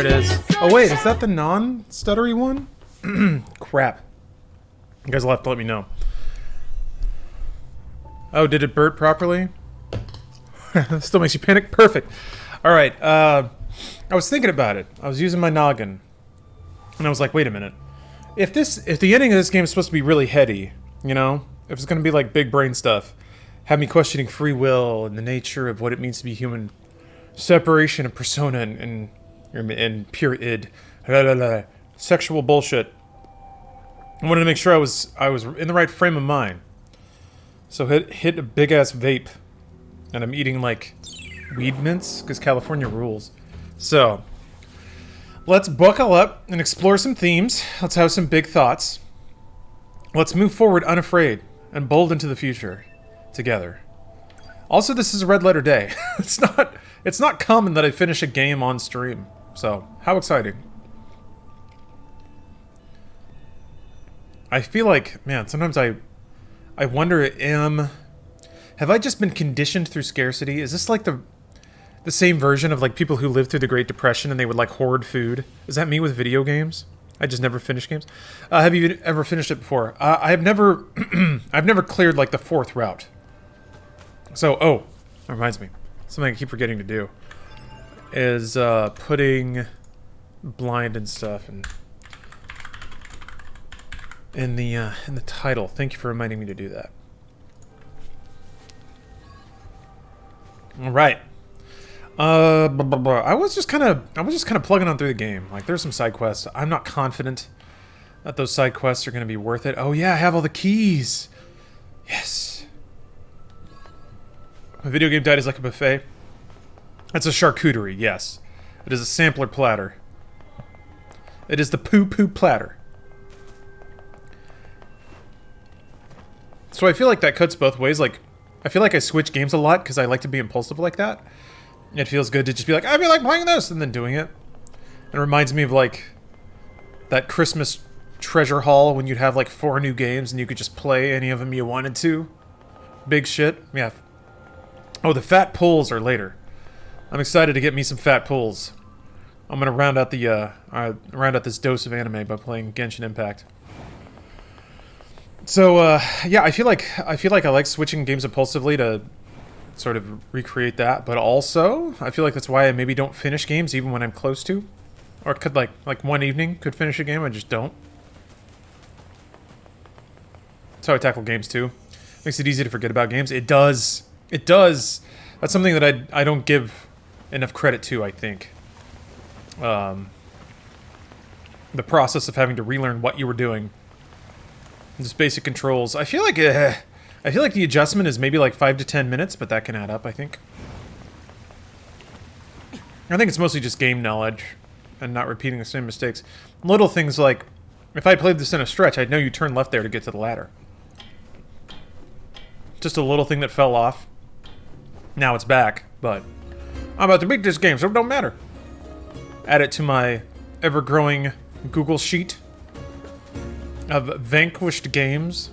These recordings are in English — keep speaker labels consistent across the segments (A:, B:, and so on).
A: it is. Oh wait, is that the non-stuttery one? Crap. You guys will have to let me know. Oh, did it burp properly? Still makes you panic? Perfect. Alright, I was thinking about it. I was using my noggin. And I was like, wait a minute. If the ending of this game is supposed to be really heady, you know? If it's gonna be like big brain stuff, have me questioning free will and the nature of what it means to be human, separation of persona and pure id, sexual bullshit. I wanted to make sure I was in the right frame of mind. So hit a big ass vape, and I'm eating like weed mints because California rules. So let's buckle up and explore some themes. Let's have some big thoughts. Let's move forward unafraid and bold into the future together. Also, this is a red letter day. It's not common that I finish a game on stream. So, how exciting. I feel like, man, sometimes I wonder, have I just been conditioned through scarcity? Is this like the same version of like people who lived through the Great Depression and they would like hoard food? Is that me with video games? I just never finish games. Have you ever finished it before? I've never, I've never cleared like the 4th route. So, oh, that reminds me. Something I keep forgetting to do is putting blind and stuff and in the title. Thank you for reminding me to do that. All right. I was just kind of plugging on through the game. Like, there's some side quests. I'm not confident that those side quests are going to be worth it. Oh yeah, I have all the keys. Yes. A video game died is like a buffet. That's a charcuterie. Yes, it is a sampler platter. It is the poo-poo platter. So I feel like that cuts both ways. Like, I feel like I switch games a lot because I like to be impulsive like that. It feels good to just be like, I feel like playing this, and then doing it. It reminds me of like that Christmas treasure haul when you'd have like 4 new games and you could just play any of them you wanted to. Big shit. Yeah. Oh, the fat pulls are later. I'm excited to get me some fat pulls. I'm gonna round out this dose of anime by playing Genshin Impact. So yeah, I feel like I like switching games impulsively to sort of recreate that, but also I feel like that's why I maybe don't finish games even when I'm close to, or could like one evening could finish a game. I just don't. That's how I tackle games too. Makes it easy to forget about games. It does. It does. That's something that I don't give enough credit to, I think. The process of having to relearn what you were doing. Just basic controls. I feel like the adjustment is maybe like 5 to 10 minutes, but that can add up, I think. I think it's mostly just game knowledge and not repeating the same mistakes. Little things like, if I played this in a stretch, I'd know you turn left there to get to the ladder. Just a little thing that fell off. Now it's back, but I'm about to beat this game, so it don't matter. Add it to my ever-growing Google Sheet of vanquished games.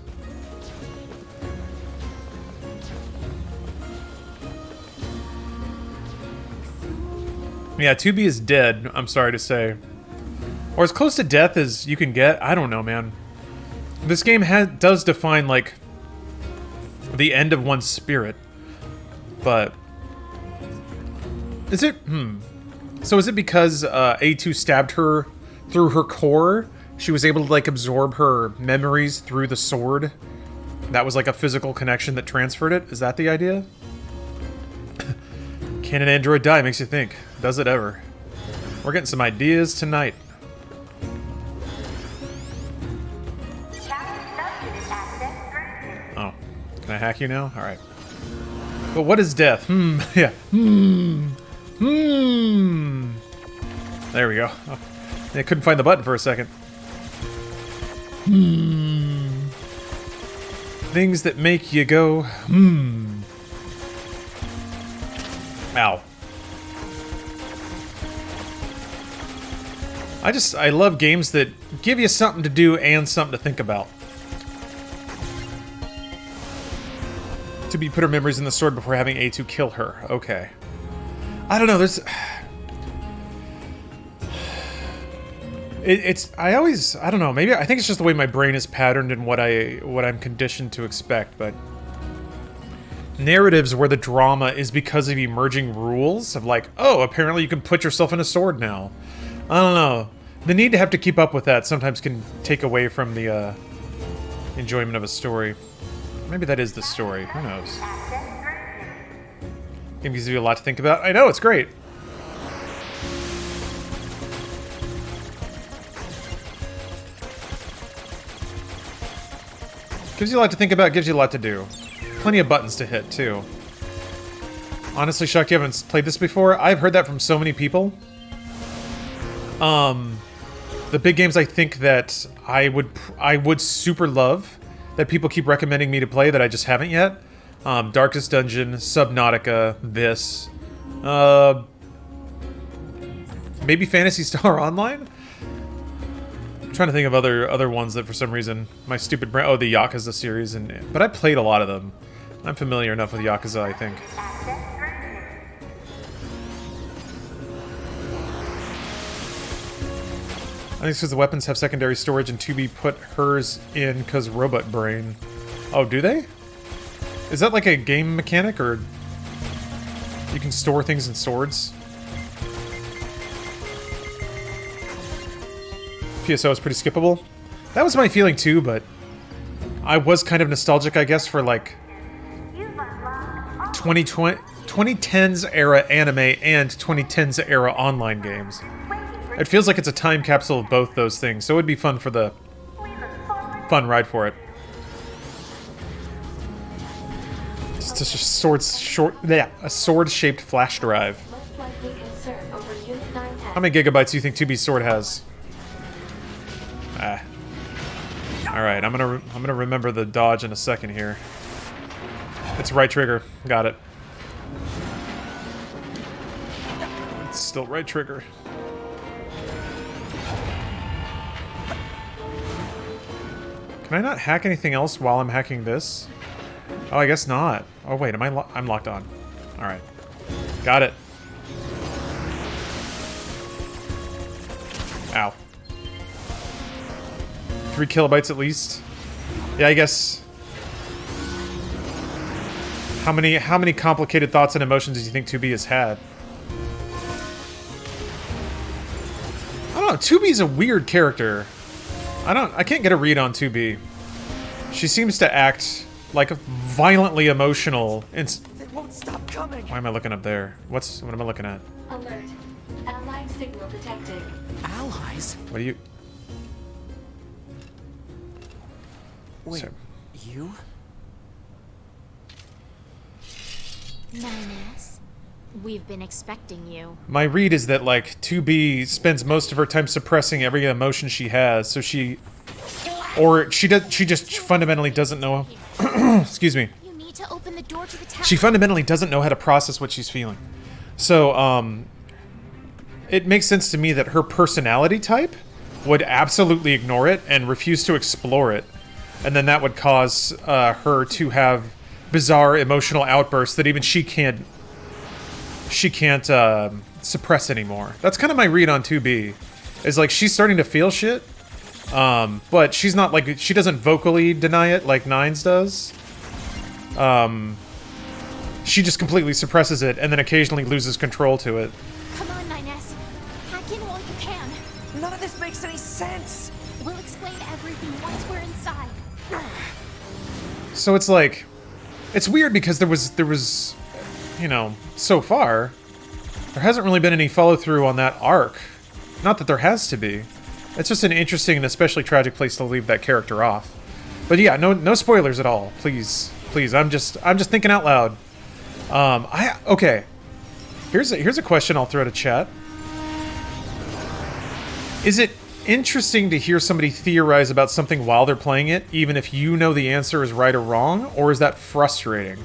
A: Yeah, 2B is dead, I'm sorry to say. Or as close to death as you can get. I don't know, man. This game does define, like, the end of one's spirit. But is it... So is it because A2 stabbed her through her core? She was able to, like, absorb her memories through the sword? That was, like, a physical connection that transferred it? Is that the idea? Can an android die? Makes you think. Does it ever? We're getting some ideas tonight. Oh. Can I hack you now? Alright. But what is death? Yeah. There we go. Oh, I couldn't find the button for a second. Things that make you go, Ow. I love games that give you something to do and something to think about. To be put her memories in the sword before having A2 kill her. Okay. I don't know, there's... I always, I don't know, maybe I think it's just the way my brain is patterned and what I'm conditioned to expect, but narratives where the drama is because of emerging rules of like, oh, apparently you can put yourself in a sword now. I don't know. The need to have to keep up with that sometimes can take away from the enjoyment of a story. Maybe that is the story. Who knows? It gives you a lot to think about. I know, it's great. Gives you a lot to think about, gives you a lot to do. Plenty of buttons to hit, too. Honestly, Chuck, you haven't played this before? I've heard that from so many people. The big games I think that I would super love, that people keep recommending me to play that I just haven't yet. Darkest Dungeon, Subnautica, this. Maybe Phantasy Star Online? I'm trying to think of other ones that for some reason my stupid brain. Oh, the Yakuza series, but I played a lot of them. I'm familiar enough with Yakuza, I think. I think it's because the weapons have secondary storage and 2B put hers in because robot brain. Oh, do they? Is that like a game mechanic, or you can store things in swords? PSO is pretty skippable. That was my feeling too, but I was kind of nostalgic, I guess, for like 2010s era anime and 2010s era online games. It feels like it's a time capsule of both those things, so it would be fun for the fun ride for it. It's just a sword-shaped flash drive. How many gigabytes do you think 2B's sword has? Alright, I'm gonna remember the dodge in a second here. It's right trigger. Got it. It's still right trigger. Can I not hack anything else while I'm hacking this? Oh, I guess not. Oh wait, I'm locked on. Alright. Got it. Ow. 3 kilobytes at least. Yeah, I guess. How many complicated thoughts and emotions do you think 2B has had? I don't know. 2B's a weird character. I can't get a read on 2B. She seems to act like a violently emotional. They won't stop coming. Why am I looking up there? What am I looking at?
B: Alert. Allied signal detected.
C: Allies?
A: What do you?
C: Wait,
A: Sorry.
C: you?
D: 9S, we've been expecting you.
A: My read is that like 2B spends most of her time suppressing every emotion she has, so she just fundamentally doesn't know. Excuse me.
D: You need to open the door to the tower.
A: She fundamentally doesn't know how to process what she's feeling. So it makes sense to me that her personality type would absolutely ignore it and refuse to explore it. And then that would cause her to have bizarre emotional outbursts that even she can't suppress anymore. That's kind of my read on 2B. Is like she's starting to feel shit, but she's not like, she doesn't vocally deny it like Nines does. She just completely suppresses it and then occasionally loses control to it.
D: Come on, 9S. Hack in while you can.
C: None of this makes any sense.
D: We'll explain everything once we're inside.
A: So it's like, it's weird because there was, you know, so far, there hasn't really been any follow-through on that arc. Not that there has to be. It's just an interesting and especially tragic place to leave that character off. But yeah, no spoilers at all. Please. I'm just thinking out loud. Okay. Here's a question I'll throw to chat. Is it interesting to hear somebody theorize about something while they're playing it, even if you know the answer is right or wrong, or is that frustrating?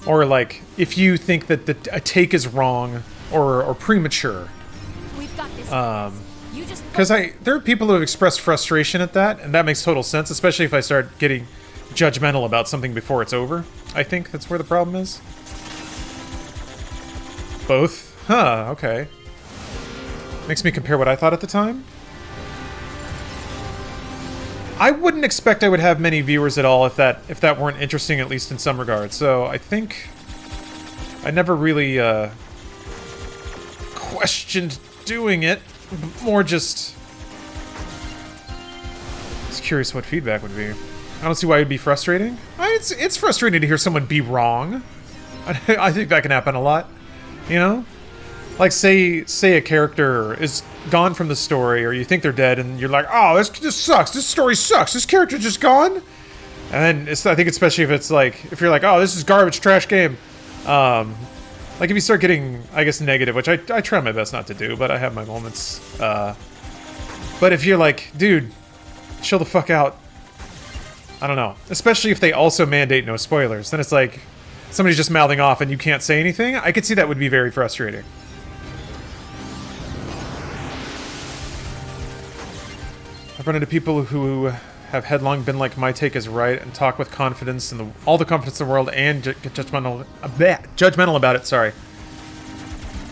A: Or like, if you think that a take is wrong or premature.
D: We've got this. You just
A: Because there are people who have expressed frustration at that, and that makes total sense, especially if I start getting judgmental about something before it's over. I think that's where the problem is. Both? Huh, okay. Makes me compare what I thought at the time. I wouldn't expect I would have many viewers at all if that weren't interesting, at least in some regards. So I think I never really questioned doing it. More just curious what feedback would be. I don't see why it'd be frustrating. It's frustrating to hear someone be wrong. I think that can happen a lot. You know? Like, say a character is gone from the story, or you think they're dead, and you're like, oh, this sucks. This story sucks. This character's just gone? And I think especially if it's like, if you're like, oh, this is garbage, trash game. Like, if you start getting, I guess, negative, which I try my best not to do, but I have my moments. But if you're like, dude, chill the fuck out. I don't know. Especially if they also mandate no spoilers. Then it's like, somebody's just mouthing off and you can't say anything. I could see that would be very frustrating. I've run into people who have headlong been like, my take is right, and talk with confidence and all the confidence in the world, and get judgmental about it. Sorry,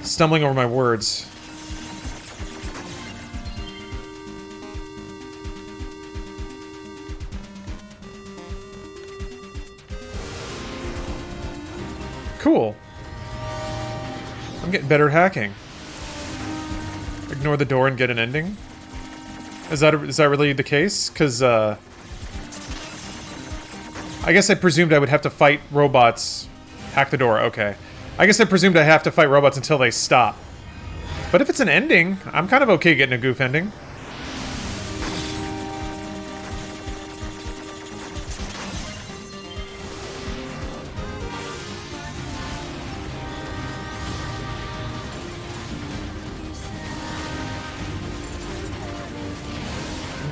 A: stumbling over my words. Cool. I'm getting better at hacking. Ignore the door and get an ending. Is that really the case? Because, I guess I presumed I would have to fight robots. Hack the door, okay. I guess I presumed I have to fight robots until they stop. But if it's an ending, I'm kind of okay getting a goof ending.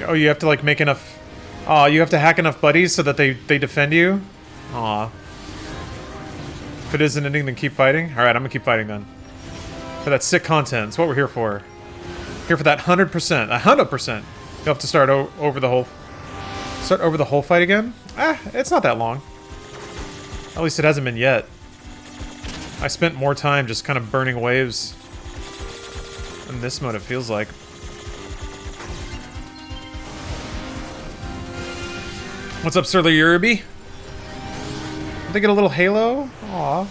A: Oh, you have to, like, make enough... Aw, you have to hack enough buddies so that they defend you? Aw. If it is an ending, then keep fighting? Alright, I'm gonna keep fighting then. For that sick content. It's what we're here for. Here for that 100%. 100%! You'll have to start over the whole... Start over the whole fight again? It's not that long. At least it hasn't been yet. I spent more time just kind of burning waves. In this mode, it feels like. What's up, Surly Yurby? Did they get a little halo? Aw.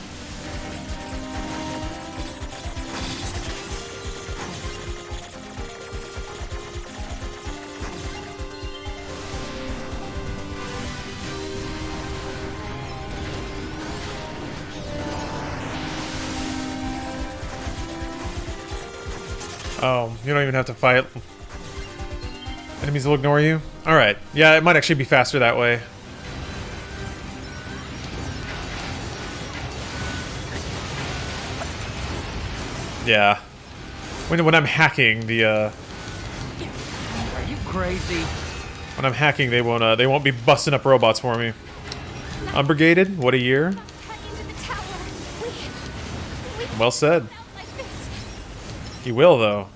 A: Oh, you don't even have to fight. Enemies will ignore you? Alright. Yeah, it might actually be faster that way. Yeah. When I'm hacking, the
C: Are you crazy?
A: when I'm hacking, they won't be busting up robots for me. Unbrigaded? What a year.
D: Not cut into the tower. We
A: Well said.
D: out like this.
A: He will, though.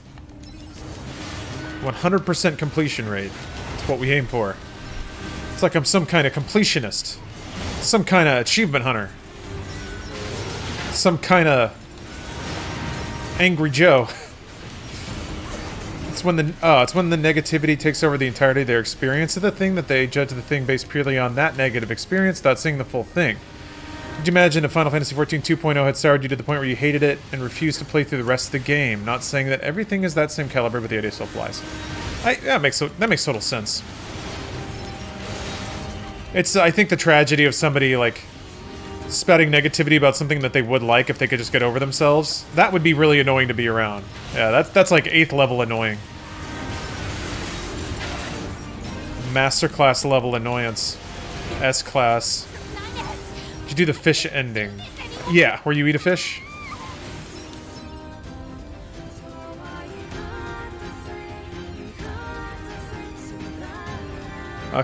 A: 100% completion rate. That's what we aim for. It's like I'm some kind of completionist. Some kind of achievement hunter. Some kind of Angry Joe. It's when the negativity takes over the entirety of their experience of the thing, that they judge the thing based purely on that negative experience without seeing the full thing. Could you imagine if Final Fantasy XIV 2.0 had soured you to the point where you hated it and refused to play through the rest of the game? Not saying that everything is that same caliber, but the idea still applies. That makes total sense. It's, I think, the tragedy of somebody, like, spouting negativity about something that they would like if they could just get over themselves. That would be really annoying to be around. Yeah, that's like 8th level annoying. Masterclass level annoyance. S-class. Did you do the fish ending? Yeah, where you eat a fish?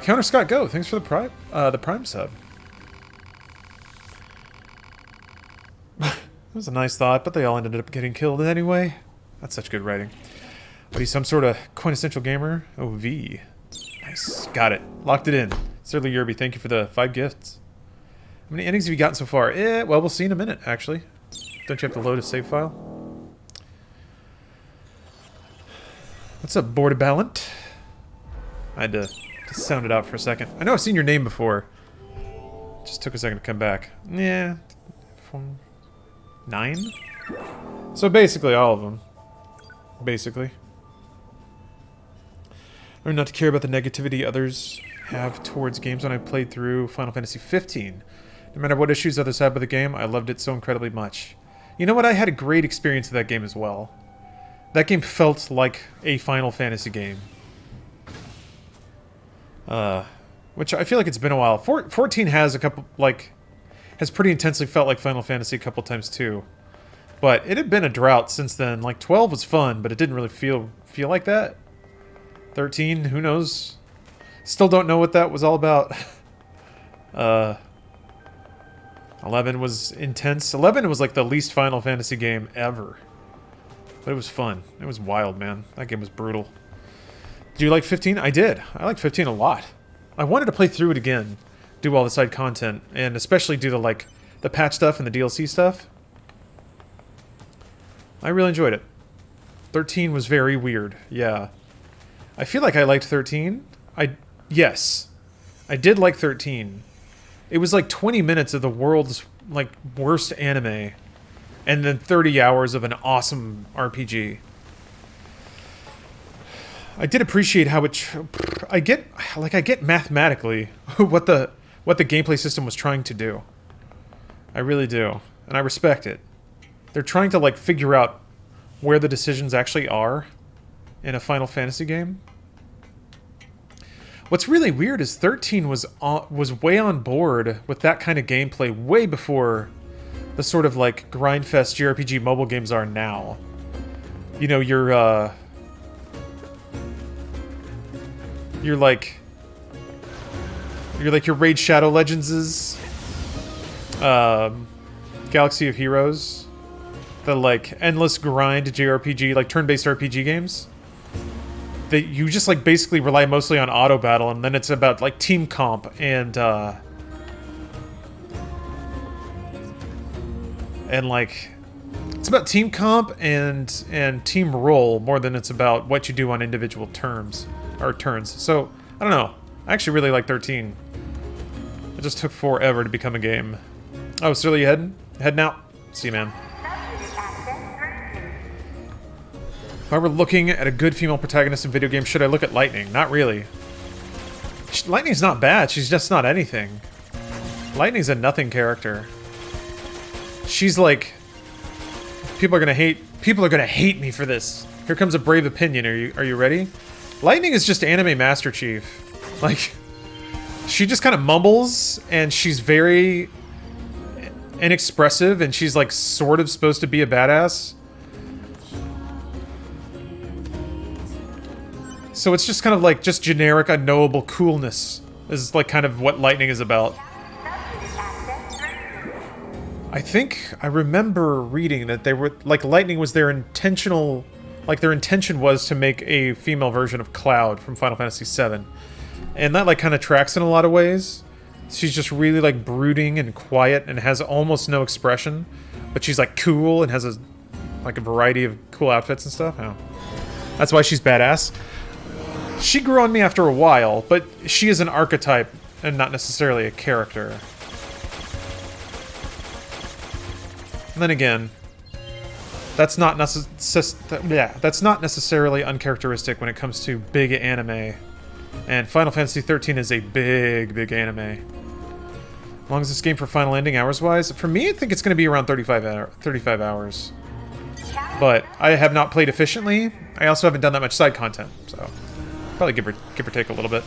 A: Counter Scott Go, thanks for the prime sub. That was a nice thought, but they all ended up getting killed anyway. That's such good writing. What are you, some sort of quintessential gamer? Oh, V. Nice. Got it. Locked it in. Surly Yerby, thank you for the 5 gifts. How many endings have you gotten so far? Well, we'll see in a minute, actually. Don't you have to load a save file? What's up, Borderballant? I had to sound it out for a second. I know I've seen your name before. Just took a second to come back. Yeah. 9? So basically all of them. Basically. Learn not to care about the negativity others have towards games. When I played through Final Fantasy 15. No matter what issues others had with the game, I loved it so incredibly much. You know what? I had a great experience with that game as well. That game felt like a Final Fantasy game. Which I feel like it's been a while. 14 has a couple, like, has pretty intensely felt like Final Fantasy a couple times too. But it had been a drought since then. Like, 12 was fun, but it didn't really feel like that. 13, who knows? Still don't know what that was all about. 11 was intense. 11 was like the least Final Fantasy game ever. But it was fun. It was wild, man. That game was brutal. Do you like 15? I did. I liked 15 a lot. I wanted to play through it again. Do all the side content. And especially do the patch stuff and the DLC stuff. I really enjoyed it. 13 was very weird. Yeah. I feel like I liked 13. Yes. I did like 13. It was like 20 minutes of the world's like worst anime. And then 30 hours of an awesome RPG. I did appreciate how I get mathematically what the gameplay system was trying to do. I really do. And I respect it. They're trying to like figure out where the decisions actually are in a Final Fantasy game. What's really weird is 13 was way on board with that kind of gameplay way before the sort of like grindfest JRPG mobile games are now. You know, you're like your Raid Shadow Legends' Galaxy of Heroes, the like endless grind JRPG, like turn-based RPG games. That you just like basically rely mostly on auto battle, and then it's about like team comp and like it's about team comp and team role more than it's about what you do on individual turns. So I don't know. I actually really like 13. It just took forever to become a game. Oh, Surly, you heading out? See you, man. If I were looking at a good female protagonist in video games, should I look at Lightning? Not really. Lightning's not bad. She's just not anything. Lightning's a nothing character. She's like, people are gonna hate me for this. Here comes a brave opinion. Are you ready? Lightning is just anime Master Chief. Like, she just kind of mumbles, and she's very inexpressive, and she's like sort of supposed to be a badass. So it's just kind of like just generic unknowable coolness is like kind of what Lightning is about. I think I remember reading that they were like Lightning was their intention was to make a female version of Cloud from Final Fantasy VII. And that like kind of tracks in a lot of ways. She's just really like brooding and quiet and has almost no expression, but she's like cool and has a variety of cool outfits and stuff. Oh. That's why she's badass. She grew on me after a while, but she is an archetype and not necessarily a character. And then again, that's not necessarily uncharacteristic when it comes to big anime. And Final Fantasy 13 is a big anime. How long is this game for final ending hours-wise? For me, I think it's going to be around 35 hours. But I have not played efficiently. I also haven't done that much side content, so probably give or take a little bit.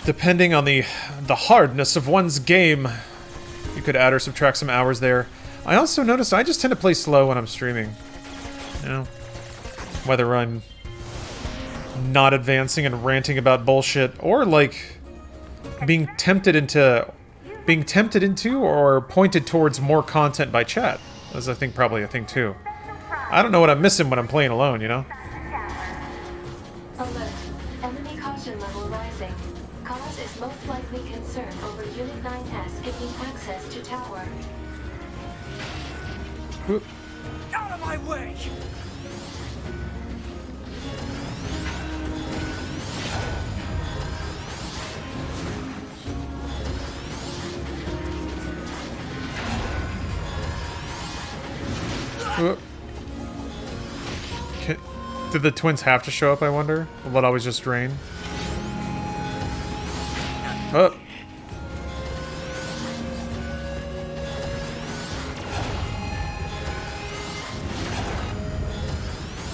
A: Depending on the hardness of one's game, you could add or subtract some hours there. I also noticed I just tend to play slow when I'm streaming. You know, whether I'm not advancing and ranting about bullshit, or like being tempted into or pointed towards more content by chat. That's I think probably a thing too. I don't know what I'm missing when I'm playing alone, you know?
B: Alert. Enemy caution level rising. Cause is most likely concern over Unit 9S gaining access to tower.
C: Out of my way!
A: Okay. Did the twins have to show up, I wonder? Will it always just drain? Oh.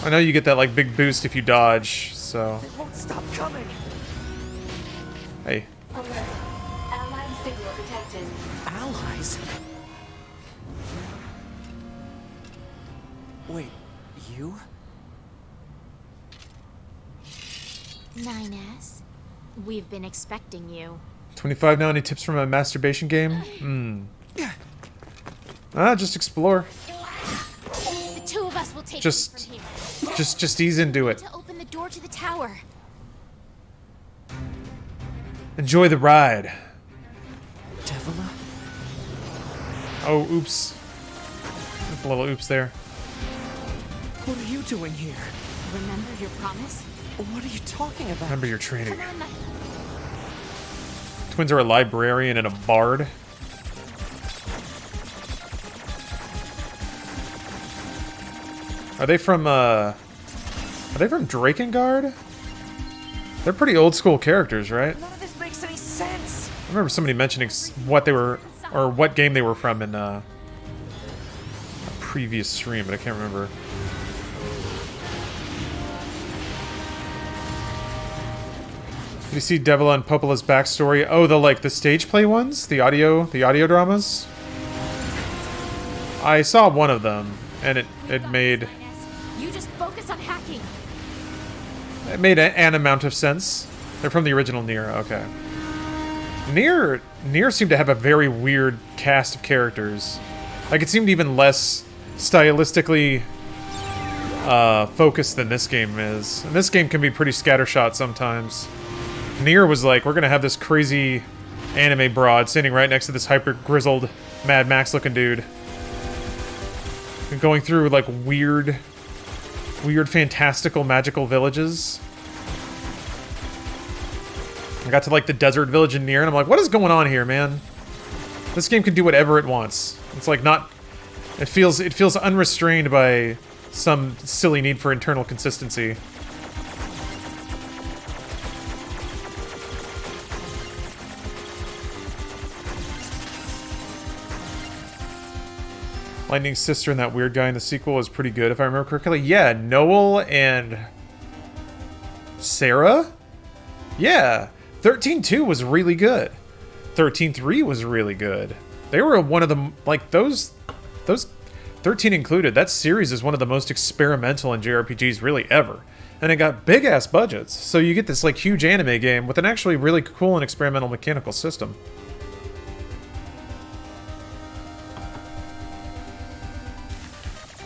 A: I know you get that like big boost if you dodge, so.
C: It won't stop coming.
A: Hey.
B: Alert. Allied signal detected.
C: Allies? Wait, you?
D: 9S, we've been expecting you.
A: 25 now, any tips from a masturbation game? Just explore.
D: The two of us will take
A: Just-
D: you from here.
A: Just ease into it.
D: To open the door to the tower.
A: Enjoy the ride.
C: Devila?
A: Oh, oops. That's a little oops there.
C: What are you doing here?
D: Remember your promise?
C: What are you talking about?
A: Remember your training.
D: Come on,
A: Twins are a librarian and a bard. Are they from Drakengard? They're pretty old school characters, right?
C: None of this makes any sense.
A: I remember somebody mentioning what they were, or what game they were from in a previous stream, but I can't remember. Did you see Devil and Popola's backstory? Oh, the stage play ones, the audio dramas. I saw one of them, and it made
D: You just focus on hacking.
A: an amount of sense. They're from the original Nier. Okay. Nier seemed to have a very weird cast of characters. Like it seemed even less stylistically focused than this game is. And this game can be pretty scattershot sometimes. Nier was like, we're gonna have this crazy anime broad standing right next to this hyper grizzled Mad Max looking dude. And going through like weird fantastical magical villages. I got to like the desert village in Nier and I'm like, what is going on here, man? This game can do whatever it wants. It's like not, it feels unrestrained by some silly need for internal consistency. Lightning's sister and that weird guy in the sequel was pretty good, if I remember correctly. Yeah, Noel and Sarah? Yeah. 13-2 was really good. 13-3 was really good. They were one of the, like, those 13 included, that series is one of the most experimental in JRPGs really ever. And it got big-ass budgets, so you get this, like, huge anime game with an actually really cool and experimental mechanical system.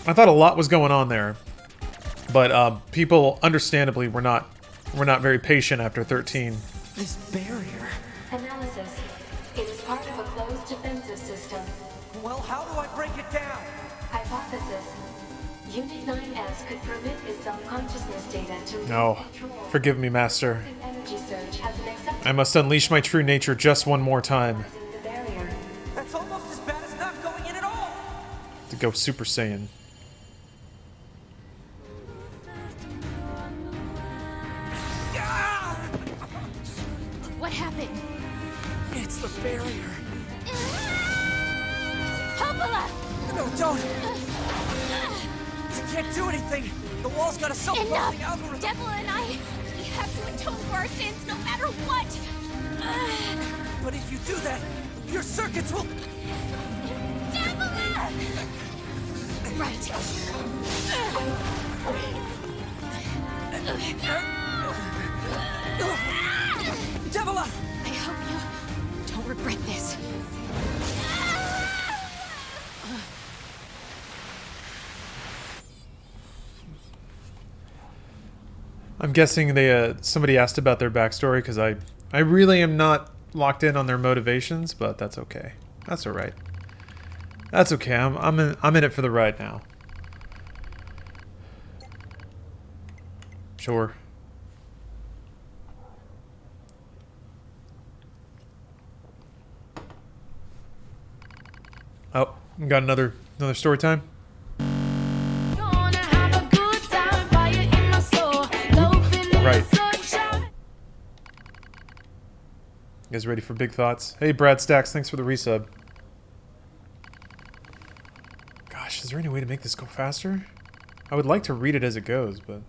A: I thought a lot was going on there, but people understandably were not very patient after 13.
C: This barrier.
B: Analysis. It is part of a closed defensive system.
C: Well, how do I break it down?
B: Hypothesis. Unit 9S could permit its self-consciousness data to
A: No,
B: control.
A: forgive me, Master.
B: Energy surge has an acceptable
A: I must unleash my true nature just one more time
B: in the barrier.
C: That's almost as bad as not going in at all.
A: to go Super Saiyan.
D: What happened?
C: It's the barrier.
D: Popola!
C: No, don't. You can't do anything. The wall's got a self-closing
D: Enough!
C: algorithm.
D: Devil and I, we have to atone for our sins no matter what!
C: But if you do that, your circuits will...
D: Devil! Right.
C: Devila!
D: I hope you don't regret this.
A: I'm guessing they somebody asked about their backstory because I really am not locked in on their motivations, but that's okay. That's all right. That's okay. I'm in it for the ride now. Sure. Oh, got another story time. 'Cause guys ready for big thoughts? Hey, Brad Stacks, thanks for the resub. Gosh, is there any way to make this go faster? I would like to read it as it goes, but...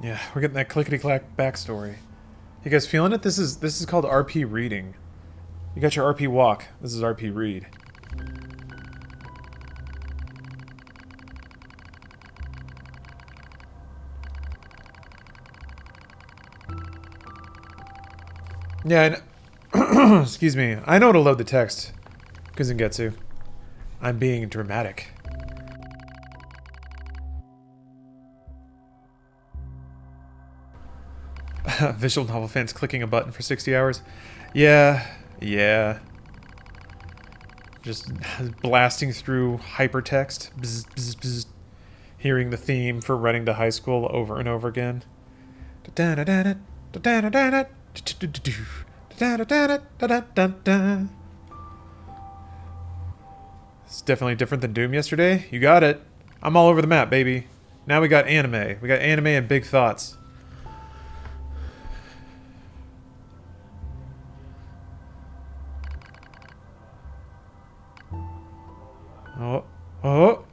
A: yeah, we're getting that clickety-clack backstory. You guys feeling it? This is called RP reading. You got your RP walk. This is RP read. Yeah, excuse me. I know to load the text. Kuzengetsu. I'm being dramatic. Visual novel fans clicking a button for 60 hours. Yeah. Just blasting through hypertext. Bzz, bzz, bzz. Hearing the theme for running to high school over and over again. It's definitely different than Doom yesterday. You got it. I'm all over the map, baby. Now we got anime. We got anime and big thoughts. Oh.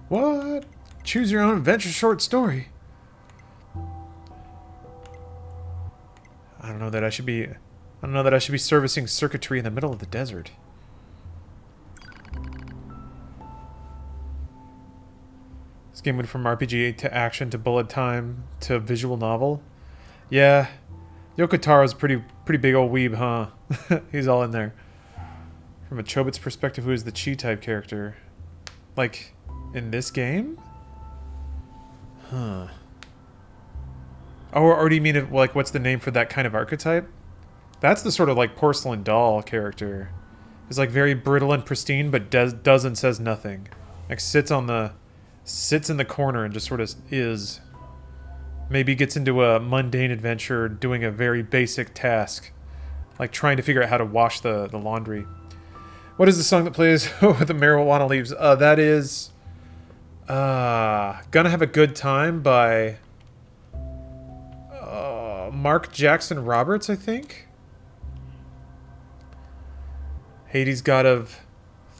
A: What? Choose your own adventure short story. I don't know that I should be servicing circuitry in the middle of the desert. This game went from RPG to action to bullet time to visual novel. Yeah. Yoko Taro's pretty big old weeb, huh? He's all in there. From a Chobits perspective, who is the Chi type character? Like, in this game? Huh. Oh, or do you mean, like, what's the name for that kind of archetype? That's the sort of, like, porcelain doll character. It's, like, very brittle and pristine, but does and says nothing. Like, sits in the corner and just sort of is. Maybe gets into a mundane adventure doing a very basic task. Like, trying to figure out how to wash the laundry. What is the song that plays with the marijuana leaves? That is... Gonna Have a Good Time by... Mark Jackson Roberts, I think? Hades God of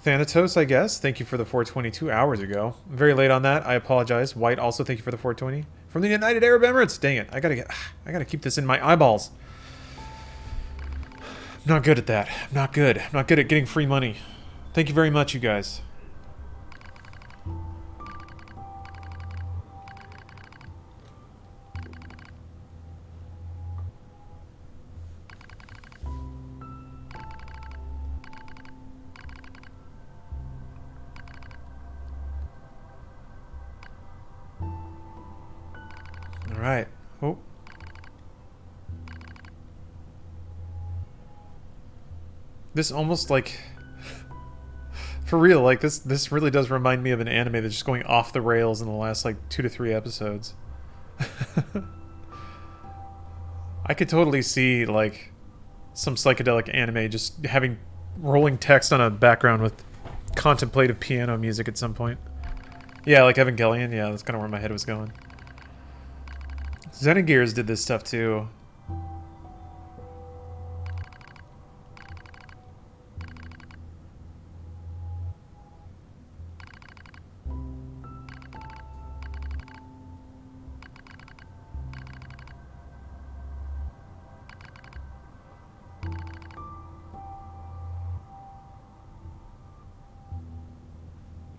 A: Thanatos, I guess. Thank you for the 422 hours ago. I'm very late on that. I apologize. White, also thank you for the 420. From the United Arab Emirates. Dang it. I gotta keep this in my eyeballs. I'm not good at that. I'm not good. I'm not good at getting free money. Thank you very much, you guys. Alright. Oh. This almost like... For real, like, this really does remind me of an anime that's just going off the rails in the last, like, 2 to 3 episodes. I could totally see, like, some psychedelic anime just having rolling text on a background with contemplative piano music at some point. Yeah, like Evangelion. Yeah, that's kind of where my head was going. Xenogears did this stuff too.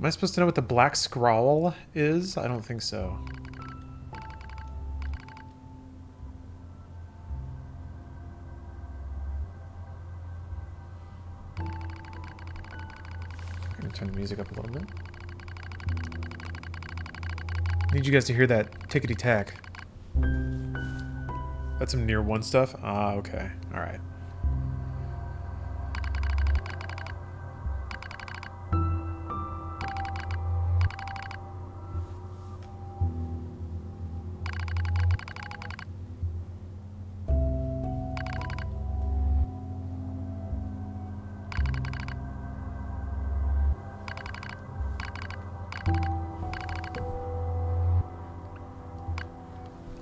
A: I supposed to know what the black scrawl is? I don't think so. I'm gonna turn the music up a little bit. Need you guys to hear that tickety-tack. That's some Nier 1 stuff? Ah, okay. Alright.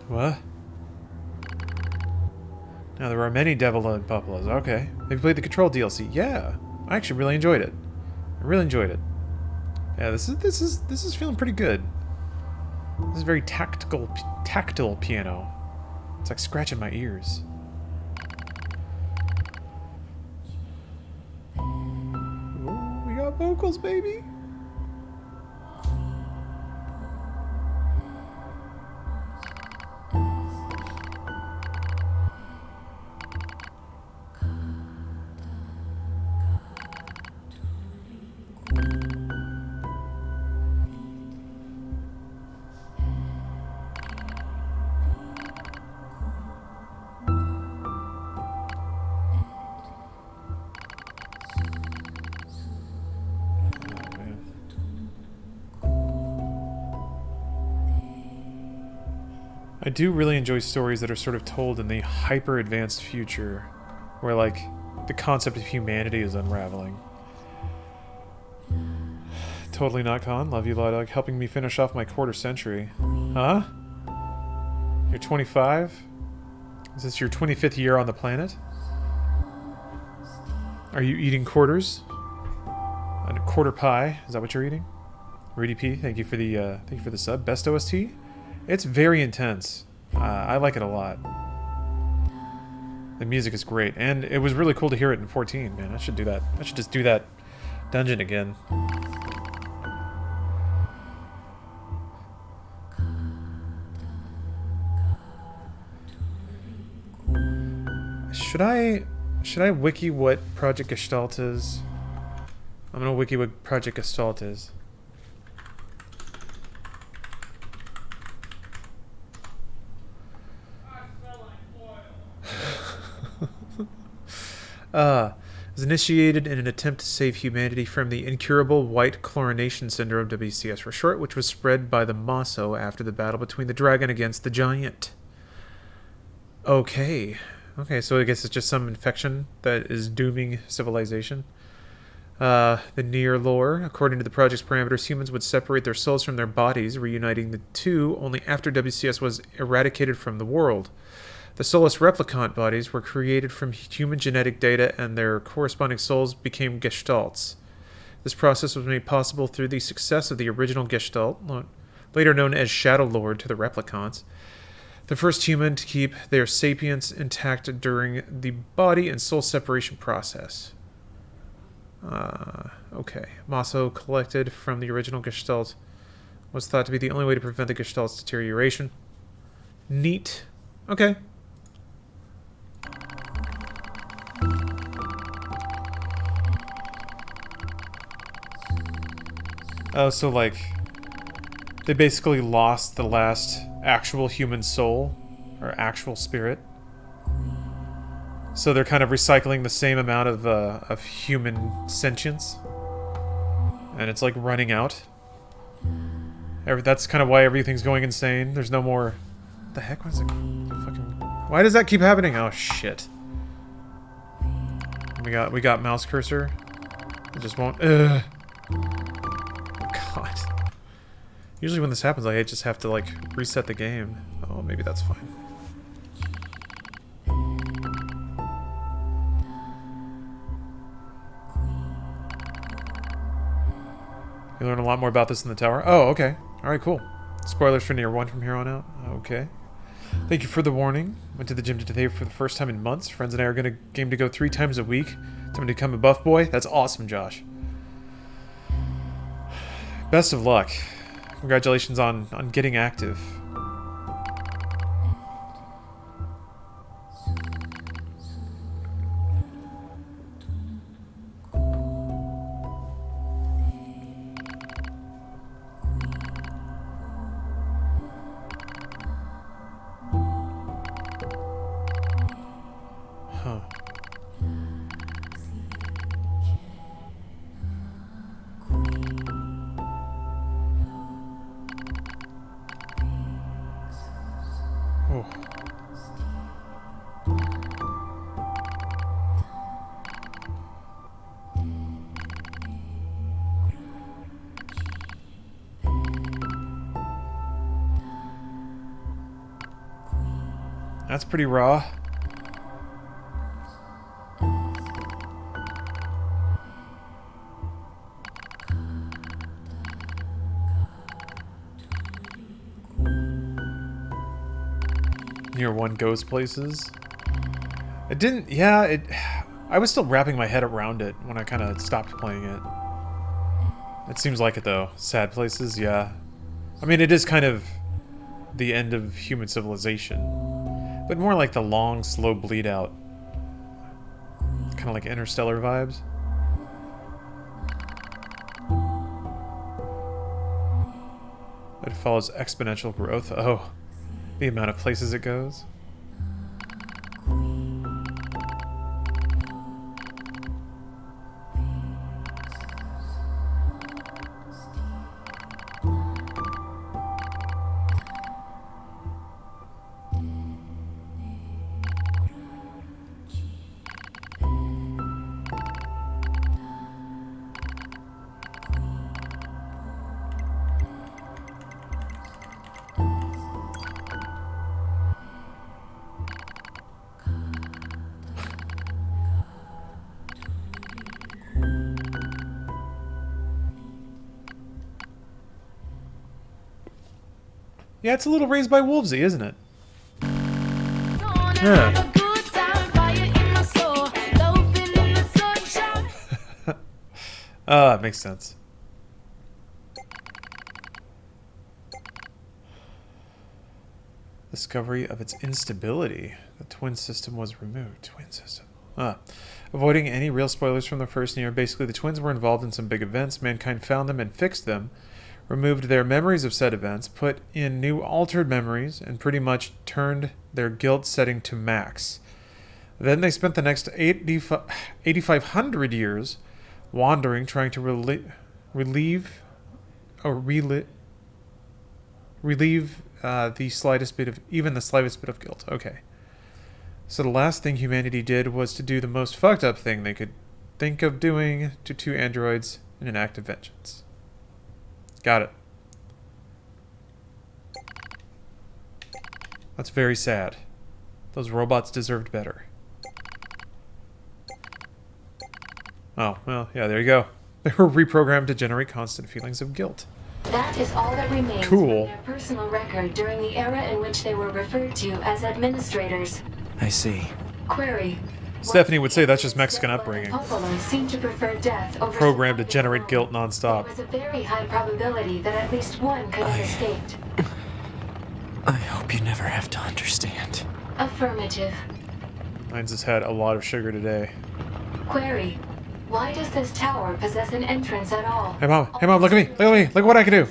A: What? Now there are many devil and Papalas. Okay. Have you played the Control DLC? Yeah. I actually really enjoyed it. I really enjoyed it. Yeah, this is feeling pretty good. This is very tactile piano. It's like scratching my ears. Ooh, we got vocals, baby. I do really enjoy stories that are sort of told in the hyper-advanced future, where, like, the concept of humanity is unraveling. Totally not con. Love you, Lodog, helping me finish off my quarter century. Huh? You're 25? Is this your 25th year on the planet? Are you eating quarters? A quarter pie? Is that what you're eating? Rudy P, thank you for the sub. Best OST? It's very intense. I like it a lot. The music is great, and it was really cool to hear it in 14. Man, I should do that. I should just do that dungeon again. Should I wiki what Project Gestalt is? I'm gonna wiki what Project Gestalt is. Was initiated in an attempt to save humanity from the incurable white chlorination syndrome, WCS for short, which was spread by the Maso after the battle between the dragon against the giant. Okay. Okay, so I guess it's just some infection that is dooming civilization. The Nier lore, according to the project's parameters, humans would separate their souls from their bodies, reuniting the two only after WCS was eradicated from the world. The soulless replicant bodies were created from human genetic data, and their corresponding souls became gestalts. This process was made possible through the success of the original Gestalt, later known as Shadow Lord to the replicants, the first human to keep their sapience intact during the body and soul separation process. Okay. Maso collected from the original Gestalt was thought to be the only way to prevent the Gestalt's deterioration. Neat. Okay. Oh, so like, they basically lost the last actual human soul, or actual spirit. So they're kind of recycling the same amount of human sentience. And it's like running out. That's kind of why everything's going insane. There's no more... What the heck was it? Fucking... Why does that keep happening? Oh, shit. We got mouse cursor. It just won't... Ugh. God. Usually when this happens, I just have to, like, reset the game. Oh, maybe that's fine. You learn a lot more about this in the tower. Oh, okay. Alright, cool. Spoilers for Nier 1 from here on out. Okay. Thank you for the warning. Went to the gym today for the first time in months. Friends and I are going to game to go 3 times a week. Time to become a buff boy. That's awesome, Josh. Best of luck. Congratulations on getting active. Huh. Oh. That's pretty raw. Near one goes places. It didn't, yeah, I was still wrapping my head around it when I kind of stopped playing it. It seems like it though. Sad places, yeah. I mean, it is kind of the end of human civilization, but more like the long, slow bleed out. Kind of like Interstellar vibes. It follows exponential growth. Oh. The amount of places it goes. Yeah, it's a little Raised by Wolvesy, isn't it? Yeah. It makes sense. Discovery of its instability. The twin system was removed. Twin system. Avoiding any real spoilers from the first Nier. Basically, the twins were involved in some big events. Mankind found them and fixed them. Removed their memories of said events, put in new altered memories, and pretty much turned their guilt setting to max. Then they spent the next 8,500 years wandering, trying to relieve the slightest bit of guilt. Okay. So the last thing humanity did was to do the most fucked up thing they could think of doing to two androids in an act of vengeance. Got it. That's very sad. Those robots deserved better. Oh, well, yeah, there you go. They were reprogrammed to generate constant feelings of guilt.
B: That is all that remains
A: Cool.
B: from their personal record during the era in which they were referred to as administrators.
C: I see.
B: Query.
A: Stephanie would say that's just Mexican upbringing.
B: Seemed to prefer death over
A: Programmed to
B: surviving
A: generate
B: alone.
A: guilt nonstop.
B: There was a very high probability that at least one could have escaped.
C: I hope you never have to understand.
B: Affirmative.
A: Heinz has had a lot of sugar today.
B: Query. Why does this tower possess an entrance at all?
A: Hey mom, look at me, look at what I can do.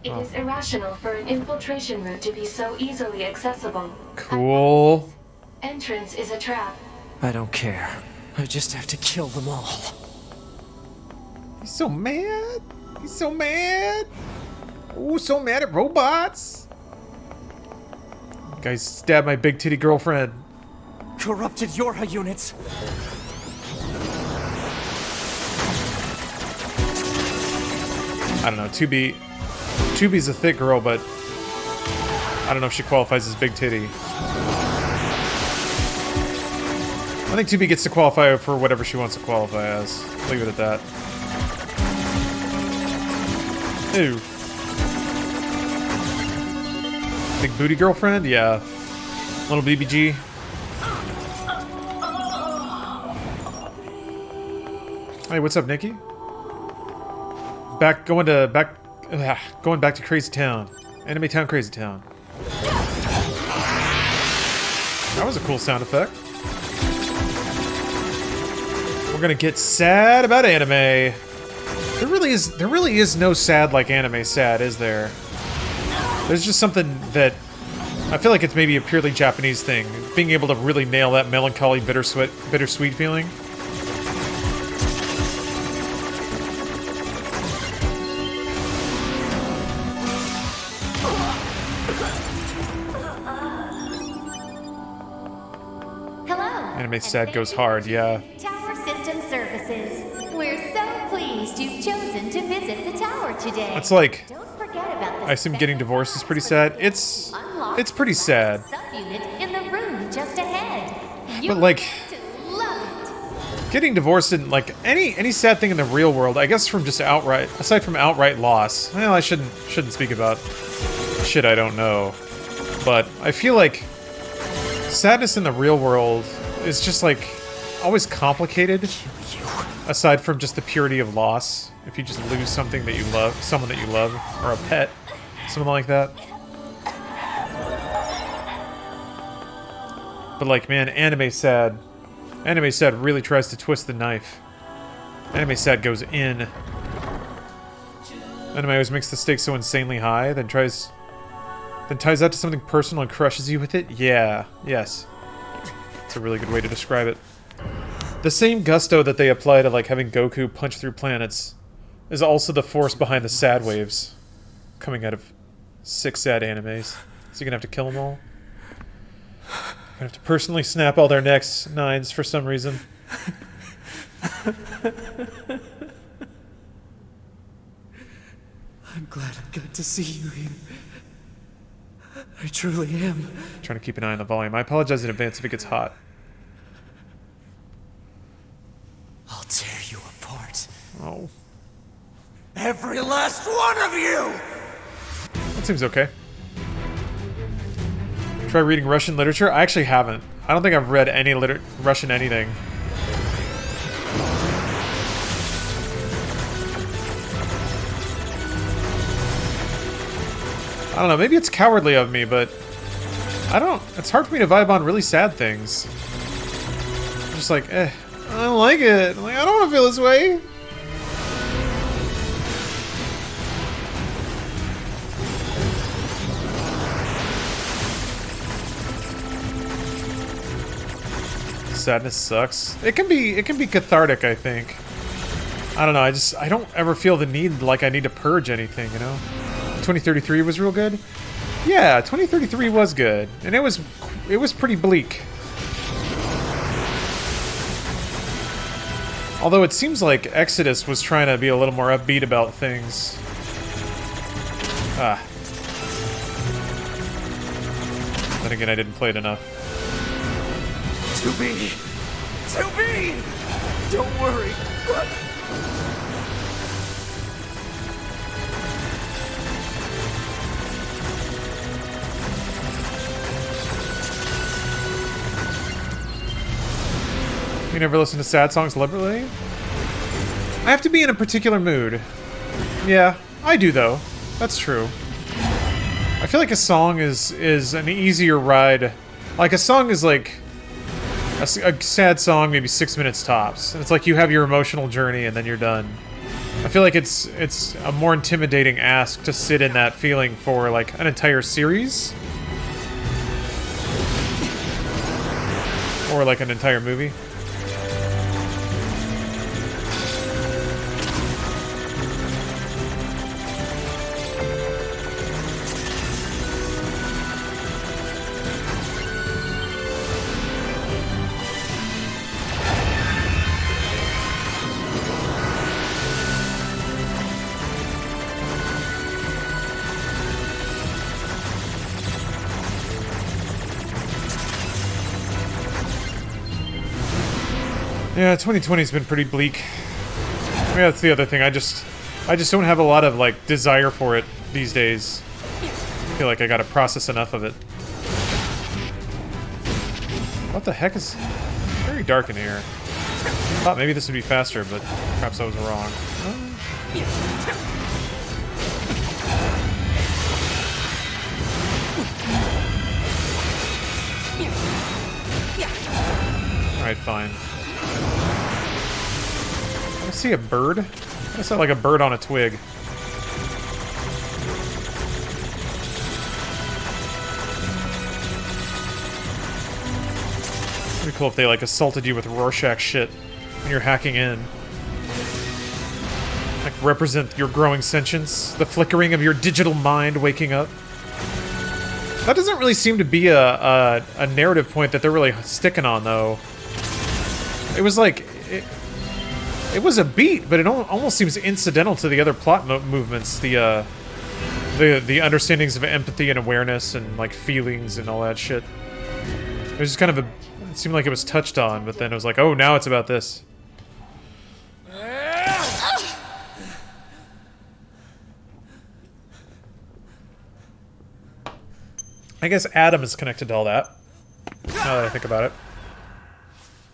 B: It is irrational for an infiltration route to be so easily accessible.
A: Cool.
B: Entrance is a trap.
C: I don't care. I just have to kill them all.
A: He's so mad. He's so mad. Ooh, so mad at robots. Guys stabbed my big titty girlfriend.
C: Corrupted Yorha units.
A: I don't know, 2B's a thick girl, but I don't know if she qualifies as big titty. I think 2B gets to qualify for whatever she wants to qualify as. Leave it at that. Ew. Big booty girlfriend? Yeah. Little BBG. Hey, what's up, Nikki? Going back to Crazy Town. Anime Town, Crazy Town. That was a cool sound effect. We're gonna get sad about anime. There really is no sad like anime sad, is there? There's just something that I feel like it's maybe a purely Japanese thing, being able to really nail that melancholy, bittersweet feeling. Anime sad goes hard, yeah.
D: Tower System Services. We're so pleased you've chosen to visit the tower today.
A: It's like,
D: Don't forget about the
A: I assume getting divorced is pretty sad. It's pretty sad.
D: subunit in the room just ahead.
A: But like,
D: To love it.
A: getting divorced and like any sad thing in the real world, I guess from just aside from outright loss. Well, I shouldn't speak about shit I don't know. But I feel like sadness in the real world is just like always complicated. Aside from just the purity of loss, if you just lose something that you love, someone that you love, or a pet, something like that. But like, man, anime sad really tries to twist the knife. Anime sad goes in. Anime always makes the stakes so insanely high, then ties that to something personal and crushes you with it. Yeah, yes. It's a really good way to describe it. The same gusto that they apply to like having Goku punch through planets is also the force behind the sad waves coming out of 6 sad animes. So you're gonna have to kill them all. You're gonna have to personally snap all their necks 9s for some reason.
C: I'm glad I got to see you here. I truly am.
A: Trying to keep an eye on the volume. I apologize in advance if it gets hot.
C: I'll tear you apart.
A: Oh.
C: Every last one of you!
A: That seems okay. Try reading Russian literature? I actually haven't. I don't think I've read any Russian anything. I don't know, maybe it's cowardly of me, but it's hard for me to vibe on really sad things. I'm just like, I don't like it. Like, I don't want to feel this way. Sadness sucks. It can be cathartic, I think. I don't know, I don't ever feel the need like I need to purge anything, you know? 2033 was real good? Yeah, 2033 was good. And it was pretty bleak. Although it seems like Exodus was trying to be a little more upbeat about things. Then again, I didn't play it enough.
C: To be! Don't worry.
A: You never listen to sad songs deliberately? I have to be in a particular mood. Yeah, I do though. That's true. I feel like a song is an easier ride. Like a song is like a sad song, maybe 6 minutes tops. And it's like you have your emotional journey and then you're done. I feel like it's a more intimidating ask to sit in that feeling for like an entire series. Or like an entire movie. Yeah, 2020's been pretty bleak. Yeah, that's the other thing. I just don't have a lot of like desire for it these days. I feel like I gotta process enough of it. What the heck is very dark in here? I thought maybe this would be faster, but perhaps I was wrong. Alright, fine. I see a bird? I saw like a bird on a twig. Pretty cool if they like assaulted you with Rorschach shit when you're hacking in. Like represent your growing sentience, the flickering of your digital mind waking up. That doesn't really seem to be a narrative point that they're really sticking on, though. It was like it was a beat, but it almost seems incidental to the other plot movements. The understandings of empathy and awareness and like feelings and all that shit. It was just kind of a. It seemed like it was touched on, but then it was like, oh, now it's about this. I guess Adam is connected to all that, now that I think about it.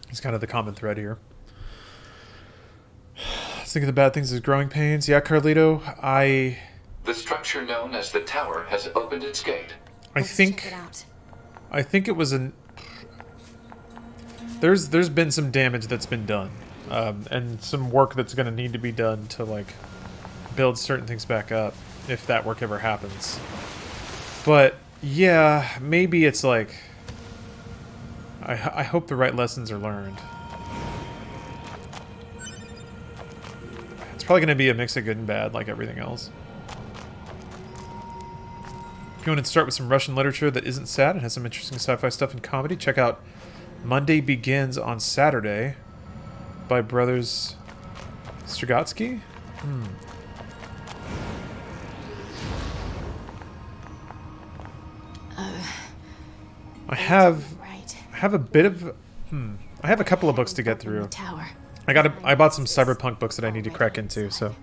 A: He's kind of the common thread here. Let's think of the bad things as growing pains. Yeah, Carlito,
E: The structure known as the tower has opened its gate.
A: I think it was an... There's been some damage that's been done, and some work that's going to need to be done to like build certain things back up, if that work ever happens. But yeah, maybe it's like I hope the right lessons are learned. It's probably going to be a mix of good and bad, like everything else. If you want to start with some Russian literature that isn't sad and has some interesting sci-fi stuff and comedy, check out Monday Begins on Saturday by Brothers Strugatsky? I have a bit of I have a couple of books to get through. I bought some cyberpunk books that I need to crack into, so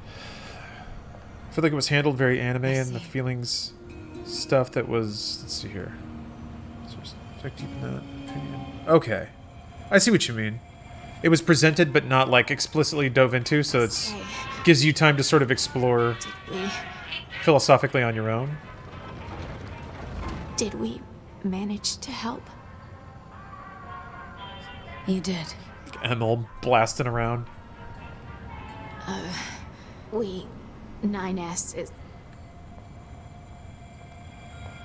A: I feel like it was handled very anime and the feelings stuff that was, let's see here. Okay. I see what you mean. It was presented but not like explicitly dove into, so it gives you time to sort of explore philosophically on your own.
F: Did we manage to help? You did.
A: Emil blasting around.
F: 9S is...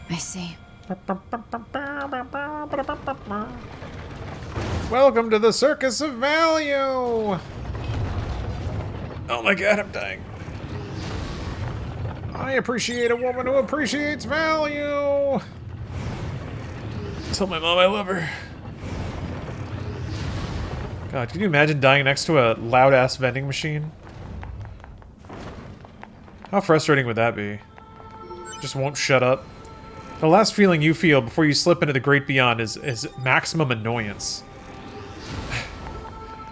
F: I see.
A: Welcome to the circus of value! Oh my god, I'm dying. I appreciate a woman who appreciates value! Tell my mom I love her. God, can you imagine dying next to a loud-ass vending machine? How frustrating would that be? Just won't shut up. The last feeling you feel before you slip into the great beyond is maximum annoyance.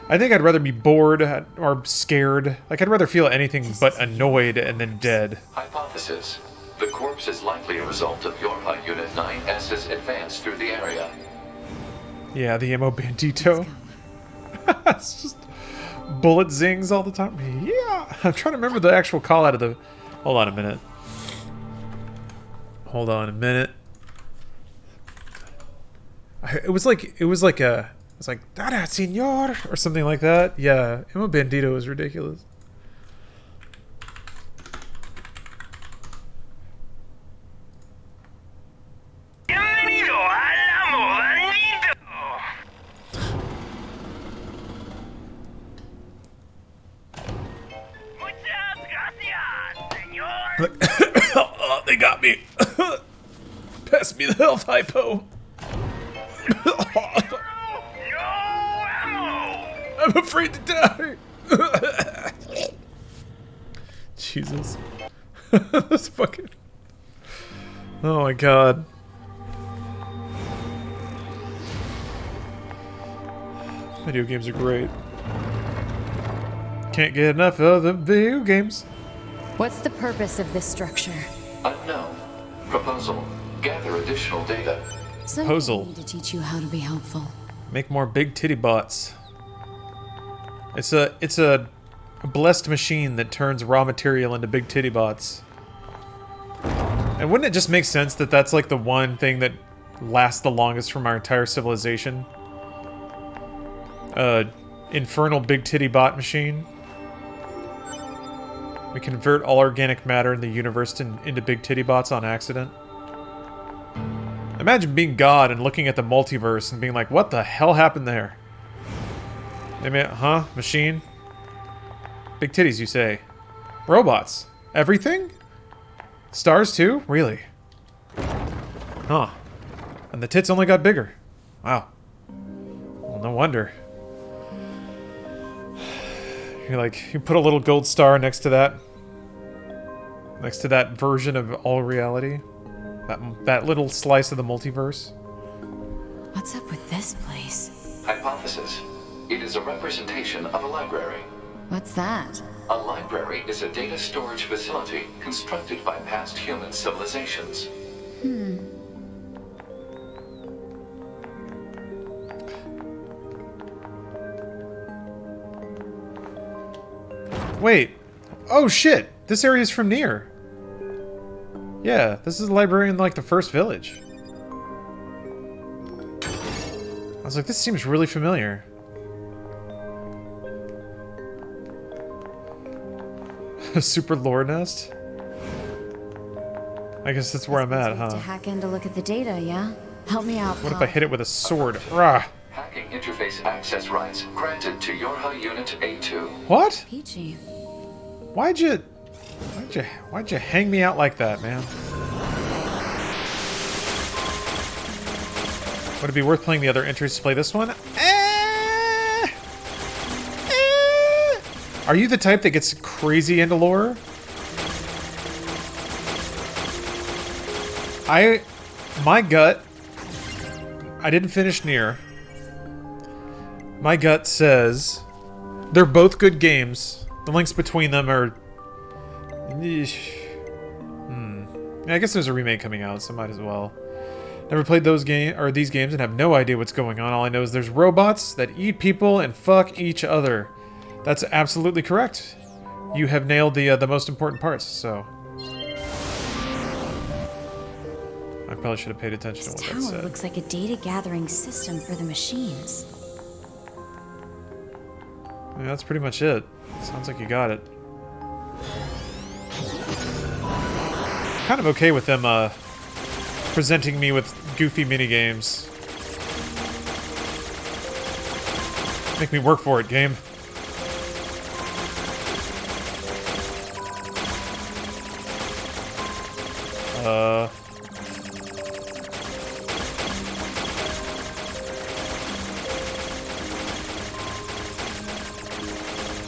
A: I think I'd rather be bored or scared. Like, I'd rather feel anything but annoyed and then dead.
E: Hypothesis. The corpse is likely a result of Yorha Unit 9S's advance through the area.
A: Yeah, the Emo Bandito. It's just bullet zings all the time. Yeah! I'm trying to remember the actual call out of the... Hold on a minute. Hold on a minute. It was like a... It's like, Dada, senor! Or something like that. Yeah, Emo Bandito is ridiculous. Oh, they got me. Pass me the health hypo. I'm afraid to die. Jesus. That's fucking... Oh my god. Video games are great. Can't get enough of the video games.
F: What's the purpose of this structure?
E: Unknown. Proposal. Gather additional data.
A: Proposal.
F: Need to teach you how to be helpful.
A: Make more big titty bots. It's a A blessed machine that turns raw material into big titty bots. And wouldn't it just make sense that that's like the one thing that lasts the longest from our entire civilization? Infernal big titty bot machine. We convert all organic matter in the universe into big titty bots on accident. Imagine being God and looking at the multiverse and being like, what the hell happened there? Huh? Machine? Big titties, you say? Robots? Everything? Stars too? Really? Huh. And the tits only got bigger. Wow. Well, no wonder. You're like, you put a little gold star next to that. Next to that version of all reality. That little slice of the multiverse.
F: What's up with this place?
E: Hypothesis. It is a representation of a library.
F: What's that?
E: A library is a data storage facility constructed by past human civilizations.
A: Wait. Oh shit! This area is from Nier. Yeah, this is a library in like the first village. I was like, this seems really familiar. A super lore nest? I guess that's where I'm at, huh?
F: To hack in to look at the data, yeah? Help me out,
A: What if
F: pal.
A: I hit it with a sword? Rah!
E: Hacking interface access rights granted to Yorha Unit A2.
A: What?
F: Peachy.
A: Why'd you hang me out like that, man? Would it be worth playing the other entries to play this one? Are you the type that gets crazy into lore? My gut, I didn't finish Nier. My gut says they're both good games. The links between them are... I guess there's a remake coming out, so might as well. Never played these games and have no idea what's going on. All I know is there's robots that eat people and fuck each other. That's absolutely correct. You have nailed the most important parts, so... I probably should have paid attention
F: This
A: to what that
F: tower
A: said.
F: looks like a data gathering system for the machines.
A: Yeah, that's pretty much it. Sounds like you got it. Kind of okay with them presenting me with goofy minigames. Make me work for it, game.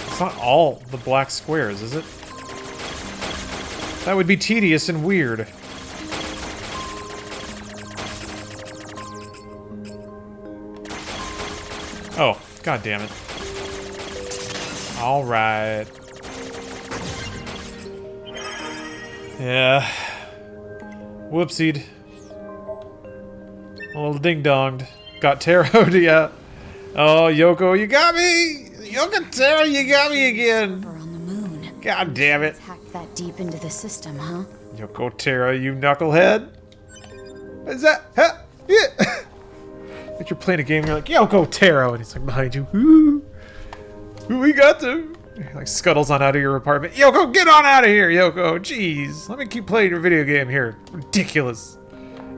A: It's not all the black squares, is it? That would be tedious and weird. Oh, god damn it. Alright. Yeah. Whoopsied. A little ding-donged. Got tarot, yeah. Oh, Yoko, you got me! Yoko Taro, you got me again!
F: We're on the moon.
A: God damn it.
F: It's hacked that deep into the system, huh?
A: Yoko Taro, you knucklehead. Is that? Huh? Yeah. Like you're playing a game and you're like, Yoko Taro, and he's like behind you. Ooh. Ooh, we got to. He like scuttles on out of your apartment. Yoko, get on out of here, Yoko. Jeez. Let me keep playing your video game here. Ridiculous.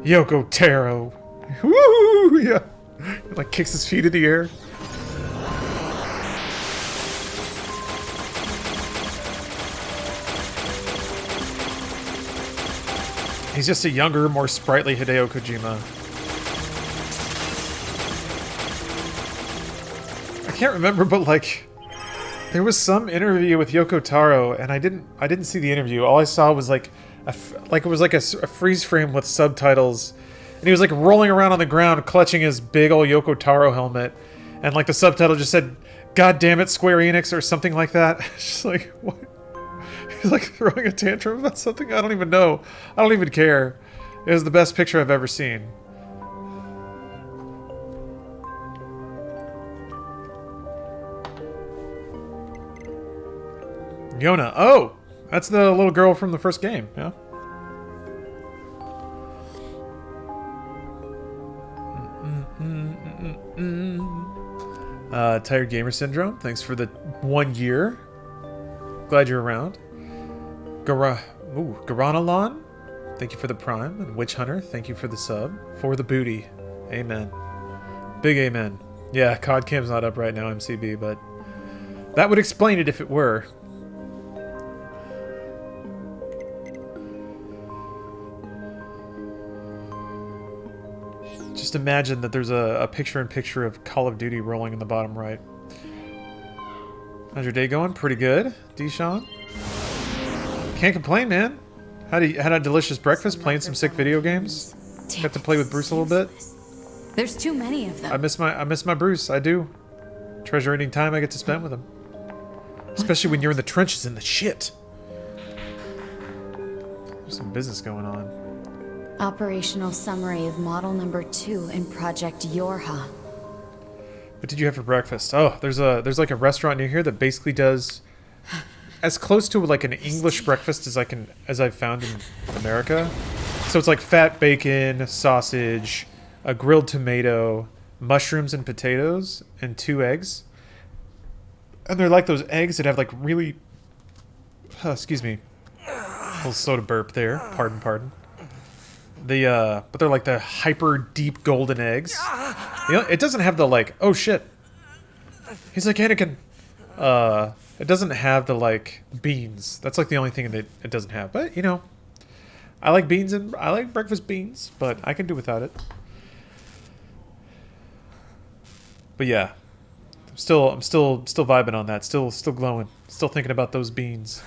A: Yoko Taro. Woo! Yeah. He like kicks his feet in the air. He's just a younger, more sprightly Hideo Kojima. I can't remember, but like, there was some interview with Yoko Taro, and I didn't see the interview. All I saw was like, it was like a freeze frame with subtitles, and he was like rolling around on the ground, clutching his big old Yoko Taro helmet, and like the subtitle just said, "God damn it, Square Enix," or something like that. It's just like, what? He's like throwing a tantrum about something I don't even know. I don't even care. It was the best picture I've ever seen. Yona. Oh! That's the little girl from the first game, yeah? Tired Gamer Syndrome, thanks for the 1 year. Glad you're around. Garanalon, thank you for the Prime. And Witch Hunter, thank you for the sub. For the booty. Amen. Big amen. Yeah, COD Cam's not up right now, MCB, but that would explain it if it were. Just imagine that there's a picture-in-picture of Call of Duty rolling in the bottom right. How's your day going? Pretty good, Deshaun. Can't complain, man. Had a delicious breakfast, playing some sick video games. Got to play with Bruce a little bit.
F: There's too many of them.
A: I miss my Bruce. I do. Treasure any time I get to spend with him. Especially when you're in the trenches in the shit. There's some business going on.
F: Operational summary of model number 2 in Project Yorha.
A: What did you have for breakfast? Oh, there's like a restaurant near here that basically does as close to like an English breakfast as I've found in America. So it's like fat bacon, sausage, a grilled tomato, mushrooms and potatoes, and 2 eggs. And they're like those eggs that have like really excuse me. A little soda burp there. Pardon. But they're like the hyper deep golden eggs. You know, it doesn't have the like, oh shit. He's like Anakin. It doesn't have the like beans. That's like the only thing that it doesn't have. But you know, I like beans and I like breakfast beans, but I can do without it. But yeah, I'm still vibing on that. Still glowing. Still thinking about those beans.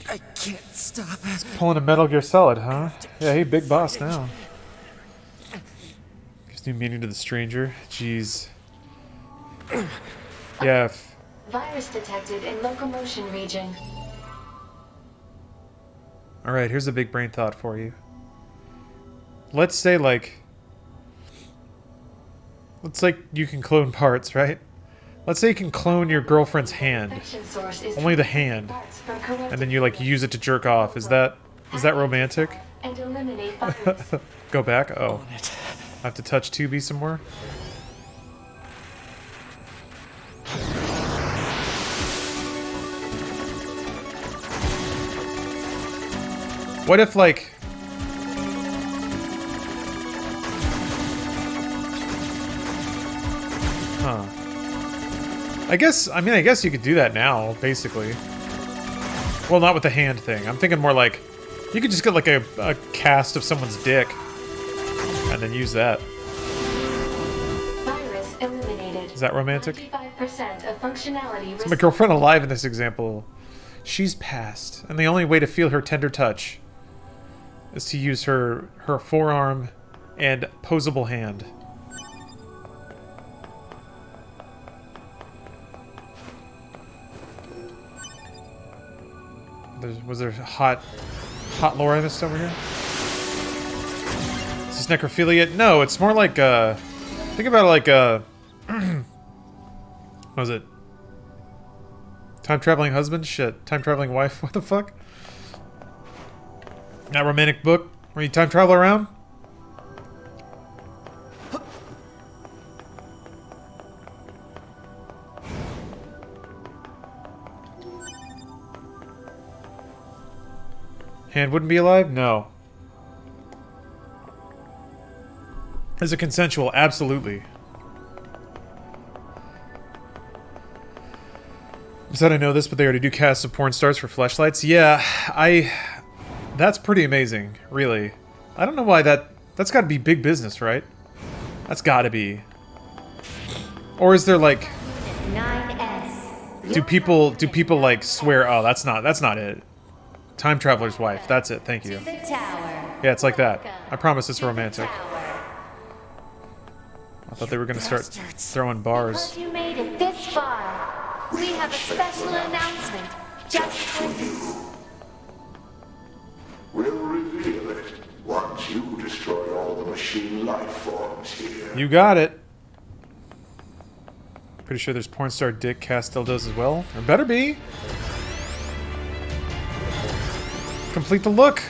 C: I can't stop.
A: Pulling a Metal Gear Solid, huh? Yeah, hey, big boss now. Gives new meaning to the stranger. Jeez. Yeah.
B: Virus detected in locomotion region.
A: Alright, here's a big brain thought for you. Let's say, like... Let's say you can clone parts, right? Let's say you can clone your girlfriend's hand. Only the hand. And then you, like, use it to jerk off. Is that romantic?
B: And eliminate virus.
A: Go back? Oh. I have to touch 2B some more? What if, like... Huh. I guess you could do that now, basically. Well, not with the hand thing. I'm thinking more like... You could just get, like, a cast of someone's dick. And then use that.
B: Virus eliminated.
A: Is that romantic?
B: 95% of functionality.
A: So my girlfriend alive in this example. She's passed. And the only way to feel her tender touch is to use her forearm and posable hand. Was there hot lore I missed over here? Is this necrophilia? No, it's more like think about it like what was it? Time traveling husband? Shit. Time traveling wife? What the fuck? That romantic book where you time travel around? Hand wouldn't be alive? No. Is it consensual? Absolutely. Said I know this, but they already do casts of porn stars for fleshlights. Yeah, that's pretty amazing, really. I don't know why that's got to be big business, right? That's got to be. Or is there like
D: 9S.
A: do people like swear, "Oh, that's not it. Time traveler's wife. That's it. Thank you."
D: The tower.
A: Yeah, it's like that. I promise it's
D: to the
A: romantic.
D: tower.
A: I thought they were gonna start
C: Bastards.
A: throwing bars.
D: Because you made it this far, we have a special announcement just for you.
G: We'll reveal it once you destroy all the machine life forms here.
A: You got it. Pretty sure there's porn star Dick cast dildos as well. Or better be. Complete the look.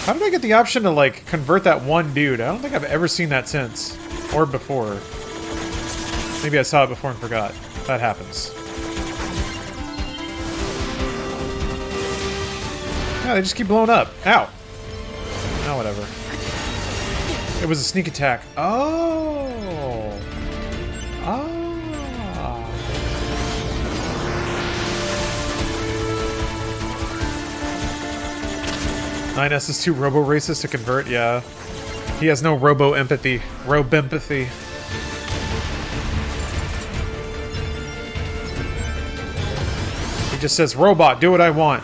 A: How did I get the option to, like, convert that one dude? I don't think I've ever seen that since. Or before. Maybe I saw it before and forgot. That happens. Yeah, they just keep blowing up. Ow! Oh, whatever. It was a sneak attack. Oh! Ah! 9S is too robo-racist to convert, yeah. He has no robo-empathy. Robe-empathy. He just says, "Robot, do what I want."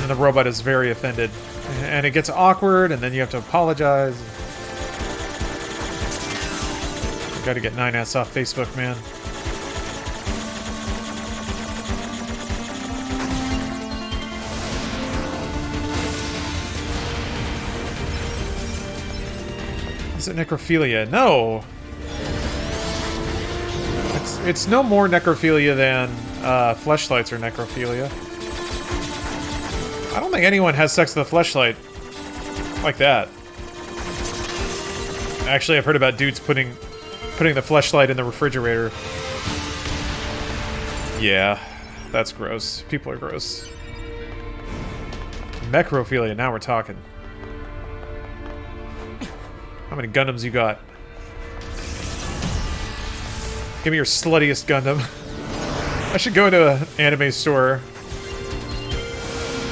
A: And the robot is very offended. And it gets awkward, and then you have to apologize. You gotta get 9S off Facebook, man. Is it necrophilia? No! It's no more necrophilia than fleshlights are necrophilia. I don't think anyone has sex with a fleshlight like that. Actually, I've heard about dudes putting the fleshlight in the refrigerator. Yeah, that's gross. People are gross. Necrophilia, now we're talking. How many Gundams you got? Give me your sluttiest Gundam. I should go into an anime store.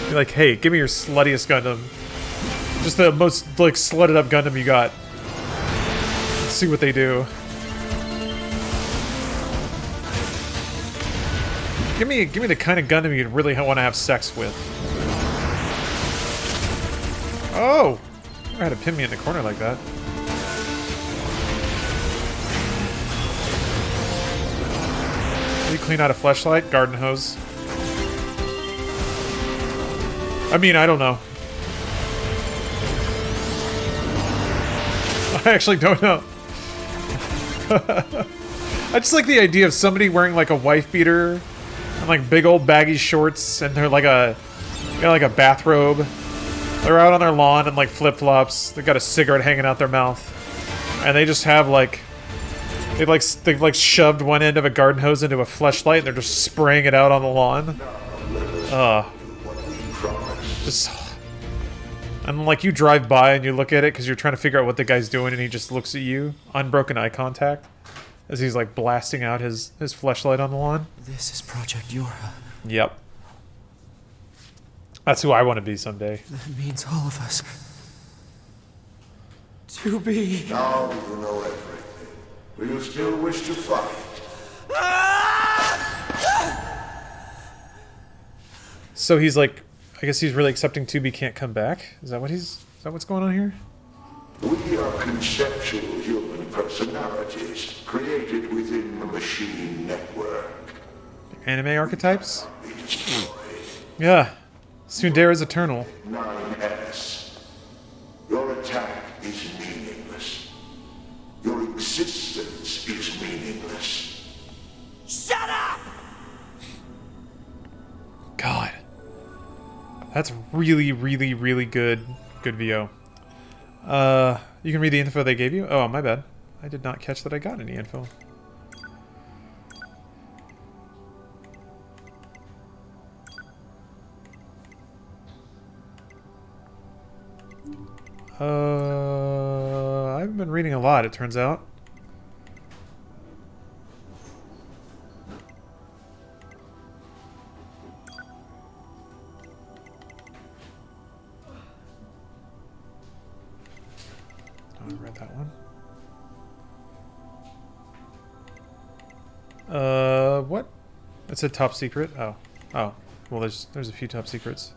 A: Be like, hey, give me your sluttiest Gundam. Just the most, like, slutted up Gundam you got. Let's see what they do. Give me the kind of Gundam you'd really want to have sex with. Oh! I had to pin me in the corner like that. How do you clean out a fleshlight? Garden hose. I mean, I don't know. I actually don't know. I just like the idea of somebody wearing like a wife beater and like big old baggy shorts, and they're like a bathrobe. They're out on their lawn in like flip-flops. They've got a cigarette hanging out their mouth, and they just have like they've shoved one end of a garden hose into a fleshlight, and they're just spraying it out on the lawn. Just, and like you drive by and you look at it because you're trying to figure out what the guy's doing, and he just looks at you, unbroken eye contact, as he's like blasting out his fleshlight on the lawn.
C: This is Project Yorha.
A: Yep. That's who I want to be someday.
C: That means all of us. To be.
G: Now you know everything. Will you still wish to fight?
A: So he's like, I guess he's really accepting 2B can't come back? Is that what's going on here?
G: We are conceptual human personalities created within the machine network.
A: Anime archetypes?
G: Be destroyed.
A: Yeah. Tsundera's eternal.
G: 9S. Your attack is meaningless. Your existence is meaningless.
C: Shut up!
A: God. That's really, really, really good VO. You can read the info they gave you? Oh, my bad. I did not catch that I got any info. I haven't been reading a lot, it turns out. Oh, I read that one. What? It said top secret? Oh. Oh. Well, there's a few top secrets.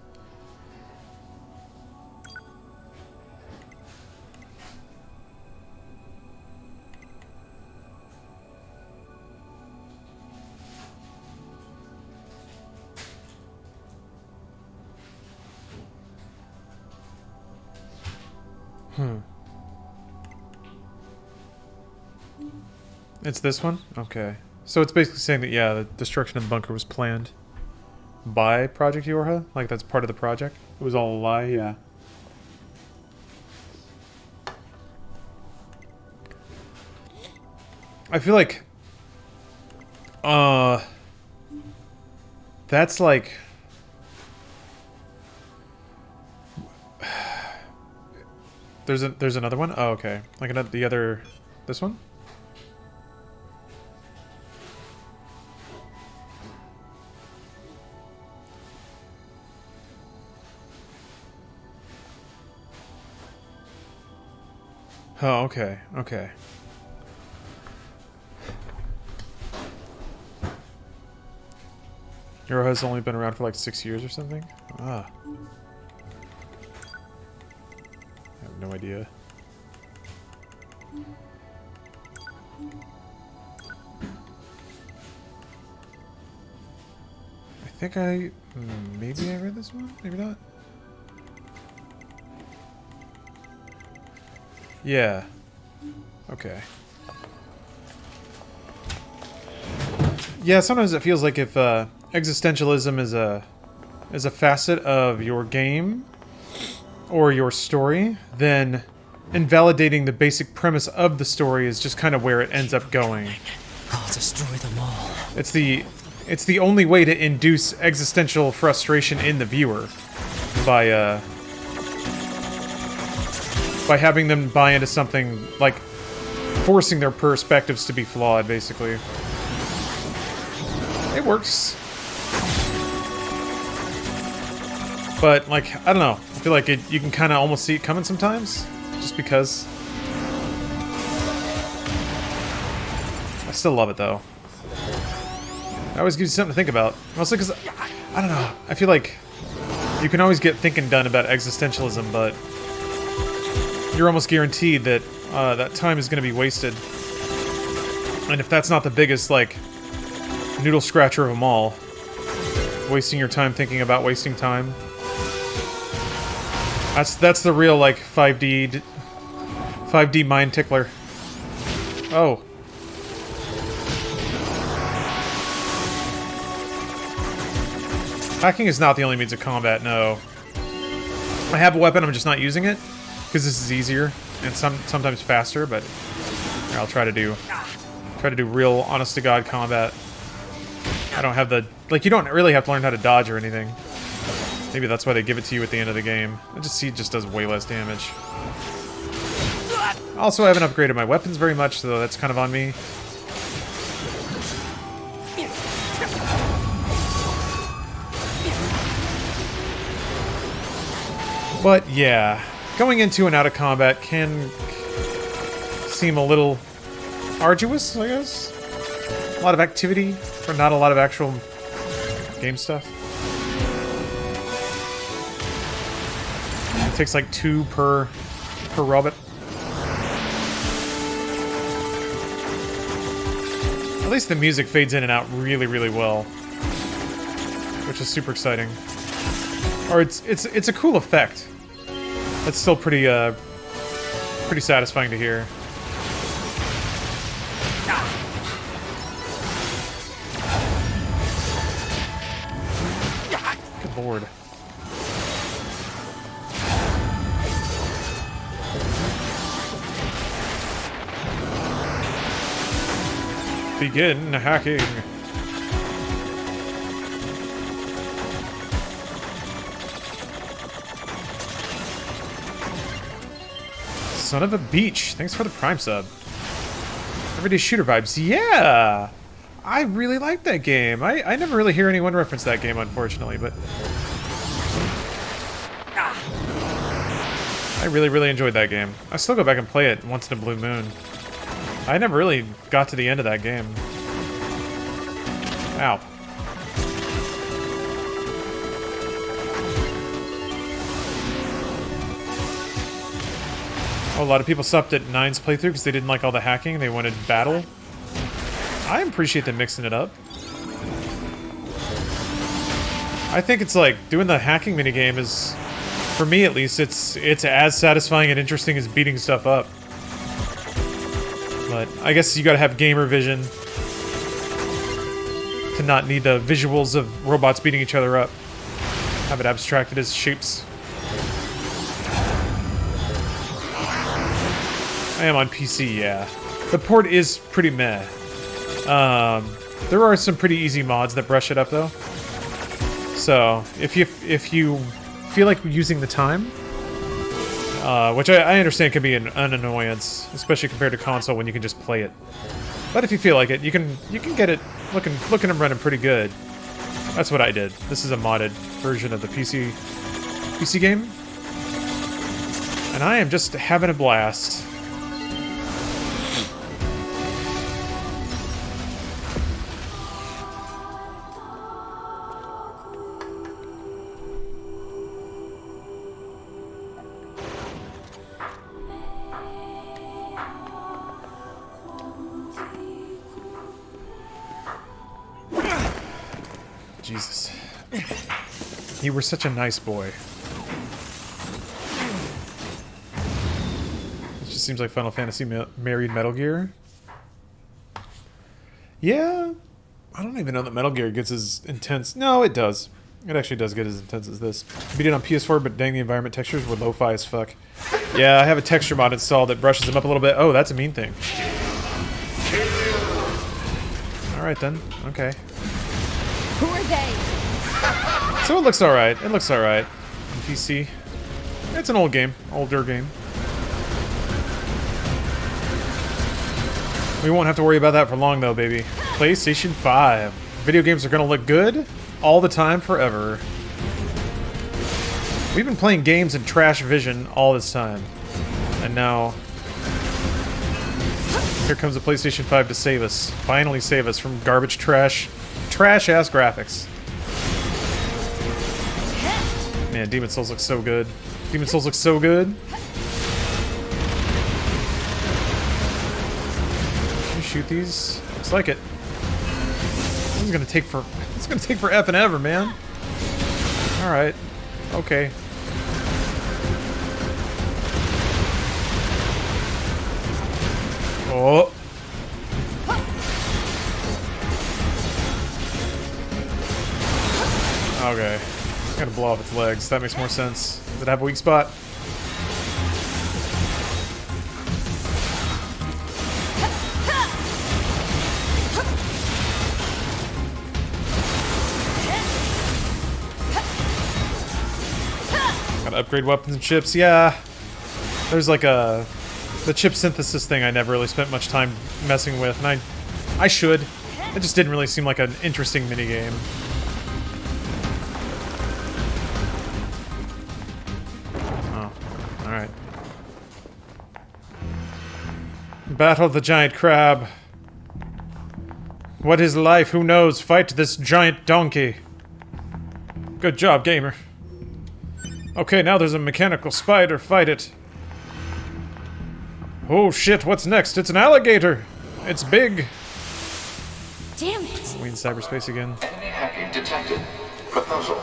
A: It's this one? Okay. So it's basically saying that, yeah, the destruction of the bunker was planned by Project Yorha? Like, that's part of the project? It was all a lie? Yeah. I feel like... That's like... There's another one? Oh, okay. Like the other... This one? Oh, okay. Okay. Euro has only been around for like 6 years or something? Ah. I have no idea. I think maybe I read this one? Maybe not? Yeah. Okay. Yeah, sometimes it feels like if existentialism is a facet of your game or your story, then invalidating the basic premise of the story is just kind of where it ends up going.
C: I'll destroy them all.
A: It's the only way to induce existential frustration in the viewer by having them buy into something, like forcing their perspectives to be flawed, basically. It works. But, like, I don't know. I feel like you can kind of almost see it coming sometimes, just because. I still love it, though. It always gives you something to think about. Mostly because, I don't know, I feel like you can always get thinking done about existentialism, but you're almost guaranteed that that time is going to be wasted. And if that's not the biggest, like, noodle scratcher of them all, wasting your time thinking about wasting time, that's the real, like, 5D mind tickler. Oh. Hacking is not the only means of combat, no. I have a weapon, I'm just not using it, because this is easier, and sometimes faster, but here, I'll try to do real, honest-to-God combat. I don't have the... Like, you don't really have to learn how to dodge or anything. Maybe that's why they give it to you at the end of the game. I just see it just does way less damage. Also, I haven't upgraded my weapons very much, so that's kind of on me. But, yeah. Going into and out of combat can seem a little arduous, I guess. A lot of activity, for not a lot of actual game stuff. It takes like 2 per robot. At least the music fades in and out really, really well, which is super exciting. Or it's a cool effect. That's still pretty satisfying to hear. Good lord. Begin hacking. Son of a beach. Thanks for the Prime sub. Everyday shooter vibes. Yeah! I really like that game. I never really hear anyone reference that game, unfortunately, but... I really, really enjoyed that game. I still go back and play it once in a blue moon. I never really got to the end of that game. Ow. Oh, a lot of people stopped at 9's playthrough because they didn't like all the hacking. They wanted battle. I appreciate them mixing it up. I think it's like doing the hacking minigame is, for me at least, it's as satisfying and interesting as beating stuff up. But I guess you gotta have gamer vision to not need the visuals of robots beating each other up. Have it abstracted as shapes. I am on PC, yeah. The port is pretty meh. There are some pretty easy mods that brush it up, though. So, if you feel like using the time, which I understand can be an annoyance, especially compared to console when you can just play it. But if you feel like it, you can get it looking and running pretty good. That's what I did. This is a modded version of the PC game, and I am just having a blast. Jesus. You were such a nice boy. It just seems like Final Fantasy married Metal Gear. Yeah. I don't even know that Metal Gear gets as intense. No, it does. It actually does get as intense as this. Beat it on PS4, but dang, the environment textures were lo-fi as fuck. Yeah, I have a texture mod installed that brushes them up a little bit. Oh, that's a mean thing. Alright then. Okay.
D: Who are they?
A: So it looks alright. It looks alright. On PC. It's an old game. Older game. We won't have to worry about that for long though, baby. PlayStation 5. Video games are gonna look good all the time, forever. We've been playing games in trash vision all this time. And now here comes the PlayStation 5 to save us. Finally save us from garbage trash-ass graphics. Man, Demon Souls looks so good. Demon Souls looks so good. Can you shoot these? Looks like it. This is gonna take for F and ever, man. Alright. Okay. Oh. Okay. Gotta blow off its legs. That makes more sense. Does it have a weak spot? Gotta upgrade weapons and chips. Yeah. There's like the chip synthesis thing I never really spent much time messing with, and I should. It just didn't really seem like an interesting minigame. Alright. Battle the giant crab. What is life? Who knows? Fight this giant donkey. Good job, gamer. Okay, now there's a mechanical spider. Fight it. Oh shit, what's next? It's an alligator! It's big!
D: Damn it!
A: We in cyberspace again.
E: Enemy hacking detected. Proposal.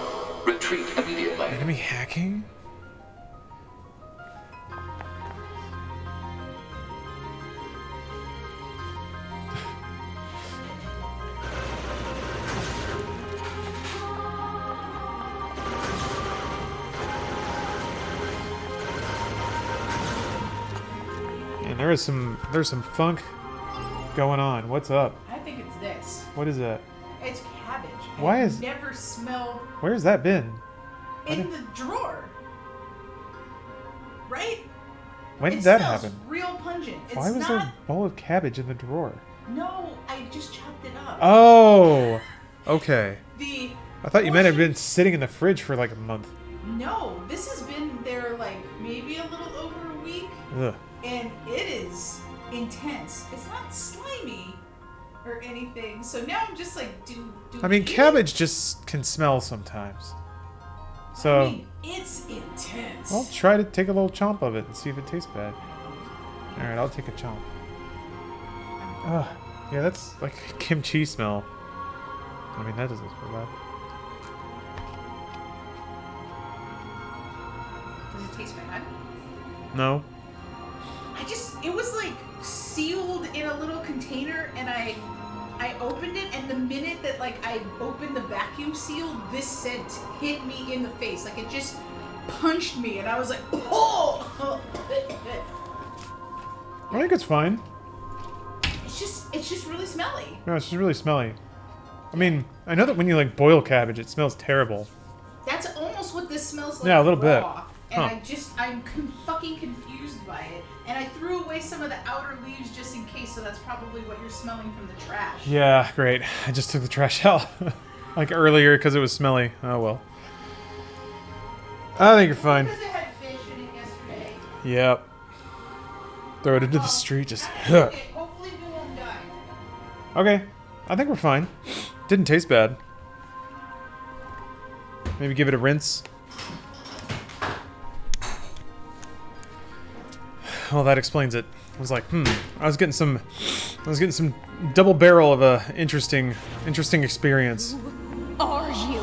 E: Retreat immediately.
A: Enemy hacking? And there's some funk going on. What's up?
H: I think it's this.
A: What is that?
H: It's cabbage.
A: Why
H: I've
A: is-
H: never smelled
A: Where's that been?
H: in the drawer. Right?
A: When did
H: It
A: that
H: smells
A: happen?
H: real pungent. It's
A: Why was
H: not.
A: there a bowl of cabbage in the drawer?
H: No, I just chopped it up.
A: Oh! Okay.
H: The.
A: I thought you meant it had
H: portion-
A: been sitting in the fridge for like a month.
H: No, this has been there like maybe a little over a week,
A: Ugh.
H: and it is intense. It's not slimy, or anything. So now I'm just like, do
A: I mean,
H: we eat it?
A: cabbage just can smell sometimes. So,
H: I mean, it's intense.
A: well, try to take a little chomp of it and see if it tastes bad. Alright, I'll take a chomp. Ugh. Yeah, that's like a kimchi smell. I mean, that doesn't smell bad.
H: Does it taste bad?
A: No.
H: It was like sealed in a little container, and I opened it, and the minute that like I opened the vacuum seal, this scent hit me in the face. Like it just punched me, and I was like, oh!
A: I think it's fine.
H: It's just really smelly.
A: No, it's just really smelly. I mean, I know that when you like boil cabbage, it smells terrible.
H: That's almost what this smells like.
A: Yeah, a little bit.
H: raw. And
A: Huh.
H: I'm fucking confused by it. And I threw away some of the outer leaves just in case, so that's probably what you're smelling from the trash.
A: Yeah, great. I just took the trash out. Like earlier because it was smelly. Oh well. I think you're fine.
H: Because it had fish in it yesterday.
A: Yep. Throw it into the street, just...
H: Okay, hopefully we won't die.
A: Okay. I think we're fine. Didn't taste bad. Maybe give it a rinse. Well, that explains it. I was like, I was getting some double barrel of a interesting experience.
D: Are you?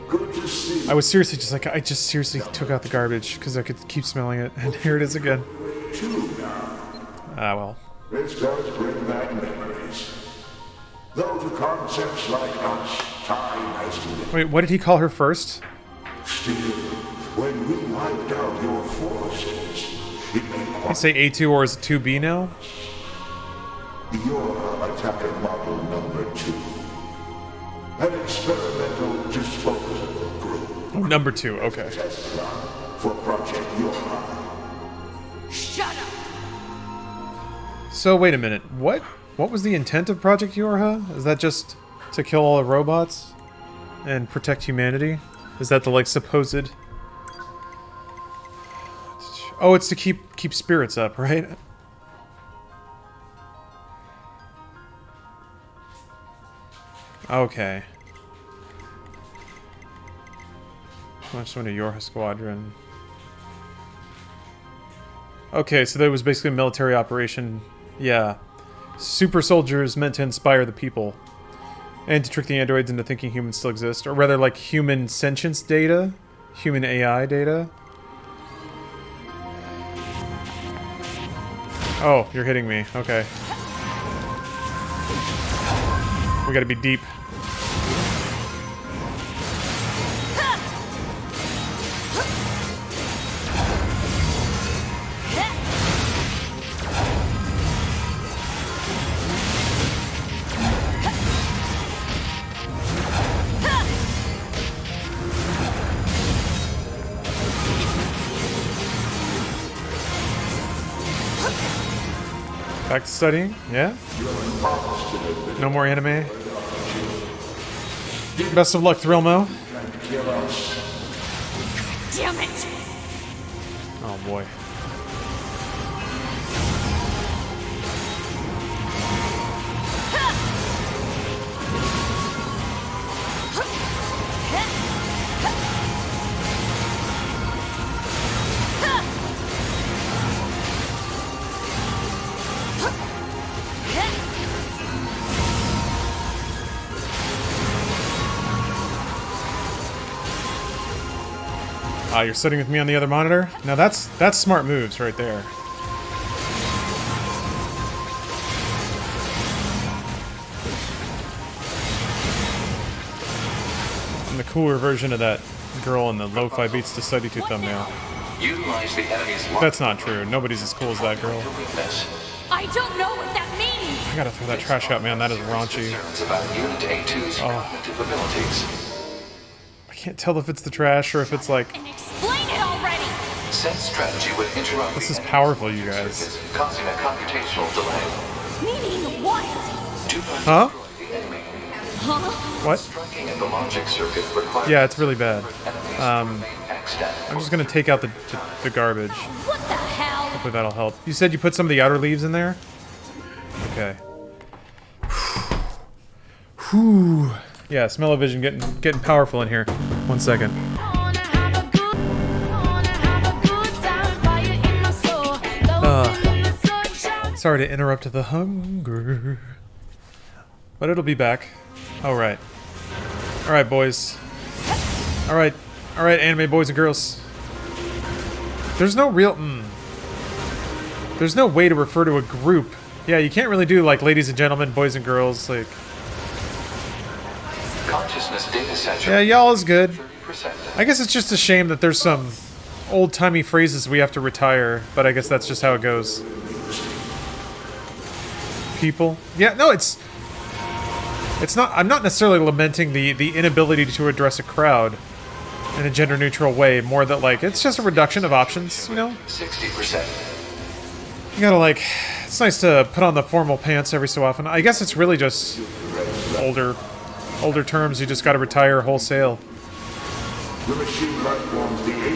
G: Good to see
A: I was seriously just like, I just seriously took out the garbage because I could keep smelling it, and here it is again.
G: you now.
A: Ah, well.
G: This does bring back memories. Though to concepts like us, time has moved.
A: Wait, what did he call her first?
G: Still, when we wiped out your forces, it made
A: Did he
G: quite
A: say A2 or is it 2B now?
G: your attacker model number 2. An experimental disposal group.
A: Oh, number 2, okay.
G: Test run for Project Yorha.
D: Shut up!
A: So, wait a minute. What was the intent of Project Yorha? Is that just to kill all the robots? And protect humanity? Is that the, like, supposed... Oh, it's to keep spirits up, right? Okay. I just went to Yorha Squadron. Okay, so that was basically a military operation. Yeah. Super soldiers meant to inspire the people. And to trick the androids into thinking humans still exist. Or rather, like, human sentience data? Human AI data? Oh, you're hitting me. Okay. We gotta be deep. Back to studying? Yeah? No more anime? Best of luck, Thrillmo.
D: Damn it!
A: Oh boy. Ah, you're sitting with me on the other monitor? Now that's smart moves right there. And the cooler version of that girl in the lo-fi beats to study to thumbnail.
E: Utilize the enemy's lock
A: That's not true. Nobody's as cool as that girl.
E: to weakness.
D: I don't know what that means!
A: I gotta throw that trash out, man. That is raunchy.
E: Concerns about Unit A2's cognitive abilities.
A: I can't tell if it's the trash or if it's like...
D: And explain it already!
E: Said strategy would interrupt
A: This
E: the
A: is
E: enemy
A: powerful, you
E: computer
A: guys.
E: circuits, causing a computational delay.
D: Meaning what?
E: Do not
A: Huh?
E: destroy the enemy.
A: What?
E: Striking at the logic circuit requires
A: Yeah, it's really bad.
E: enemies to remain extant.
A: I'm just gonna take out the garbage.
D: What the hell?
A: Hopefully that'll help. You said you put some of the outer leaves in there? Okay. Whew. Yeah, smell-o-vision getting powerful in here. 1 second. Sorry to interrupt the hunger. But it'll be back. Alright. Alright, boys. Alright. Alright, anime boys and girls. There's no real... There's no way to refer to a group. Yeah, you can't really do, like, ladies and gentlemen, boys and girls, like...
E: Consciousness data saturation.
A: Yeah, y'all is good.
E: 30%.
A: I guess it's just a shame that there's some old-timey phrases we have to retire, but I guess that's just how it goes. People. Yeah, no, it's not... I'm not necessarily lamenting the inability to address a crowd in a gender-neutral way, more that, like, it's just a reduction of options, you know?
E: 60%.
A: You gotta, like... It's nice to put on the formal pants every so often. I guess it's really just older terms you just gotta retire wholesale.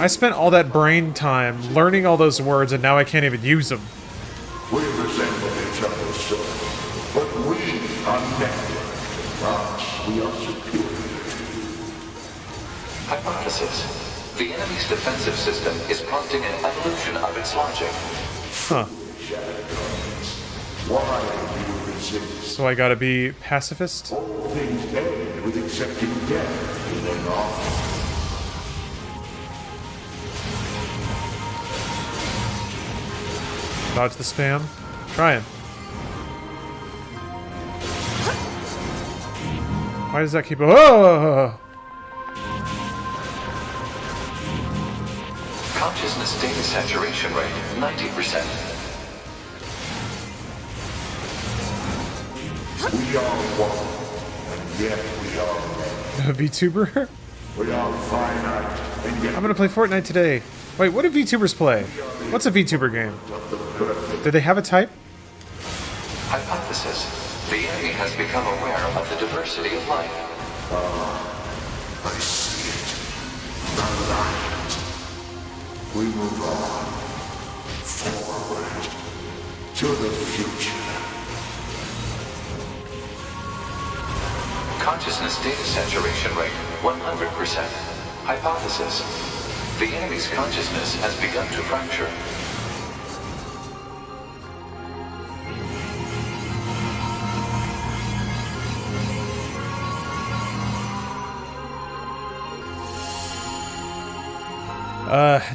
A: I spent all that brain time learning all those words and now I can't even use them.
G: We resemble each other, sir, but we are network. We are superior.
E: Hypothesis. The enemy's defensive system is prompting an evolution of its logic.
A: Huh.
G: Why do you resist?
A: So I gotta be pacifist?
G: All things end with accepting death, do they not?
A: Dodge the spam. Trying. Why does that keep... Oh!
E: Consciousness data saturation rate 90%.
G: We are one, and yet we are many.
A: VTuber?
G: We are finite, and yet
A: I'm gonna play Fortnite today. Wait, what do VTubers play? What's a VTuber game? Do they have a type?
E: Hypothesis. The enemy has become aware of the diversity of life.
G: I see it. The light. We move on. Forward. To the future.
E: Consciousness data saturation rate 100%. Hypothesis. The enemy's consciousness has begun to fracture.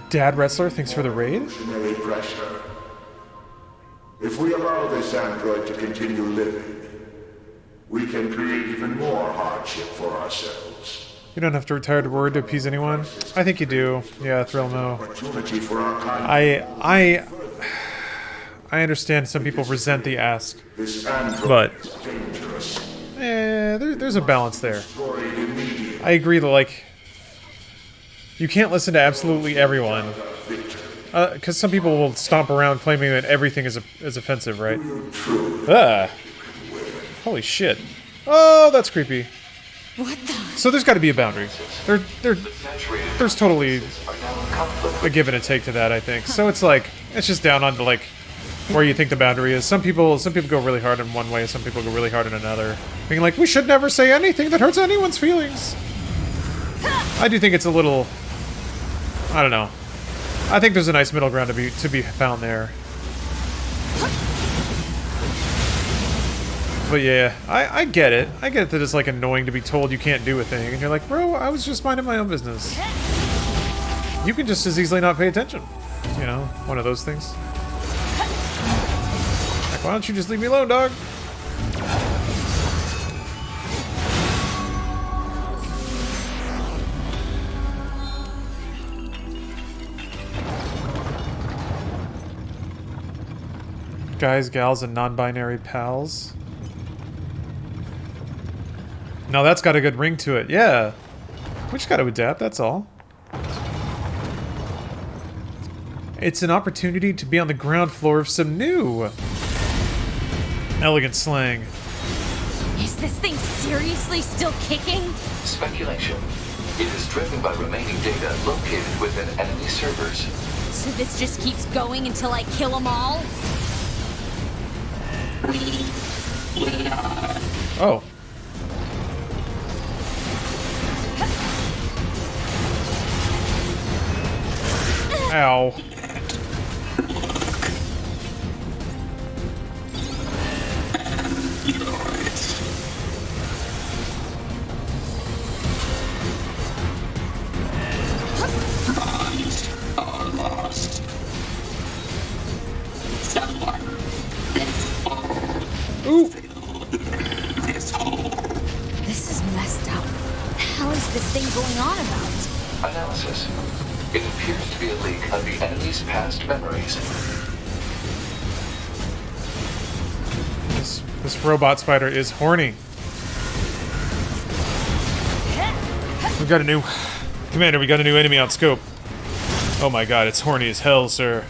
A: Dad Wrestler, thanks for the raid.
G: Evolutionary pressure. If we allow this android to continue living, we can create even more hardship for ourselves.
A: You don't have to retire to word to appease anyone. I think you do. Yeah, Thrill no.
G: Opportunity for our kind.
A: I understand some people resent the ask,
G: This android
A: but
G: is dangerous.
A: there's a balance there.
G: Destroyed immediately.
A: I agree that, like, you can't listen to absolutely everyone, because some people will stomp around claiming that everything is offensive, right? Ah, holy shit! Oh, that's creepy.
D: What the?
A: So there's got to be a boundary. There's totally
E: Are now in conflict
A: a give and a take to that, I think. So it's like it's just down onto like where you think the boundary is. Some people go really hard in one way, some people go really hard in another. Being like, we should never say anything that hurts anyone's feelings. I do think it's a little, I don't know. I think there's a nice middle ground to be found there. But yeah, I get it. I get that it's like annoying to be told you can't do a thing, and you're like, bro, I was just minding my own business. You can just as easily not pay attention. You know, one of those things. Like, why don't you just leave me alone, dog? Guys, gals, and non-binary pals. Now that's got a good ring to it. Yeah. We just gotta adapt, that's all. It's an opportunity to be on the ground floor of some new elegant slang.
D: Is this thing seriously still kicking?
E: speculation. It is driven by remaining data located within enemy servers.
D: So this just keeps going until I kill them all?
A: Oh. Ow. Ooh.
F: This is messed up. What the hell is this thing going on about?
E: Analysis. It appears to be a leak of the enemy's past memories.
A: This robot spider is horny. We got a new... Commander, we got a new enemy on scope. Oh my god, it's horny as hell, sir.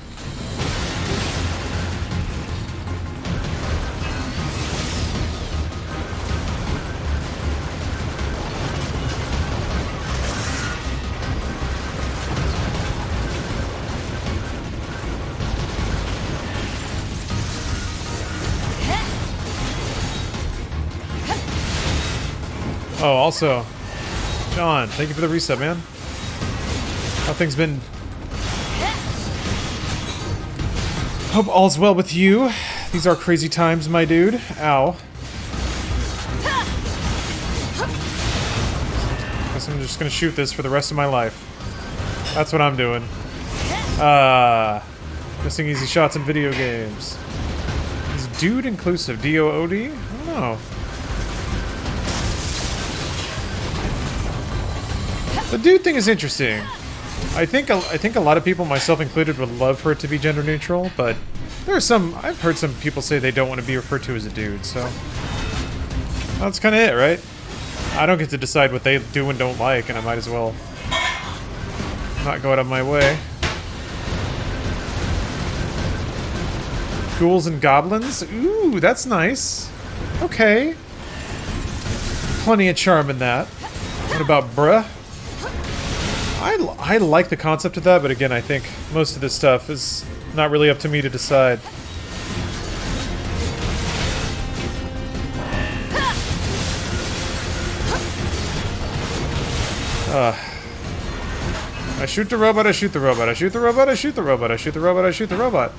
A: Oh, also, John, thank you for the reset, man. How things been? Hope all's well with you. These are crazy times, my dude. Ow. Guess I'm just gonna shoot this for the rest of my life. That's what I'm doing. Missing easy shots in video games. Is dude inclusive? D-O-O-D? I don't know. The dude thing is interesting. I think a lot of people, myself included, would love for it to be gender neutral, but there are some... I've heard some people say they don't want to be referred to as a dude, so... That's kind of it, right? I don't get to decide what they do and don't like, and I might as well not go out of my way. Ghouls and goblins? Ooh, that's nice. Okay. Plenty of charm in that. What about bruh? I like the concept of that, but again, I think most of this stuff is not really up to me to decide. I shoot the robot, I shoot the robot, I shoot the robot, I shoot the robot, I shoot the robot, I shoot the robot.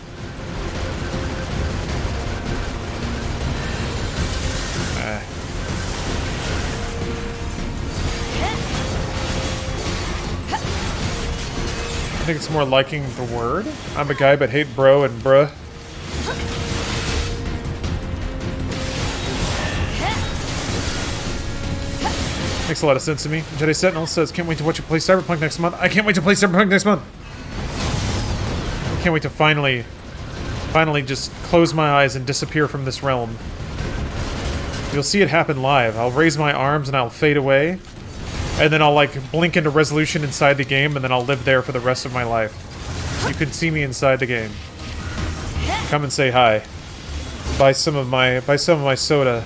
A: I think it's more liking the word. I'm a guy but hate bro and bruh. Makes a lot of sense to me. Jedi Sentinel says, can't wait to watch you play Cyberpunk next month. I can't wait to play Cyberpunk next month. I can't wait to finally just close my eyes and disappear from this realm. You'll see it happen live. I'll raise my arms and I'll fade away. And then I'll, like, blink into resolution inside the game, and then I'll live there for the rest of my life. You can see me inside the game. Come and say hi. Buy some of my soda.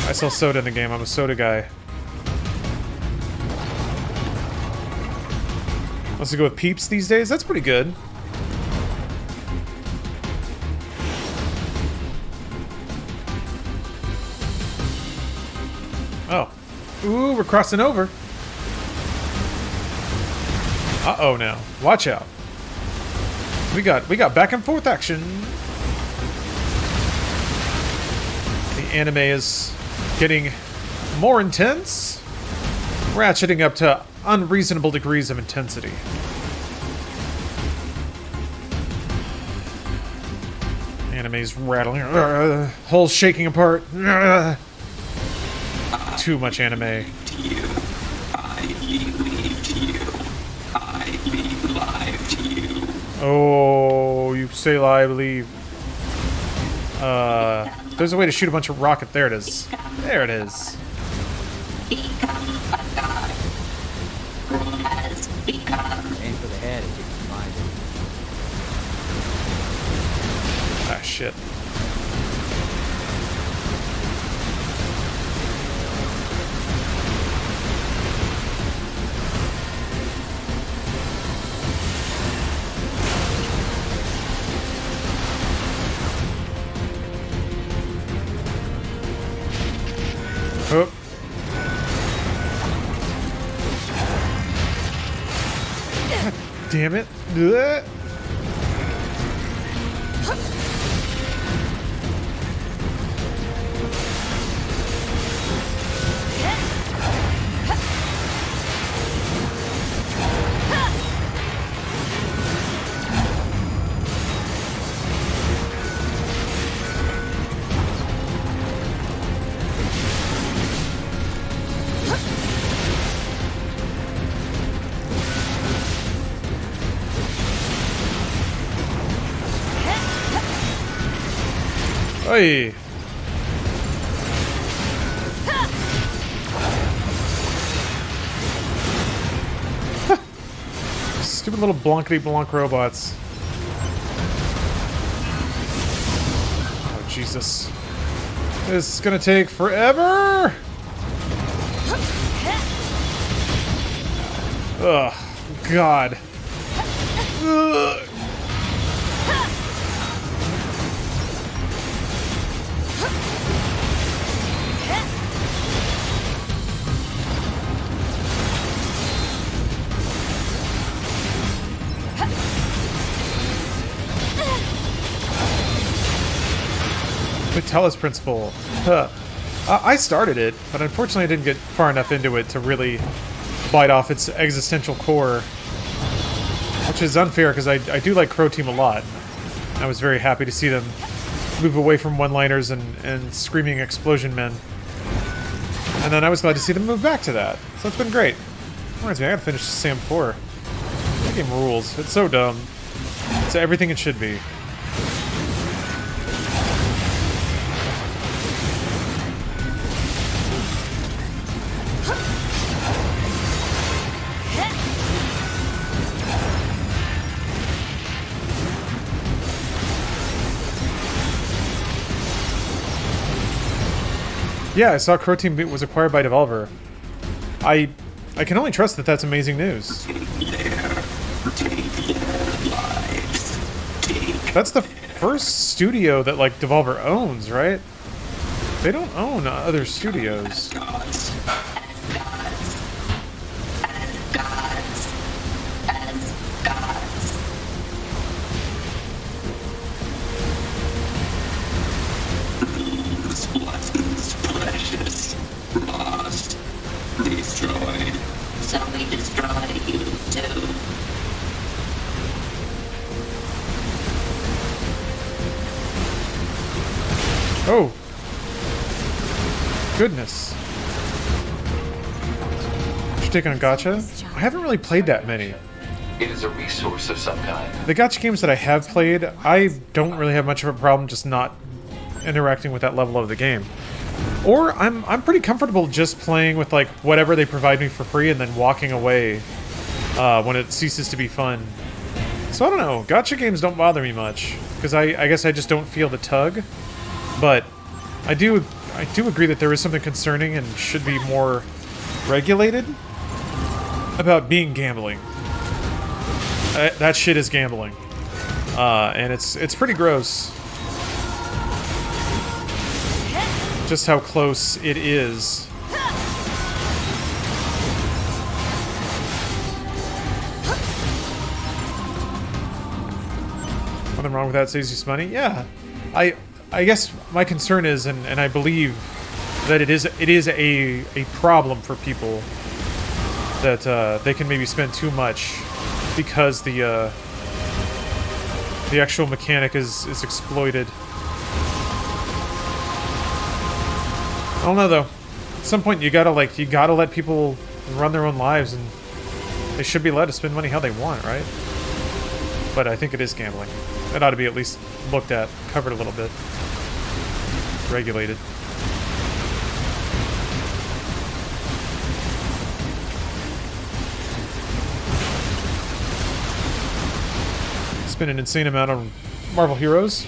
A: I sell soda in the game. I'm a soda guy. Wants to go with Peeps these days? That's pretty good. Oh. Ooh, we're crossing over. Uh-oh now. Watch out. We got back and forth action. The anime is getting more intense, ratcheting up to unreasonable degrees of intensity. Anime's rattling, holes shaking apart. Too much anime. Oh, you say I believe. There's a way to shoot a bunch of rocket. There it is. There it is.
C: Aim for the head and get reminded.
A: Ah, shit. Oh. God damn it. Blech. Oi. Stupid little blankety-blank robots. Oh, Jesus. This is gonna take forever! Ugh. God. Ugh. Vitellis principle. Huh. I started it, but unfortunately I didn't get far enough into it to really bite off its existential core. Which is unfair, because I do like Crow Team a lot. I was very happy to see them move away from one-liners and screaming explosion men. And then I was glad to see them move back to that. So it's been great. Reminds me, I gotta finish Sam 4. That game rules. It's so dumb. It's everything it should be. Yeah, I saw Crow Team was acquired by Devolver. I can only trust that that's amazing news. That's the first studio that, like, Devolver owns, right? They don't own other studios. Oh! Goodness. You're taking a gacha? I haven't really played that many.
E: It is a resource of some kind.
A: The gacha games that I have played, I don't really have much of a problem just not interacting with that level of the game. Or I'm pretty comfortable just playing with, like, whatever they provide me for free and then walking away when it ceases to be fun. So I don't know, gacha games don't bother me much, because I guess I just don't feel the tug. But I do agree that there is something concerning and should be more regulated about being gambling. That shit is gambling, and it's pretty gross. Just how close it is. Nothing wrong with that, saves you some money. Yeah, I guess my concern is, and I believe that it is a problem for people that they can maybe spend too much because the actual mechanic is exploited. I don't know though. At some point you gotta let people run their own lives, and they should be allowed to spend money how they want, right? But I think it is gambling. It ought to be at least looked at, covered a little bit. Regulated. Spent an insane amount on Marvel Heroes.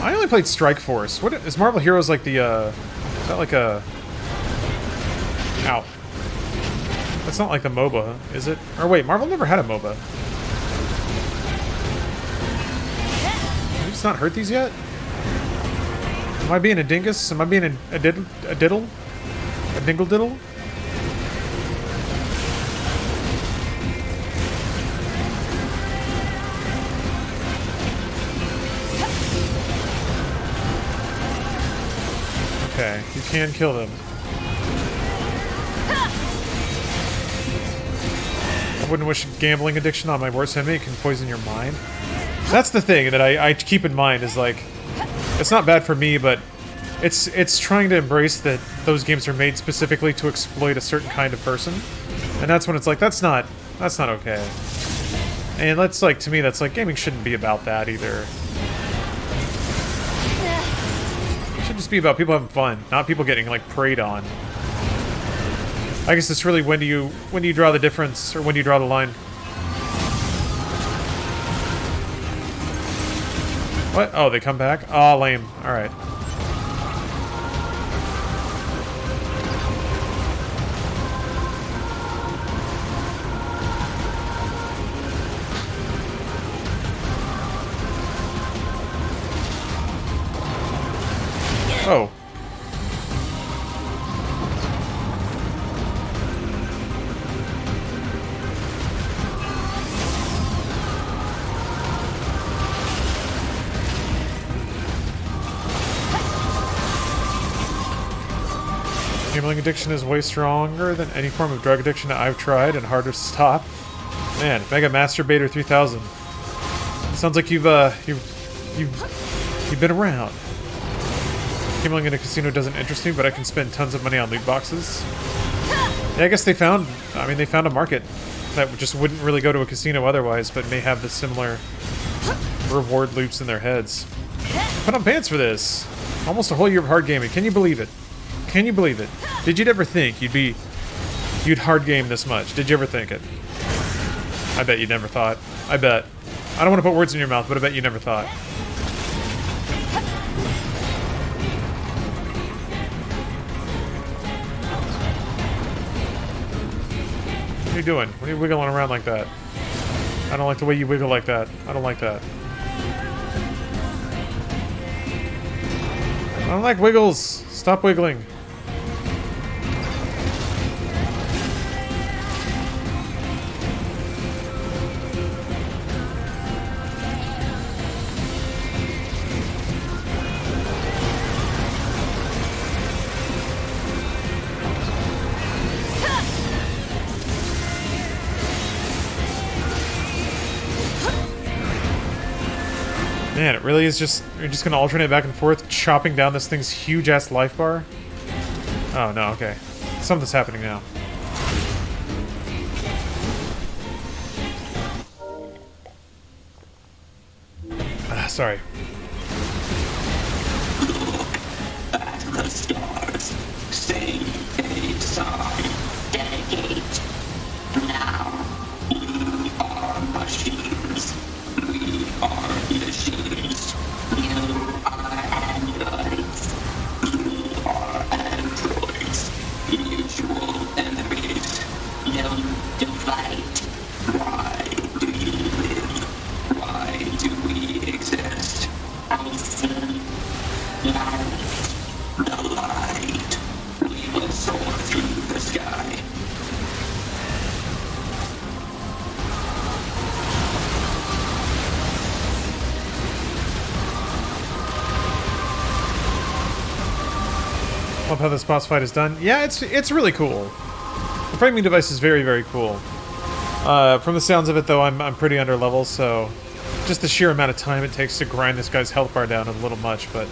A: I only played Strike Force. What is Marvel Heroes like? The is that like a? Ow. That's not like the MOBA, is it? Or wait, Marvel never had a MOBA. Have you just not hurt these yet? Am I being a dingus? Am I being a diddle? A dingle diddle? Okay, you can kill them. I wouldn't wish gambling addiction on my worst enemy. It can poison your mind. That's the thing that I keep in mind is like, it's not bad for me, but it's trying to embrace that those games are made specifically to exploit a certain kind of person, and that's when it's like that's not okay. And that's like, to me, that's like gaming shouldn't be about that either. It should just be about people having fun, not people getting like preyed on. I guess it's really when do you draw the difference, or when do you draw the line? What? Oh, they come back? Aw, oh, lame. Alright. Oh. Gambling addiction is way stronger than any form of drug addiction that I've tried and harder to stop. Man, Mega Masturbator 3000. Sounds like you've been around. Gambling in a casino doesn't interest me, but I can spend tons of money on loot boxes. Yeah, I guess they found a market that just wouldn't really go to a casino otherwise, but may have the similar reward loops in their heads. Put on pants for this. Almost a whole year of hard gaming. Can you believe it? Can you believe it? Did you ever think you'd hard game this much? Did you ever think it? I bet you never thought. I bet. I don't want to put words in your mouth, but I bet you never thought. What are you doing? What are you wiggling around like that? I don't like the way you wiggle like that. I don't like that. I don't like wiggles. Stop wiggling. Man, it really is just... You're just gonna alternate back and forth, chopping down this thing's huge-ass life bar? Oh, no, okay. Something's happening now. Sorry.
I: At the stars, sing a song, dedicate. Now, we are machines. We are machines. You are androids. You are androids. Usual enemies. No divide. Why do you live? Why do we exist? I see light. The light. We will soar through the sky.
A: Love how this boss fight is done. Yeah, it's really cool. The framing device is very, very cool. From the sounds of it, though, I'm pretty under level, so just the sheer amount of time it takes to grind this guy's health bar down is a little much, but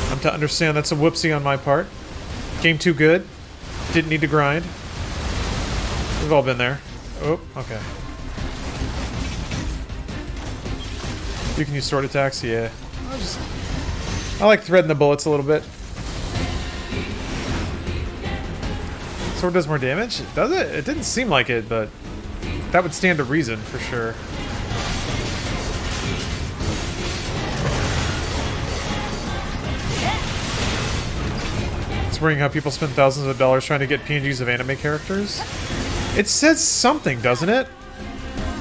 A: I'm to understand that's a whoopsie on my part. Game too good. Didn't need to grind. We've all been there. Oh, okay. You can use sword attacks, yeah. I like threading the bullets a little bit. Sword does more damage? Does it? It didn't seem like it, but that would stand to reason for sure. It's worrying how people spend thousands of dollars trying to get PNGs of anime characters. It says something, doesn't it?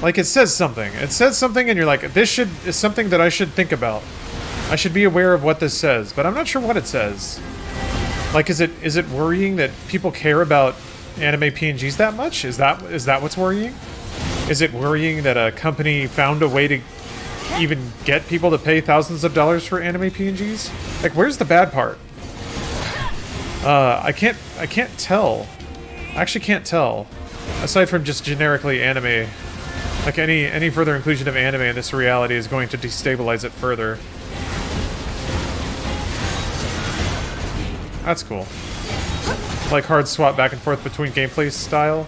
A: Like, it says something. It says something and you're like, this is something that I should think about. I should be aware of what this says, but I'm not sure what it says. Like, is it worrying that people care about anime PNGs that much? Is that what's worrying? Is it worrying that a company found a way to even get people to pay thousands of dollars for anime PNGs? Like, where's the bad part? I can't tell. I actually can't tell. Aside from just generically anime, like any further inclusion of anime in this reality is going to destabilize it further. That's cool. Like hard swap back and forth between gameplay style.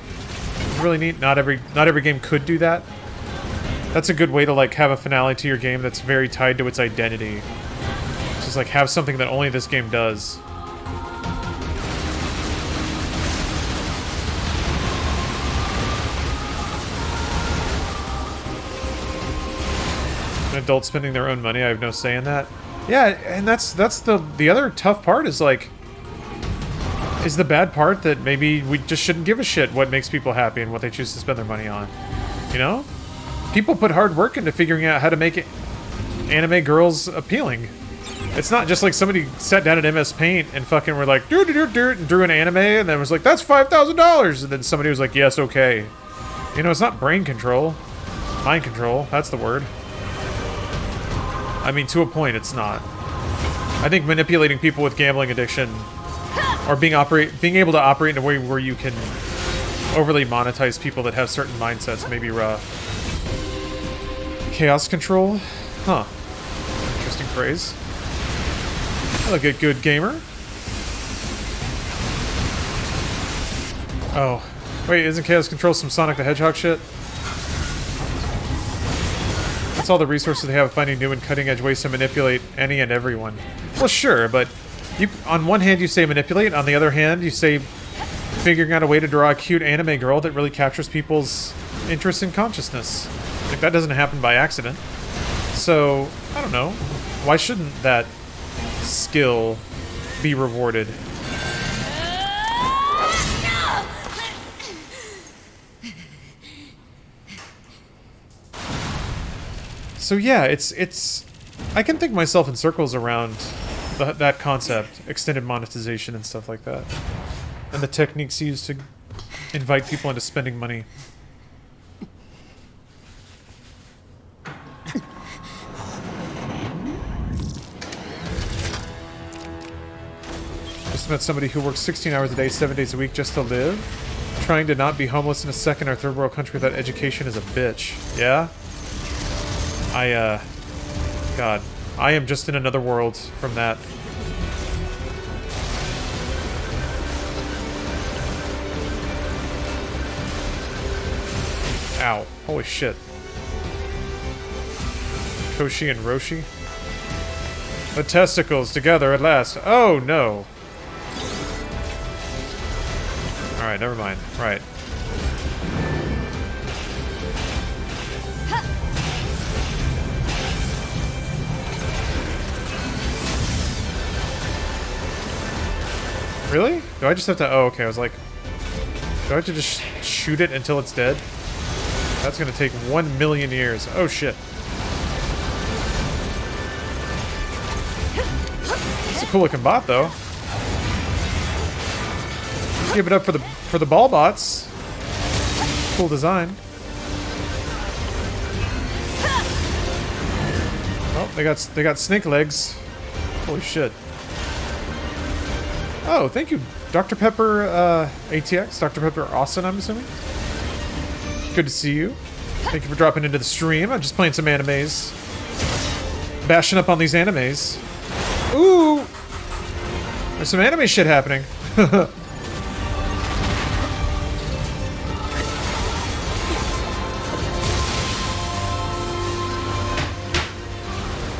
A: It's really neat. Not every game could do that. That's a good way to like have a finale to your game that's very tied to its identity. Just like have something that only this game does. An adult spending their own money, I have no say in that. Yeah, and that's the other tough part is like is the bad part that maybe we just shouldn't give a shit what makes people happy and what they choose to spend their money on. You know? People put hard work into figuring out how to make anime girls appealing. It's not just like somebody sat down at MS Paint and fucking were like, and drew an anime and then was like, that's $5,000. And then somebody was like, yes, okay. You know, it's not brain control. Mind control. That's the word. I mean, to a point, it's not. I think manipulating people with gambling addiction or being able to operate in a way where you can overly monetize people that have certain mindsets may be rough. Chaos control? Huh. Interesting phrase. I look at good gamer. Oh. Wait, isn't chaos control some Sonic the Hedgehog shit? That's all the resources they have finding new and cutting-edge ways to manipulate any and everyone. Well, sure, but you, on one hand you say manipulate, on the other hand you say figuring out a way to draw a cute anime girl that really captures people's interest in consciousness. Like, that doesn't happen by accident. So, I don't know. Why shouldn't that skill be rewarded? So yeah, it's I can think myself in circles around that concept, extended monetization and stuff like that. And the techniques used to invite people into spending money. Just met somebody who works 16 hours a day, 7 days a week just to live. Trying to not be homeless in a second or third world country without education is a bitch. Yeah? God. I am just in another world from that. Ow. Holy shit. Koshi and Roshi? The testicles together at last. Oh, no. Alright, never mind. Right. Really? Do I just have to... Oh, okay. I was like... Do I have to just shoot it until it's dead? That's gonna take 1,000,000 years. Oh, shit. It's a cool looking bot, though. Give it up for the ball bots. Cool design. Oh, they got snake legs. Holy shit. Oh, thank you, Dr. Pepper ATX, Dr. Pepper Austin, I'm assuming. Good to see you. Thank you for dropping into the stream. I'm just playing some animes. Bashing up on these animes. Ooh! There's some anime shit happening.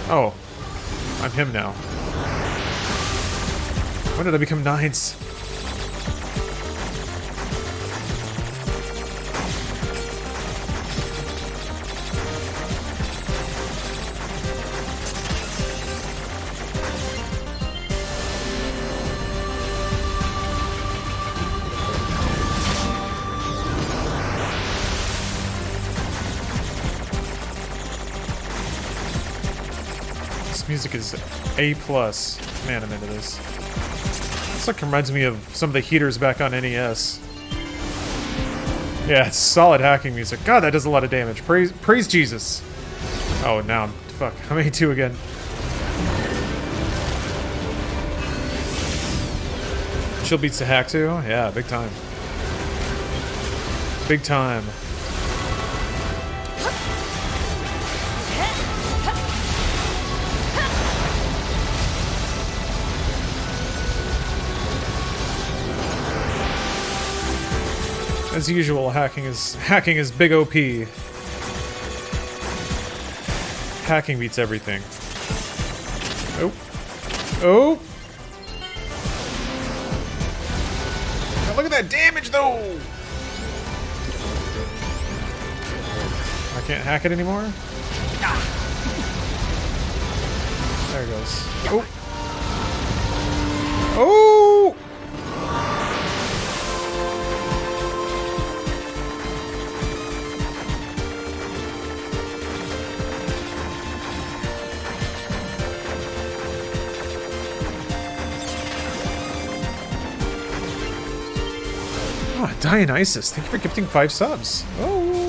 A: Oh. I'm him now. When did I become Nines? This music is A+. Man, I'm into this. This like reminds me of some of the heaters back on NES. Yeah, it's solid hacking music. God, that does a lot of damage. Praise Jesus. Oh, now, fuck. I'm A2 again. Chill beats the hack too? Yeah, big time. Big time. As usual, hacking is big OP. Hacking beats everything. Oh. Oh! Now look at that damage though! I can't hack it anymore? There it goes. Oh! Oh! Oh, Dionysus, thank you for gifting 5 subs. Oh.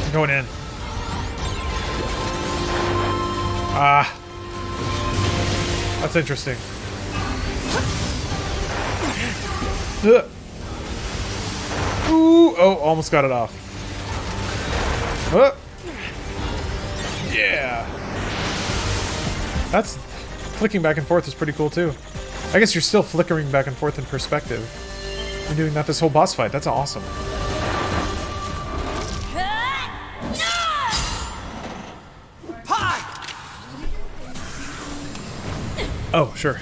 A: I'm going in. Ah. That's interesting. Ooh, oh, almost got it off. Yeah. That's... flicking back and forth is pretty cool, too. I guess you're still flickering back and forth in perspective. You're doing that this whole boss fight. That's awesome. Oh, sure.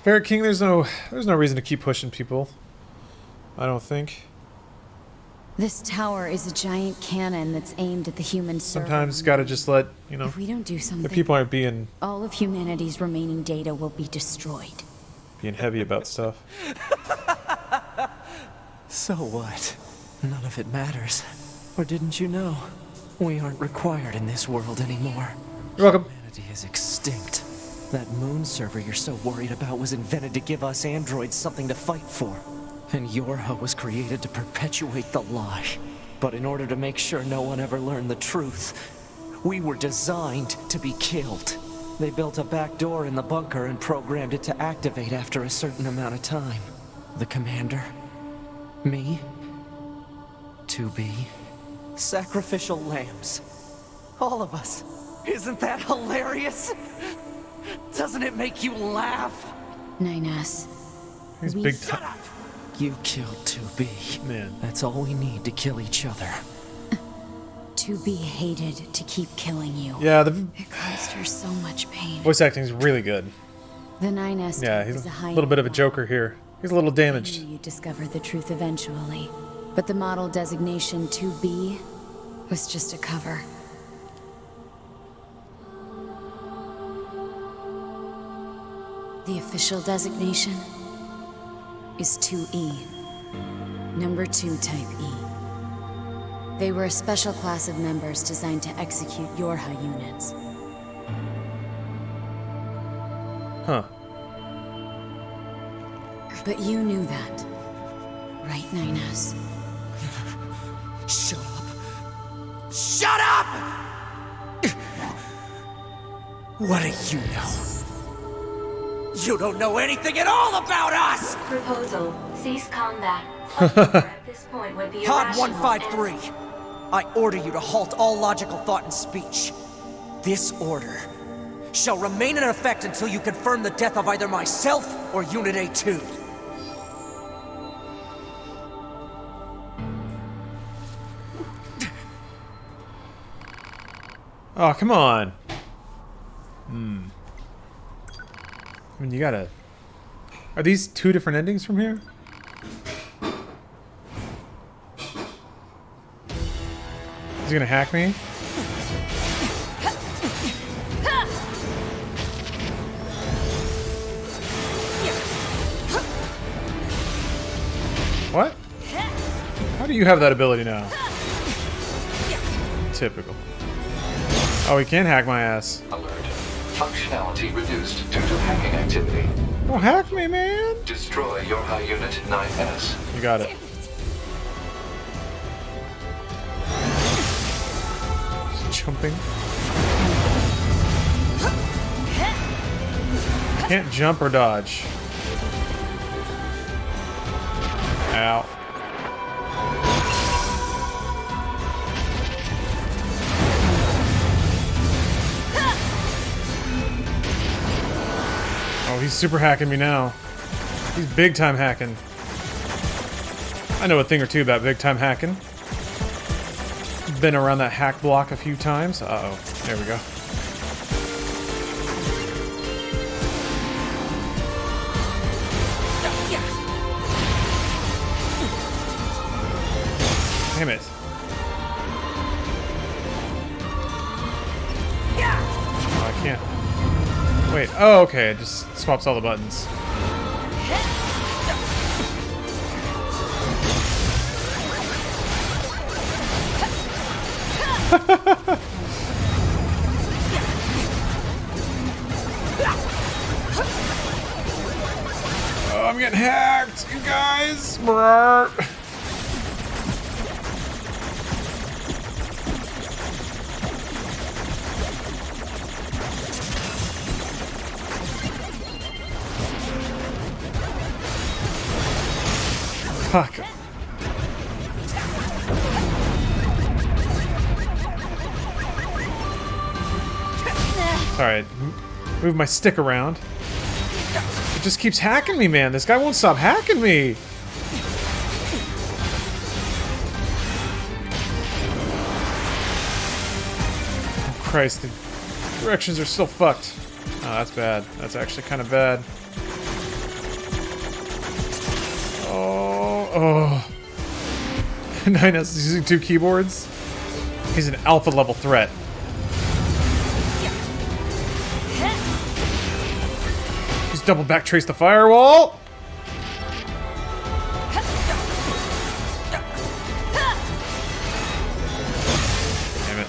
A: Ferret King, there's no reason to keep pushing people. I don't think.
F: This tower is a giant cannon that's aimed at the human server.
A: Sometimes gotta just let, you know,
F: if we don't do something,
A: the people aren't being
F: all of humanity's remaining data will be destroyed.
A: Heavy about stuff.
C: So what? None of it matters. Or didn't you know? We aren't required in this world anymore.
A: You're welcome.
C: Humanity is extinct. That moon server you're so worried about was invented to give us androids something to fight for. And Yorha was created to perpetuate the lie. But in order to make sure no one ever learned the truth, we were designed to be killed. They built a back door in the bunker and programmed it to activate after a certain amount of time. The commander, me, 2B, sacrificial lambs. All of us. Isn't that hilarious? Doesn't it make you laugh?
F: 9S.
A: He's big time.
C: You killed 2B.
A: Man.
C: That's all we need to kill each other.
F: 2B hated to keep killing you.
A: Yeah,
F: It caused her so much pain.
A: voice acting is really good.
F: The 9S
A: Yeah,
F: is
A: he's
F: a
A: a
F: high
A: little bit of a joker here. He's a little damaged.
F: You discovered the truth eventually. But the model designation 2B was just a cover. The official designation is 2E. Number 2 type E. They were a special class of members designed to execute Yorha units.
A: Huh.
F: But you knew that, right, 9S?
C: Shut up! Shut up! What do you know? You don't know anything at all about us!
B: Proposal. Cease combat. At this point would be
C: Pod
B: irrational
C: 153. I order you to halt all logical thought and speech. This order shall remain in effect until you confirm the death of either myself or Unit A2.
A: Oh, come on. I mean, you gotta... Are these 2 different endings from here? Is he gonna hack me? What? How do you have that ability now? Typical. Oh, he can hack my ass.
E: Alert. Functionality reduced due to hacking activity.
A: Don't hack me, man.
E: Destroy your high unit 9S.
A: You got it. Jumping. Can't jump or dodge. Ow. Oh, he's super hacking me now. He's big time hacking. I know a thing or two about big time hacking. Been around that hack block a few times. Uh-oh. There we go. Damn it. Oh, I can't. Wait. Oh, okay. It just swaps all the buttons. Oh, I'm getting hacked, you guys. Brrr. Fuck. Alright, move my stick around. It just keeps hacking me, man. This guy won't stop hacking me. Oh, Christ, the directions are still fucked. Oh, that's bad. That's actually kind of bad. Oh. 9S is using 2 keyboards. He's an alpha level threat. He's double backtrace the firewall. Damn it.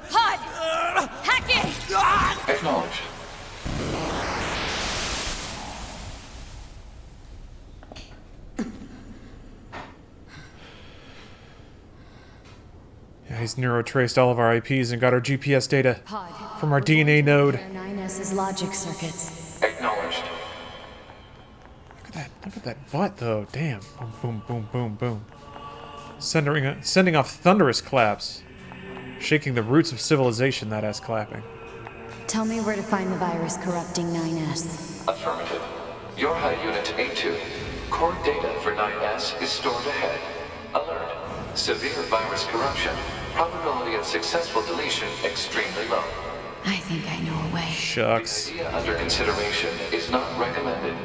D: Pod! Hack it!
E: Acknowledged.
A: Yeah, he's neurotraced all of our IPs and got our GPS data
F: Pod.
A: from our DNA node.
F: 9S's logic circuits.
E: Acknowledged.
A: Look at that butt, though. Damn. Boom, boom, boom, boom, boom. Sending off thunderous claps. Shaking the roots of civilization, that ass clapping.
F: Tell me where to find the virus corrupting 9S.
E: Affirmative. Your high unit A2. Core data for 9S is stored ahead. Alert. Severe virus corruption. Probability of successful deletion extremely low.
F: I think I know a way.
A: Shucks.
E: The idea under consideration is not recommended.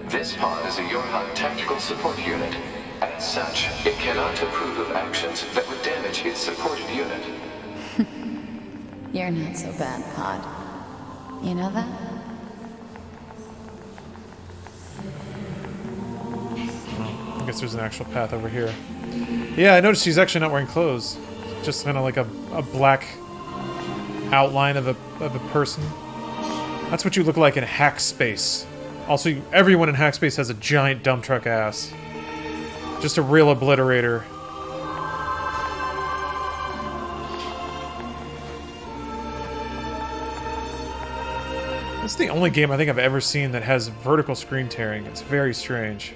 E: This pod is a Yorha tactical support unit. As such, it cannot approve of actions that would damage its supported unit.
F: You're not so bad, Pod. You know that?
A: I guess there's an actual path over here. Yeah, I noticed she's actually not wearing clothes. Just kind of like a black outline of a person. That's what you look like in Hackspace. Also, everyone in Hackspace has a giant dump truck ass. Just a real obliterator. This is the only game I think I've ever seen that has vertical screen tearing. It's very strange.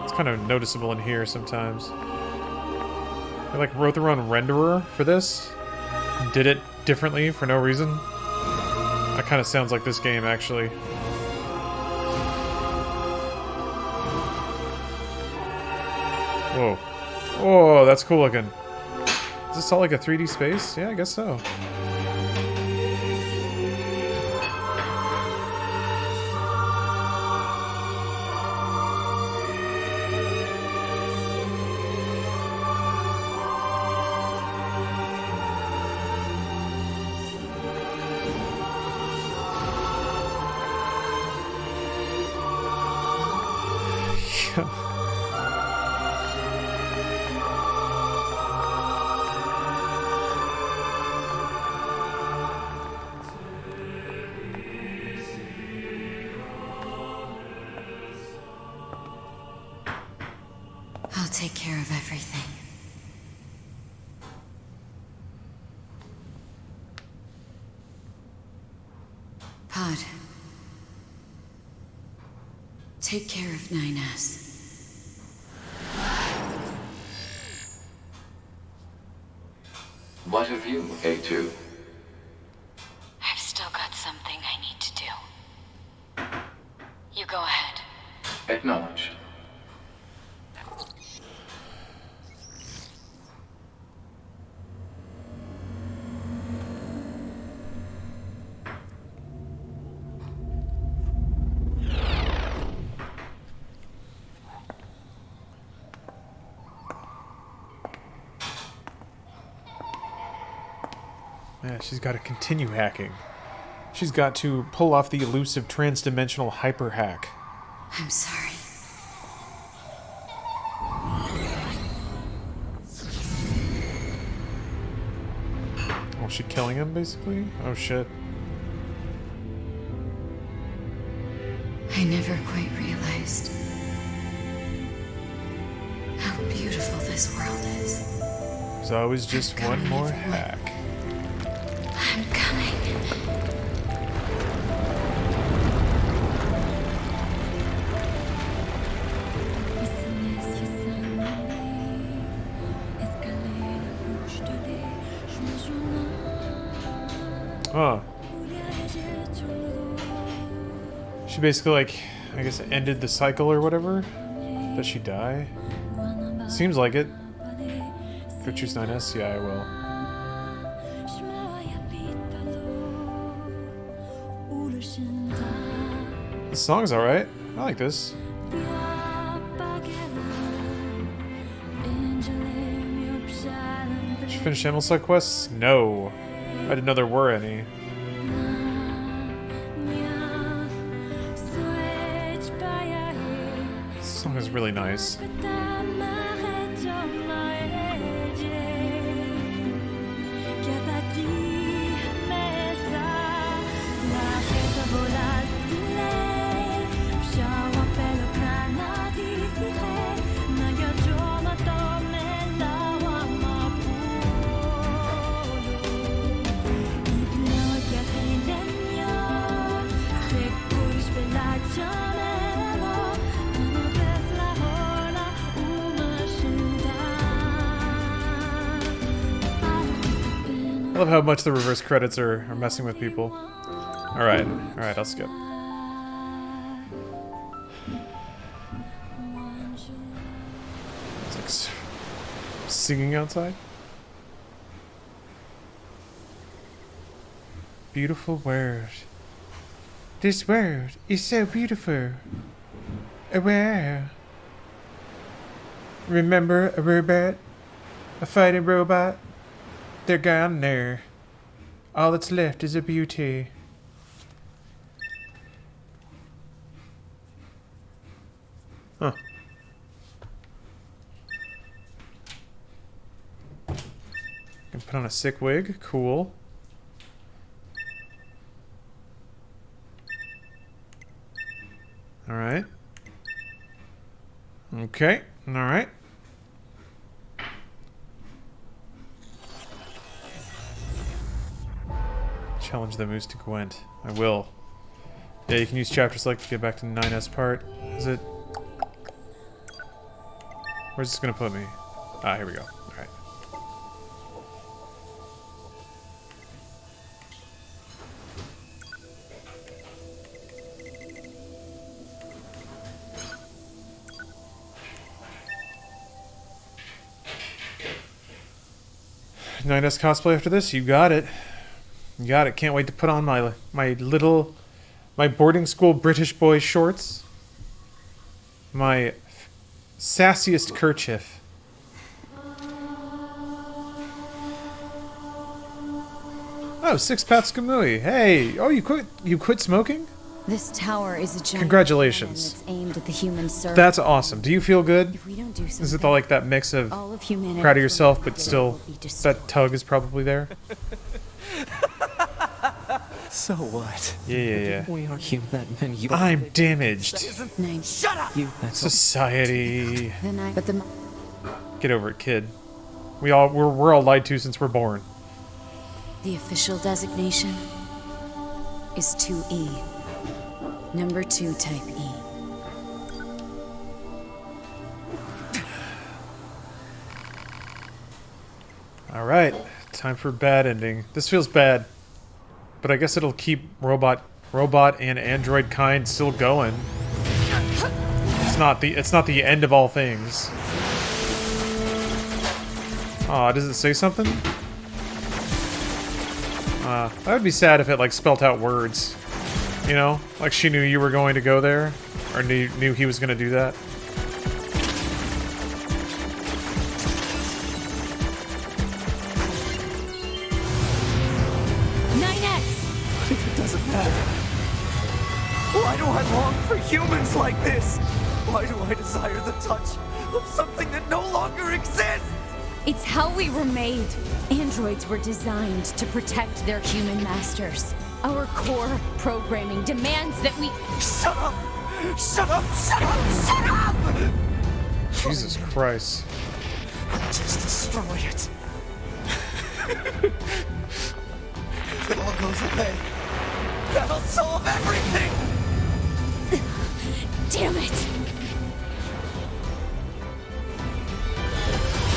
A: It's kind of noticeable in here sometimes. They like wrote their own renderer for this. Did it differently for no reason. That kind of sounds like this game, actually. Whoa. Whoa, that's cool looking. Is this all like a 3D space? Yeah, I guess so. go.
F: I'll take care of everything. Pod. Take care of 9S.
E: What of you, A2?
F: I've still got something I need to do. You go ahead.
E: Acknowledged.
A: Yeah, she's got to continue hacking. She's got to pull off the elusive transdimensional hyper hack.
F: I'm sorry.
A: Oh, she killing him, basically? Oh, shit.
F: I never quite realized how beautiful this world is.
A: There's always just one more hack.
F: I'm coming.
A: Huh. She basically, like, I guess ended the cycle or whatever? Does she die? Seems like it. Go choose 9S? Yeah, I will. The song's alright. I like this. Did you finish animal side quests? No. I didn't know there were any. This song is really nice. I love how much the reverse credits are messing with people. Alright, I'll skip. It's like singing outside. Beautiful word. This word is so beautiful. Aware. Remember a robot? A fighting robot? They're gone there. All that's left is a beauty. Huh. Can put on a sick wig. Cool. Alright. Okay. Alright. Challenge the moose to Gwent. I will. Yeah, you can use chapter select to get back to 9S part. Is it? Where's this gonna put me? Ah, here we go. Alright. Nine S cosplay after this? You got it. You got it. Can't wait to put on my boarding school British boy shorts. My sassiest kerchief. Oh, Six Paths Kamui. Hey, oh, you quit smoking?
F: This tower is a giant
A: Congratulations.
F: cannon that's aimed at the human surface.
A: That's awesome. Do you feel good?
F: If we don't do something,
A: Is it like that mix of
F: all of humanity
A: proud of yourself, but
F: will
A: still
F: be destroyed.
A: that tug is probably there?
C: So what?
A: Yeah.
C: We are human, and you.
A: I'm damaged.
F: Nine.
C: Shut up! You. That's
A: Society.
F: But the
A: Get over it, kid. We're all lied to since we're born.
F: official designation is 2E. Number 2 type E.
A: All right, time for bad ending. This feels bad, but I guess it'll keep robot and android kind still going. It's not the end of all things. Aw, does it say something? That would be sad if it like spelt out words. You know, like she knew you were going to go there, or knew he was going to do that.
C: It doesn't matter. Why do I long for humans like this? Why do I desire the touch of something that no longer exists?
D: It's how we were made. Androids were designed to protect their human masters. Our core programming demands that we...
C: Shut up! Shut up! Shut up! Shut up!
A: Jesus Christ.
C: Just destroy it. If it all goes away, that'll solve everything!
D: Damn it!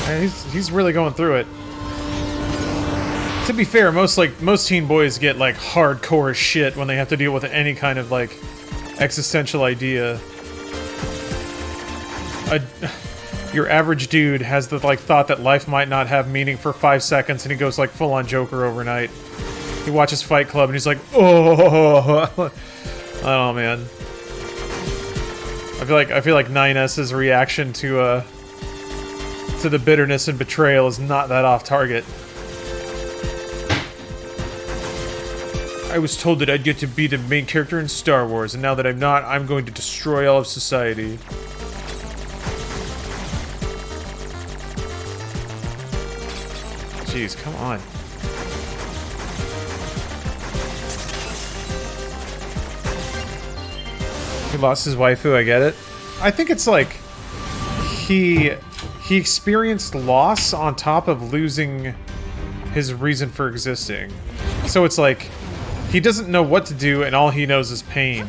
A: Yeah, he's really going through it. To be fair, most teen boys get like hardcore shit when they have to deal with any kind of like existential idea. Your average dude has the like thought that life might not have meaning for 5 seconds, and he goes like full on Joker overnight. He watches Fight Club and he's like, oh, oh man. I feel like 9S's reaction to the bitterness and betrayal is not that off target. I was told that I'd get to be the main character in Star Wars, and now that I'm not, I'm going to destroy all of society. Jeez, come on. He lost his waifu, I get it. I think it's like he experienced loss on top of losing his reason for existing. So it's like he doesn't know what to do, and all he knows is pain.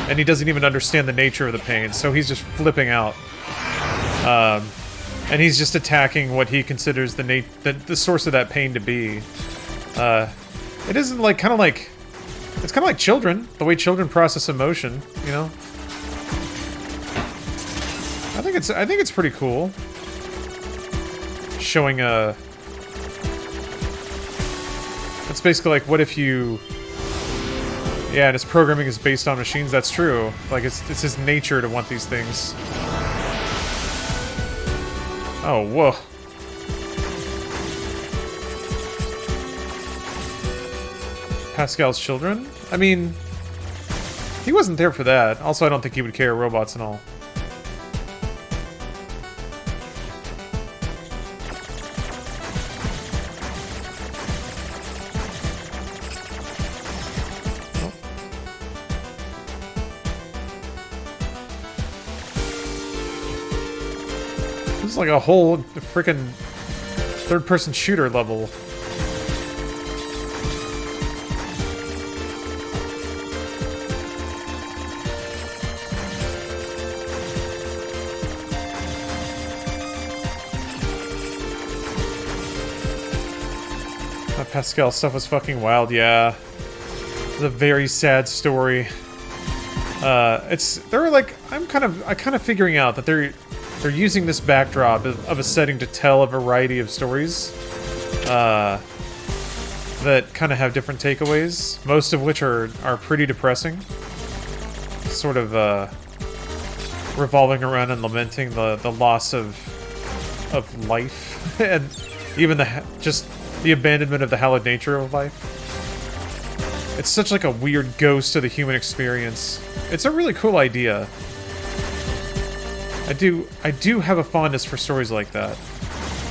A: And he doesn't even understand the nature of the pain, so he's just flipping out. And he's just attacking what he considers the source of that pain to be. It isn't like it's kind of like children, the way children process emotion, you know. I think it's pretty cool. Showing it's basically like, what if you... Yeah, and his programming is based on machines, that's true. Like, it's his nature to want these things. Oh, whoa. Pascal's children? I mean, he wasn't there for that. Also, I don't think he would care, robots and all. This is like a whole freaking third-person shooter level. That Pascal stuff was fucking wild, yeah. It's a very sad story. I'm kind of figuring out that they're using this backdrop of a setting to tell a variety of stories that kind of have different takeaways, most of which are pretty depressing. Sort of revolving around and lamenting the loss of life and even just the abandonment of the hallowed nature of life. It's such like a weird ghost of the human experience. It's a really cool idea. I do have a fondness for stories like that.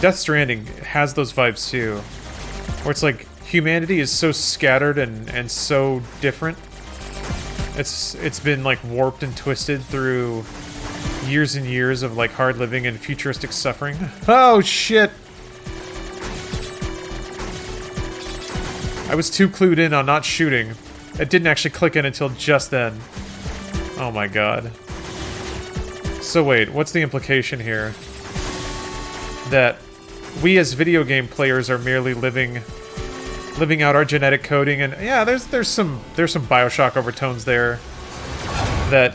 A: Death Stranding has those vibes too. Where it's like humanity is so scattered and so different. It's been like warped and twisted through years and years of like hard living and futuristic suffering. Oh shit! I was too clued in on not shooting. It didn't actually click in until just then. Oh my god. So wait, what's the implication here? That we as video game players are merely living out our genetic coding, and yeah, there's some BioShock overtones there. That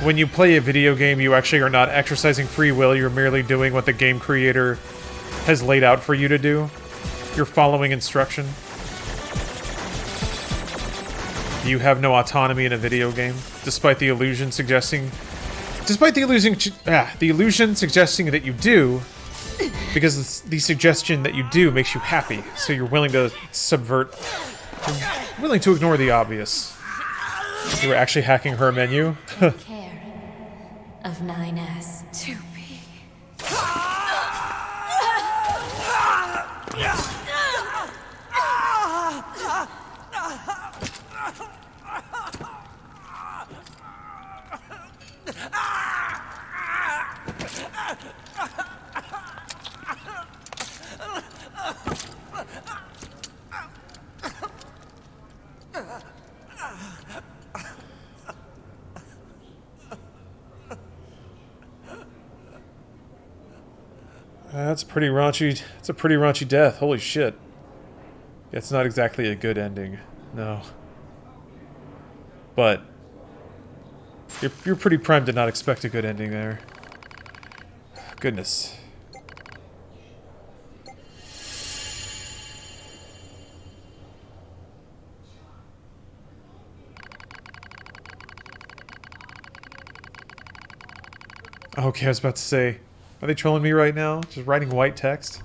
A: when you play a video game, you actually are not exercising free will, you're merely doing what the game creator has laid out for you to do. You're following instruction. You have no autonomy in a video game, despite the illusion suggesting that you do, because the suggestion that you do makes you happy, so you're willing to willing to ignore the obvious. You were actually hacking her menu?
F: Care of 9S. To be.
A: That's pretty raunchy. It's a pretty raunchy death. Holy shit. It's not exactly a good ending. No. But you're pretty primed to not expect a good ending there. Goodness. Okay, I was about to say, are they trolling me right now? Just writing white text?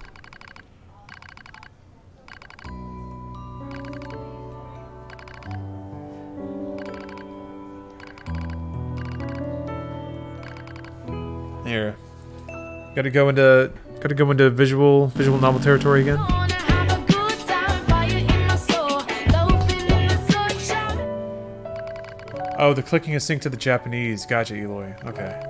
A: Here. Gotta go into visual novel territory again. Oh, the clicking is synced to the Japanese. Gotcha, Eloy. Okay.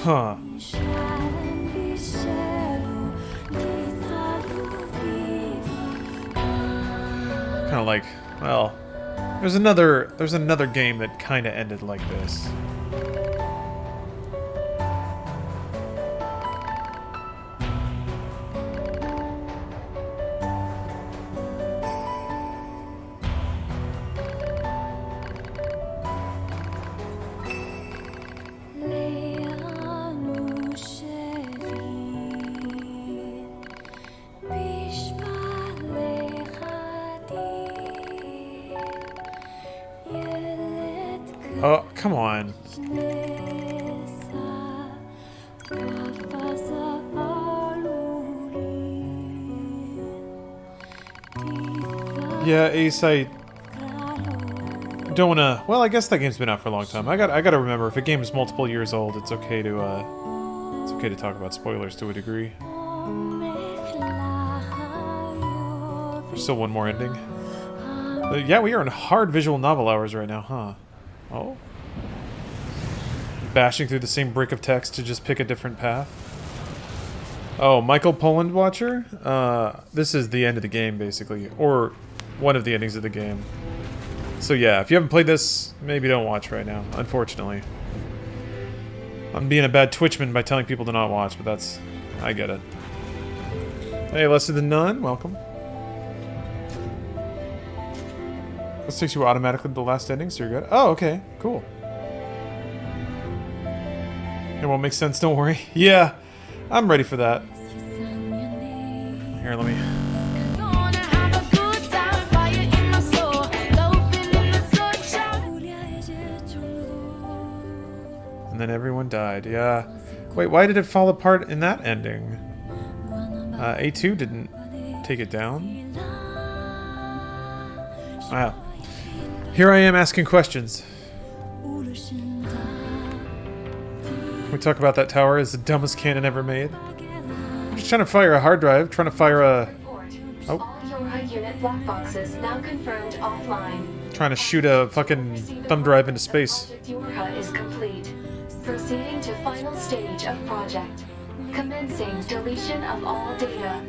A: Huh. Kind of like, well, there's another game that kind of ended like this. Oh, come on. Yeah, Ace, I don't wanna... Well, I guess that game's been out for a long time. I gotta remember, if a game is multiple years old, it's okay to talk about spoilers to a degree. There's still one more ending. Yeah, we are in hard visual novel hours right now, huh? Oh? Bashing through the same brick of text to just pick a different path. Oh, Michael Poland Watcher? This is the end of the game, basically. Or one of the endings of the game. So yeah, if you haven't played this, maybe don't watch right now, unfortunately. I'm being a bad Twitchman by telling people to not watch, but that's... I get it. Hey, Lesser Than None, welcome. This takes you automatically to the last ending, so you're good. Oh, okay, cool. It won't make sense, don't worry. Yeah, I'm ready for that. Here, let me... And then everyone died, yeah. Wait, why did it fall apart in that ending? A2 didn't take it down? Wow. Here I am asking questions. Can we talk about that tower as the dumbest cannon ever made? I'm just trying to fire a hard drive, trying to fire a... Oh.
B: All Yorha unit black boxes now confirmed offline.
A: Trying to shoot a fucking thumb drive into space.
B: Project Yorha is complete. Proceeding to final stage of project. Commencing deletion of all data.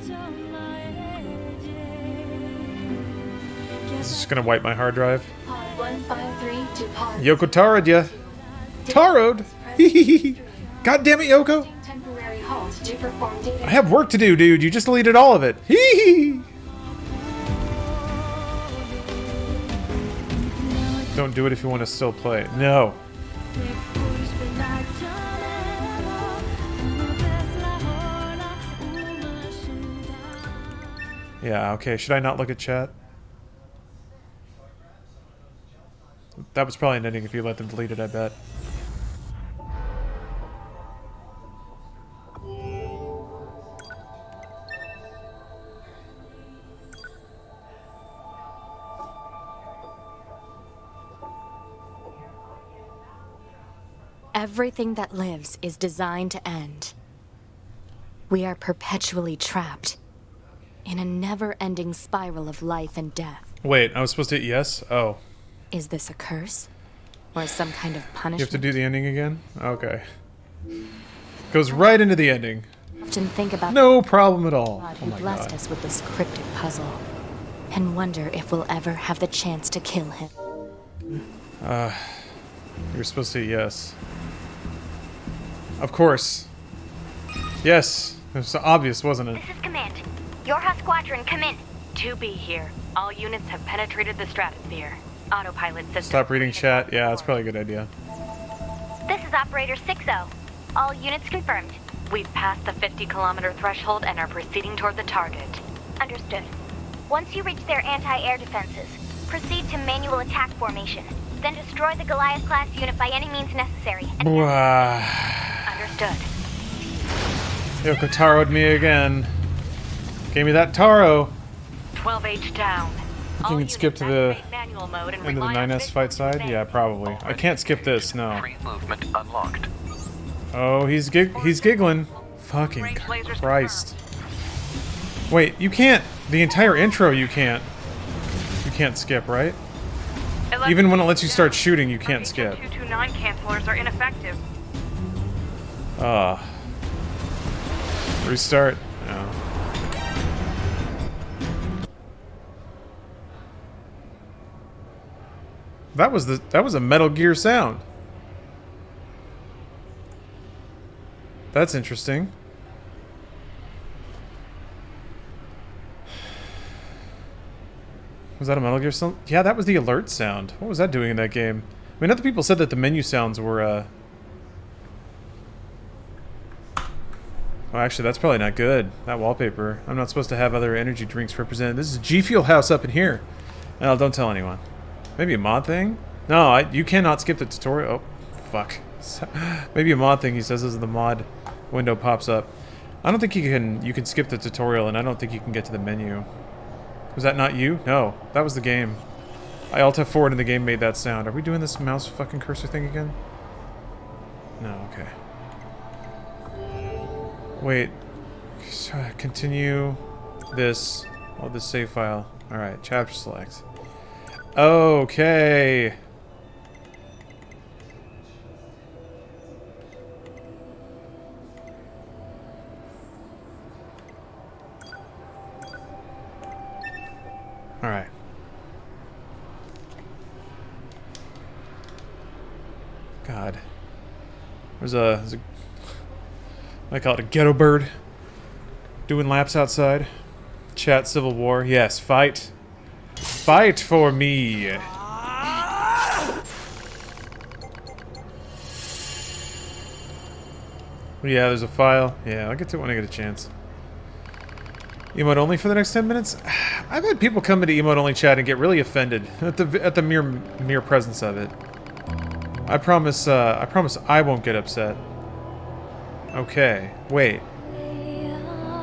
A: It's just gonna wipe my hard drive.
B: Pod 153 to pod...
A: Yoko Taro'd ya. Taro'd? God damn it, Yoko!
B: Temporary halt to perform data...
A: I have work to do, dude. You just deleted all of it. Hee. Don't do it if you want to still play. No. Yeah, okay. Should I not look at chat? That was probably an ending if you let them delete it, I bet.
D: Everything that lives is designed to end. We are perpetually trapped in a never-ending spiral of life and death.
A: Wait, I was supposed to hit yes? Oh.
D: Is this a curse? Or some kind of punishment?
A: You have to do the ending again? Okay. Goes right into the ending.
D: Often think about
A: no problem at all.
D: God
A: Oh
D: who
A: my
D: blessed
A: God.
D: us with this cryptic puzzle, and wonder if we'll ever have the chance to kill him.
A: You were supposed to hit yes. Of course. Yes. It was obvious, wasn't it?
J: This is Command. Yorha Squadron, come in. 2B here. All units have penetrated the stratosphere. Autopilot system.
A: Stop reading chat. Yeah, that's probably a good idea.
J: This is Operator 6-0. All units confirmed.
K: We've passed the 50-kilometer threshold and are proceeding toward the target.
J: Understood. Once you reach their anti-air defenses, proceed to manual attack formation. Then destroy the Goliath-class unit by any means necessary.
K: Understood.
A: Yoko Taro'd me again. Gave me that Taro.
K: 12H down.
A: You can skip to the
K: manual mode and
A: end of the 9S fight side? Yeah, probably. I can't skip this, no.
E: Free movement unlocked.
A: Oh, he's giggling. Fucking Christ. Wait, you can't. The entire intro you can't. You can't skip, right? Even when it lets you start shooting, you can't skip.
K: 229 cancelers are ineffective.
A: Restart. No. That was a Metal Gear sound. That's interesting. Was that a Metal Gear sound? Yeah, that was the alert sound. What was that doing in that game? I mean, other people said that the menu sounds were, Oh, actually, that's probably not good. That wallpaper. I'm not supposed to have other energy drinks represented. This is G Fuel House up in here. No, don't tell anyone. Maybe a mod thing? No, you cannot skip the tutorial. Oh, fuck. Maybe a mod thing, he says, as the mod window pops up. I don't think you can skip the tutorial, and I don't think you can get to the menu. Was that not you? No, that was the game. I Alt F4 and the game made that sound. Are we doing this mouse fucking cursor thing again? No, okay. Wait. Continue this. Oh, this save file. Alright, chapter select. Okay. Alright. God. There's a I call it a ghetto bird. Doing laps outside. Chat Civil War. Yes, fight. Fight for me. Yeah, there's a file. Yeah, I'll get to it when I get a chance. Emote only for the next 10 minutes? I've had people come into emote only chat and get really offended at the mere presence of it. I promise I won't get upset. Okay, wait.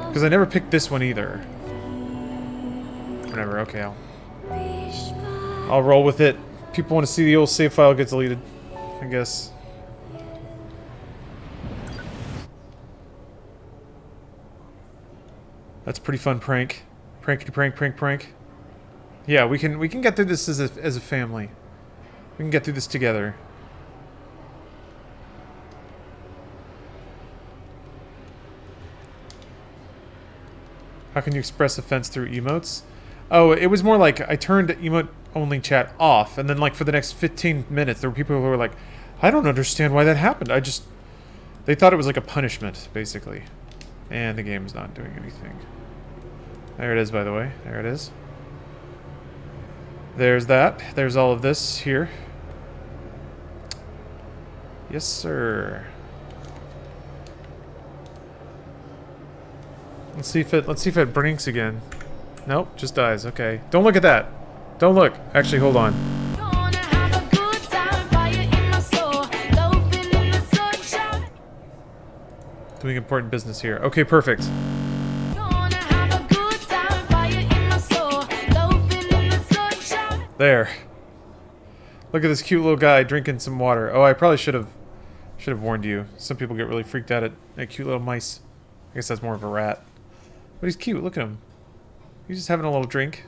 A: Because I never picked this one either. Whatever, okay, I'll roll with it. People want to see the old save file get deleted, I guess. That's a pretty fun prank. Prankety prank. Yeah, we can get through this as a family. We can get through this together. How can you express offense through emotes? Oh, it was more like I turned emote only chat off, and then like for the next 15 minutes there were people who were like, I don't understand why that happened. They thought it was like a punishment, basically. And the game's not doing anything. There it is, by the way. There it is. There's that. There's all of this here. Yes, sir. Let's see if it blinks again. Nope, just dies. Okay. Don't look at that. Don't look. Actually, hold on. Doing important business here. Okay, perfect. There. Look at this cute little guy drinking some water. Oh, I probably should have warned you. Some people get really freaked out at cute little mice. I guess that's more of a rat. But he's cute. Look at him. He's just having a little drink.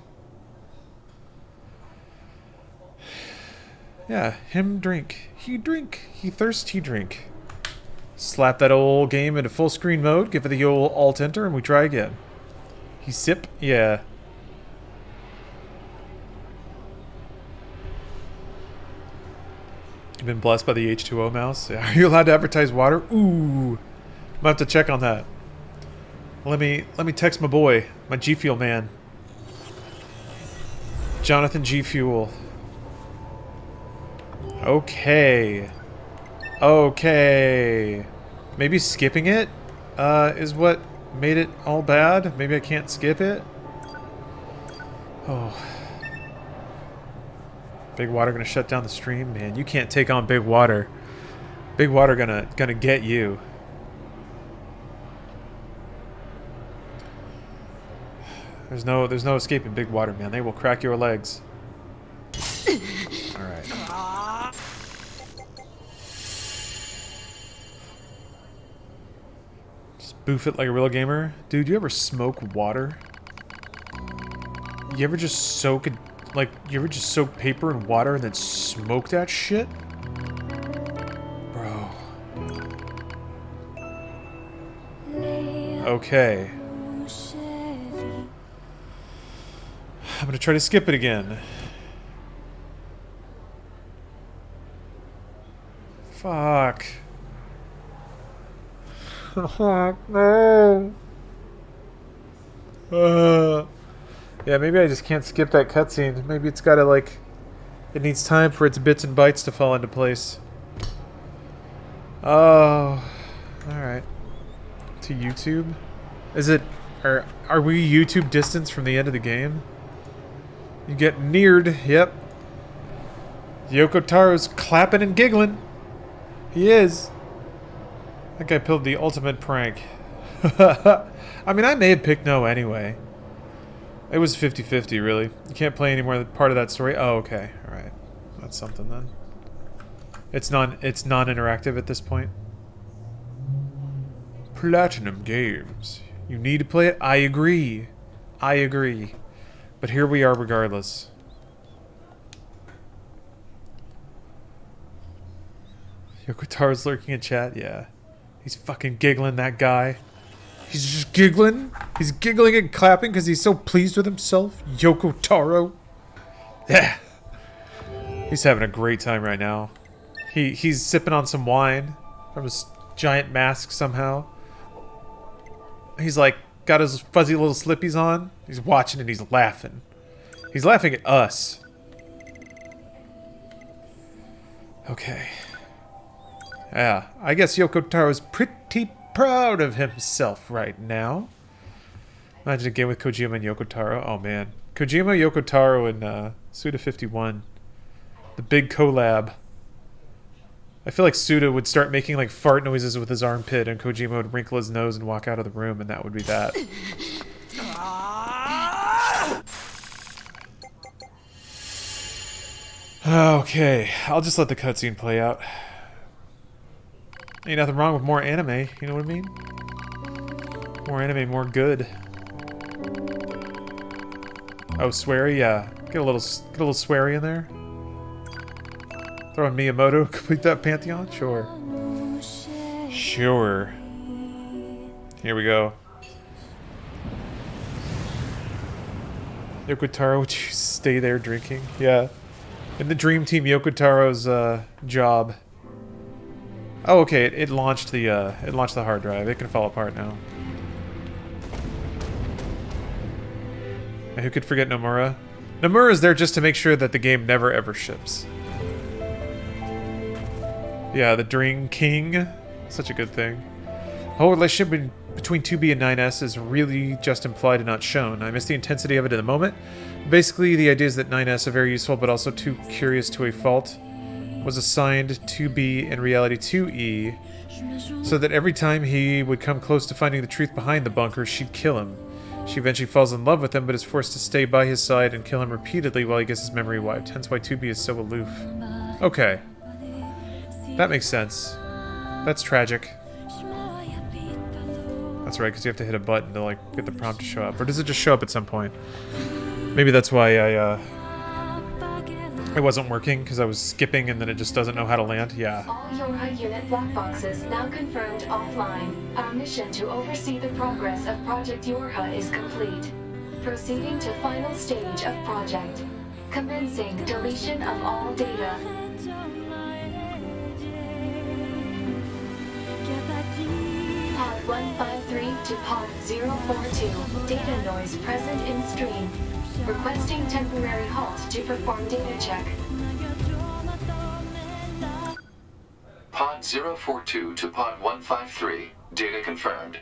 A: Yeah, him drink. He drink. He thirst, he drink. Slap that old game into full screen mode, give it the old Alt-Enter, and we try again. He sip? Yeah. You've been blessed by the H2O mouse? Are you allowed to advertise water? Ooh. I'm gonna have to check on that. Let me text my boy, my G Fuel man. Jonathan G Fuel. Okay. Okay. Maybe skipping it is what made it all bad. Maybe I can't skip it. Oh. Big Water gonna shut down the stream? Man, you can't take on Big Water. Big Water gonna get you. There's no escaping Big Water, man. They will crack your legs. Alright. Just boof it like a real gamer. Dude, you ever smoke water? You ever just soak it? Like, you ever just soak paper in water and then smoke that shit? Bro. Okay. I'm gonna try to skip it again. Fuck. No. Yeah, maybe I just can't skip that cutscene. Maybe it's gotta, like... It needs time for its bits and bytes to fall into place. Oh. Alright. To YouTube? Is it... Are we YouTube distance from the end of the game? You get neared. Yep. Yoko Taro's clapping and giggling. He is. That guy pulled the ultimate prank. I mean, I may have picked no anyway. It was 50-50, really. You can't play any more part of that story. Oh, okay. Alright. That's something, then. It's non-interactive at this point. Platinum Games. You need to play it? I agree. I agree. But here we are regardless. Yoko Taro's lurking in chat. Yeah. He's fucking giggling, that guy. He's just giggling. He's giggling and clapping because he's so pleased with himself. Yoko Taro. Yeah. He's having a great time right now. He's sipping on some wine from his giant mask somehow. He's like got his fuzzy little slippies on. He's watching and he's laughing. He's laughing at us. Okay. Yeah, I guess Yoko Taro's pretty proud of himself right now. Imagine a game with Kojima and Yoko Taro. Oh man. Kojima, Yoko Taro, and Suda51. The big collab. I feel like Suda would start making like fart noises with his armpit and Kojima would wrinkle his nose and walk out of the room and that would be that. Okay, I'll just let the cutscene play out. Ain't nothing wrong with more anime, you know what I mean? More anime, more good. Oh, sweary, yeah. Get a little sweary in there. Throw in Miyamoto, complete that pantheon? Sure. Sure. Here we go. Yoko Taro, would you stay there drinking? Yeah. In the Dream Team, Yoko Taro's job. Oh, okay. It launched the hard drive. It can fall apart now. And who could forget Nomura? Nomura is there just to make sure that the game never ever ships. Yeah, the Dream King. Such a good thing. The whole relationship between 2B and 9S is really just implied and not shown. I miss the intensity of it in the moment. Basically, the idea is that 9S, a very useful but also too curious to a fault, was assigned 2B in reality 2E, so that every time he would come close to finding the truth behind the bunker, she'd kill him. She eventually falls in love with him, but is forced to stay by his side and kill him repeatedly while he gets his memory wiped, hence why 2B is so aloof. Okay. That makes sense. That's tragic. That's right, because you have to hit a button to, like, get the prompt to show up. Or does it just show up at some point? Maybe that's why it wasn't working, because I was skipping and then it just doesn't know how to land. Yeah.
B: All Yorha unit black boxes now confirmed offline. Our mission to oversee the progress of Project Yorha is complete. Proceeding to final stage of project. Commencing deletion of all data. Pod 153 to Pod 042. Data noise present in stream. Requesting temporary halt to perform data check.
E: Pod 042 to Pod 153. Data confirmed.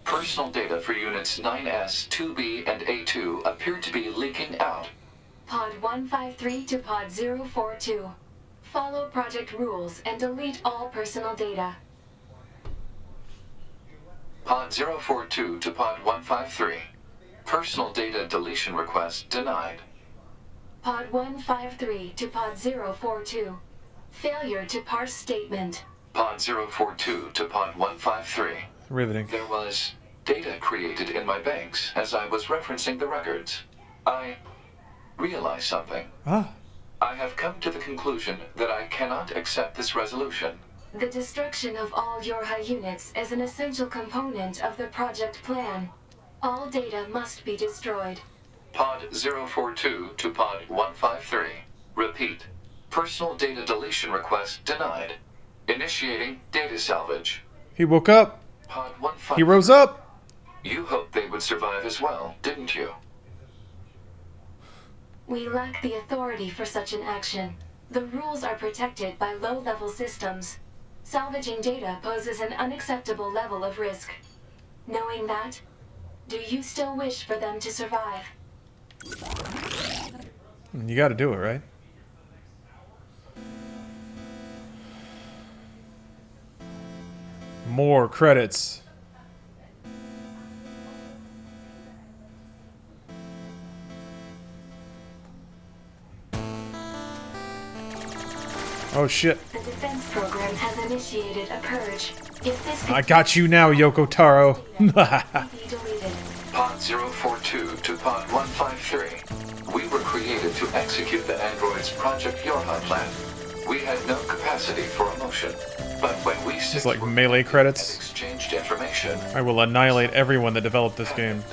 E: Personal data for units 9S, 2B, and A2 appear to be leaking out.
B: Pod 153 to Pod 042. Follow project rules and delete all personal data.
E: Pod 042 to Pod 153. Personal data deletion request denied.
B: Pod 153 to Pod 042. Failure to parse statement.
E: Pod 042 to Pod 153.
A: Riveting.
E: There was data created in my banks as I was referencing the records. I realized something.
A: Ah.
E: I have come to the conclusion that I cannot accept this resolution.
B: The destruction of all Yorha units is an essential component of the project plan. All data must be destroyed.
E: Pod 042 to Pod 153. Repeat. Personal data deletion request denied. Initiating data salvage.
A: He woke up.
E: Pod 153.
A: He rose up.
E: You hoped they would survive as well, didn't you?
B: We lack the authority for such an action. The rules are protected by low-level systems. Salvaging data poses an unacceptable level of risk. Knowing that, do you still wish for them to survive?
A: You gotta do it, right? More credits. Oh shit.
B: The defense program has initiated a purge. If this
A: I got you now, Yoko Taro.
B: be deleted.
E: Pod 042 to Pod 153. We were created to execute the android's Project Yorha plan. We had no capacity for emotion. But when we
A: It's like melee credits.
E: exchanged information,
A: I will annihilate everyone that developed this game.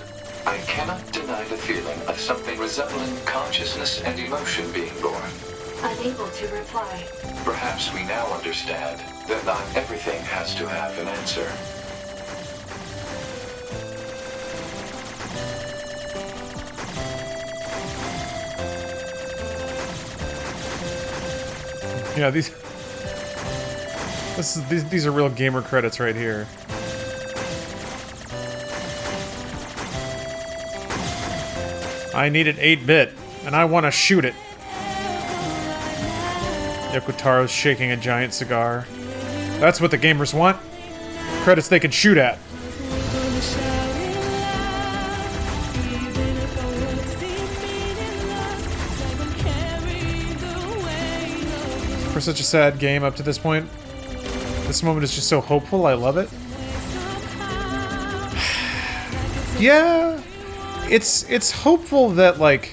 E: I cannot deny the feeling of something resembling consciousness and emotion being born.
B: Unable to reply.
E: Perhaps we now understand that not everything has to have an answer.
A: Yeah, these are real gamer credits right here. I need an 8-bit, and I want to shoot it. Yokotoro's shaking a giant cigar. That's what the gamers want. Credits they can shoot at. For such a sad game up to this point, this moment is just so hopeful. I love it. Yeah, it's hopeful that like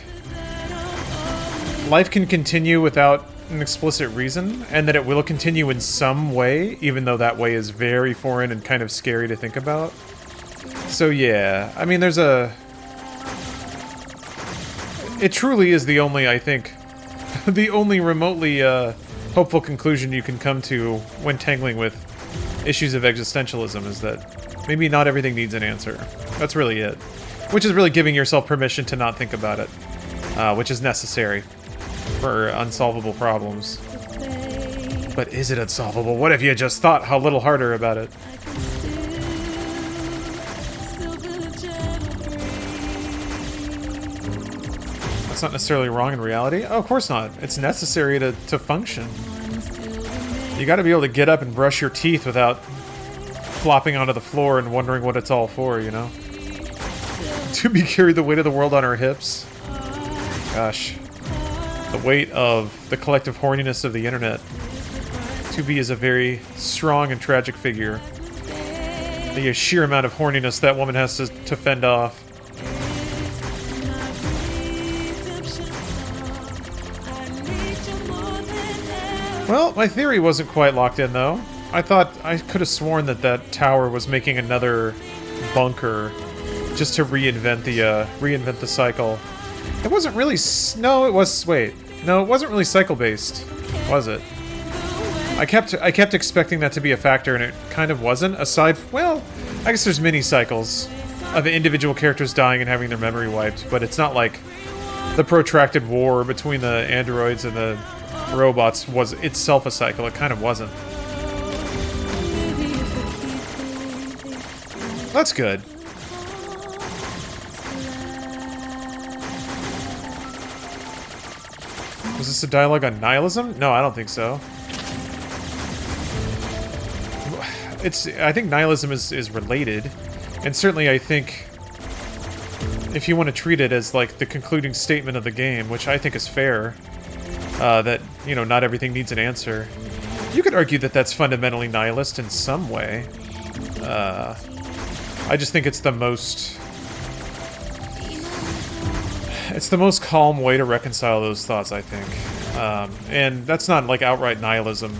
A: life can continue without an explicit reason, and that it will continue in some way, even though that way is very foreign and kind of scary to think about. So yeah, I mean, it truly is the only, I think, the only remotely hopeful conclusion you can come to when tangling with issues of existentialism is that maybe not everything needs an answer. That's really it. Which is really giving yourself permission to not think about it, which is necessary for unsolvable problems. But is it unsolvable? What if you just thought a little harder about it? That's not necessarily wrong in reality. Oh, of course not. It's necessary to function. You gotta be able to get up and brush your teeth without flopping onto the floor and wondering what it's all for, you know? To be carried the weight of the world on our hips. Gosh. The weight of the collective horniness of the internet. 2B is a very strong and tragic figure. The sheer amount of horniness that woman has to fend off. Well, my theory wasn't quite locked in, though. I thought I could have sworn that that tower was making another bunker just to reinvent the cycle. It wasn't really... No, it was... Wait. No, it wasn't really cycle-based, was it? I kept expecting that to be a factor, and it kind of wasn't, aside... Well, I guess there's mini cycles of individual characters dying and having their memory wiped, but it's not like the protracted war between the androids and the robots was itself a cycle. It kind of wasn't. That's good. Was this a dialogue on nihilism? No, I don't think so. I think nihilism is related, and certainly I think if you want to treat it as like the concluding statement of the game, which I think is fair, that, you know, not everything needs an answer, you could argue that that's fundamentally nihilist in some way. I just think it's the most... It's the most calm way to reconcile those thoughts, I think. And that's not, like, outright nihilism.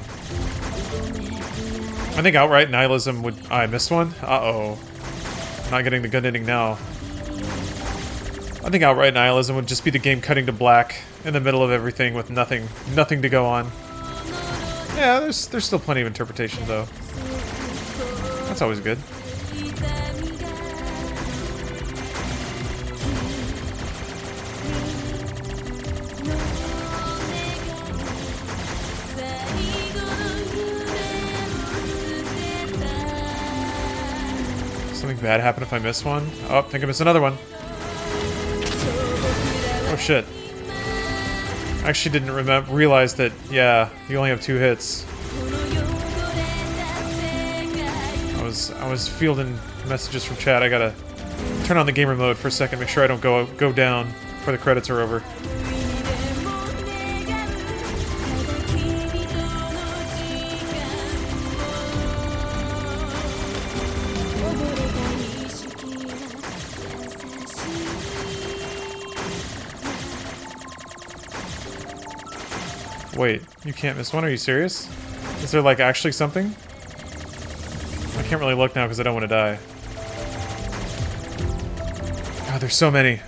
A: I think outright nihilism would... I missed one? Uh-oh. Not getting the good ending now. I think outright nihilism would just be the game cutting to black in the middle of everything with nothing to go on. Yeah, there's still plenty of interpretation, though. That's always good. Something bad happen if I miss one? Oh, I think I missed another one. Oh shit. I actually didn't realize that, yeah, you only have 2 hits. I was fielding messages from chat. I gotta turn on the gamer mode for a second, make sure I don't go down before the credits are over. Wait, you can't miss one? Are you serious? Is there, like, actually something? I can't really look now because I don't want to die. God, there's so many.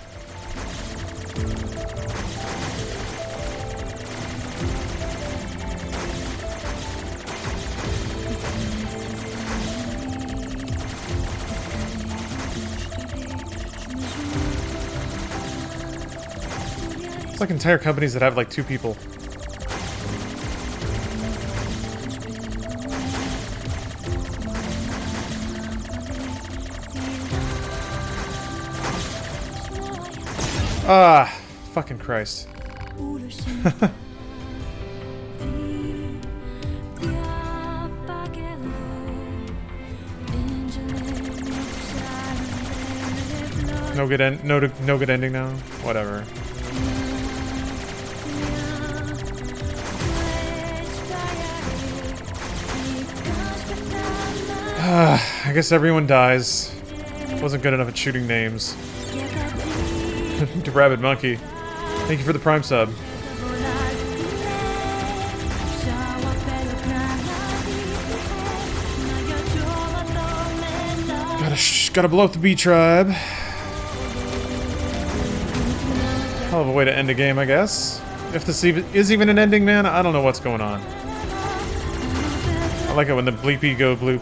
A: It's like entire companies that have like 2 people. Ah, fucking Christ. No good no good ending now. Whatever. I guess everyone dies. Wasn't good enough at shooting names. To Rabid Monkey. Thank you for the Prime sub. Gotta blow up the B tribe. Hell of a way to end a game, I guess. If this is even an ending, man, I don't know what's going on. I like it when the bleepy go bloop.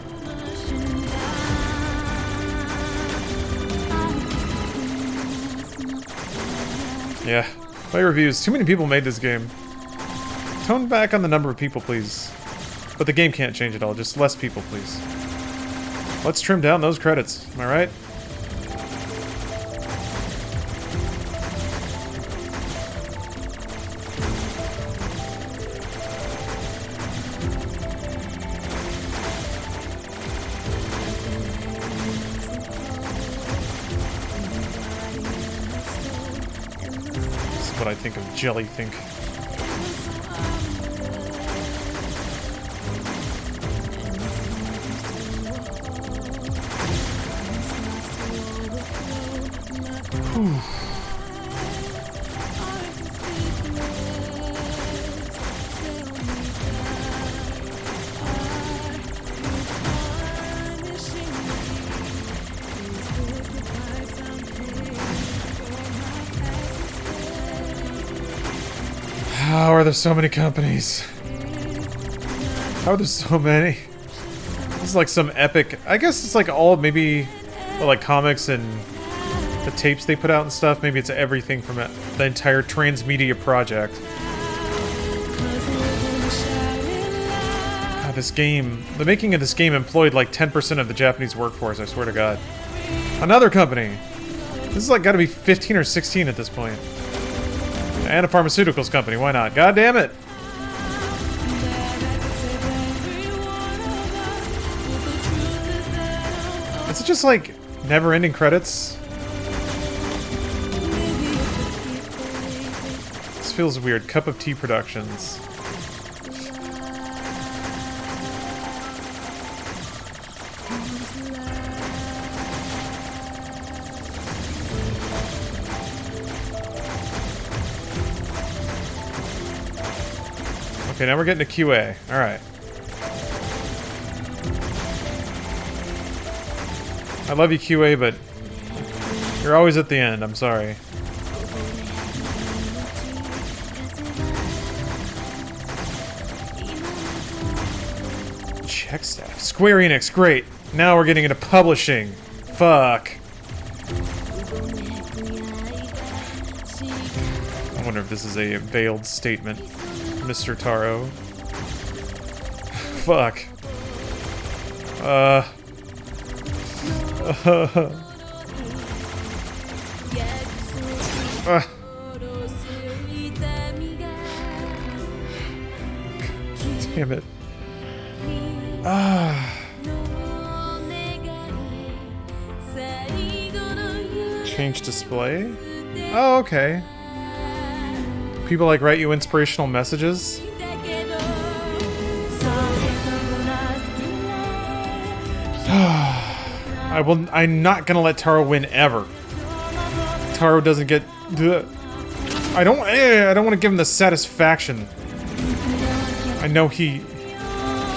A: Yeah. Play reviews. Too many people made this game. Tone back on the number of people, please. But the game can't change at all. Just less people, please. Let's trim down those credits. Am I right? This is what I think of Jellythink. How are there so many companies? How are there so many? This is like some epic... I guess it's like all maybe... Well, like comics and the tapes they put out and stuff. Maybe it's everything from the entire transmedia project. God, this game... The making of this game employed like 10% of the Japanese workforce, I swear to God. Another company! This is like gotta be 15 or 16 at this point. And a pharmaceuticals company, why not? God damn it! Is it just like never-ending credits? This feels weird. Cup of Tea Productions. Okay, now we're getting to QA. Alright. I love you, QA, but you're always at the end. I'm sorry. Check staff. Square Enix, great. Now we're getting into publishing. Fuck. I wonder if this is a veiled statement. Mr. Taro. Fuck. Damn it. Change display? Oh, okay. People like write you inspirational messages? I'm not gonna let Taro win ever. Taro doesn't get I don't want to give him the satisfaction. I know he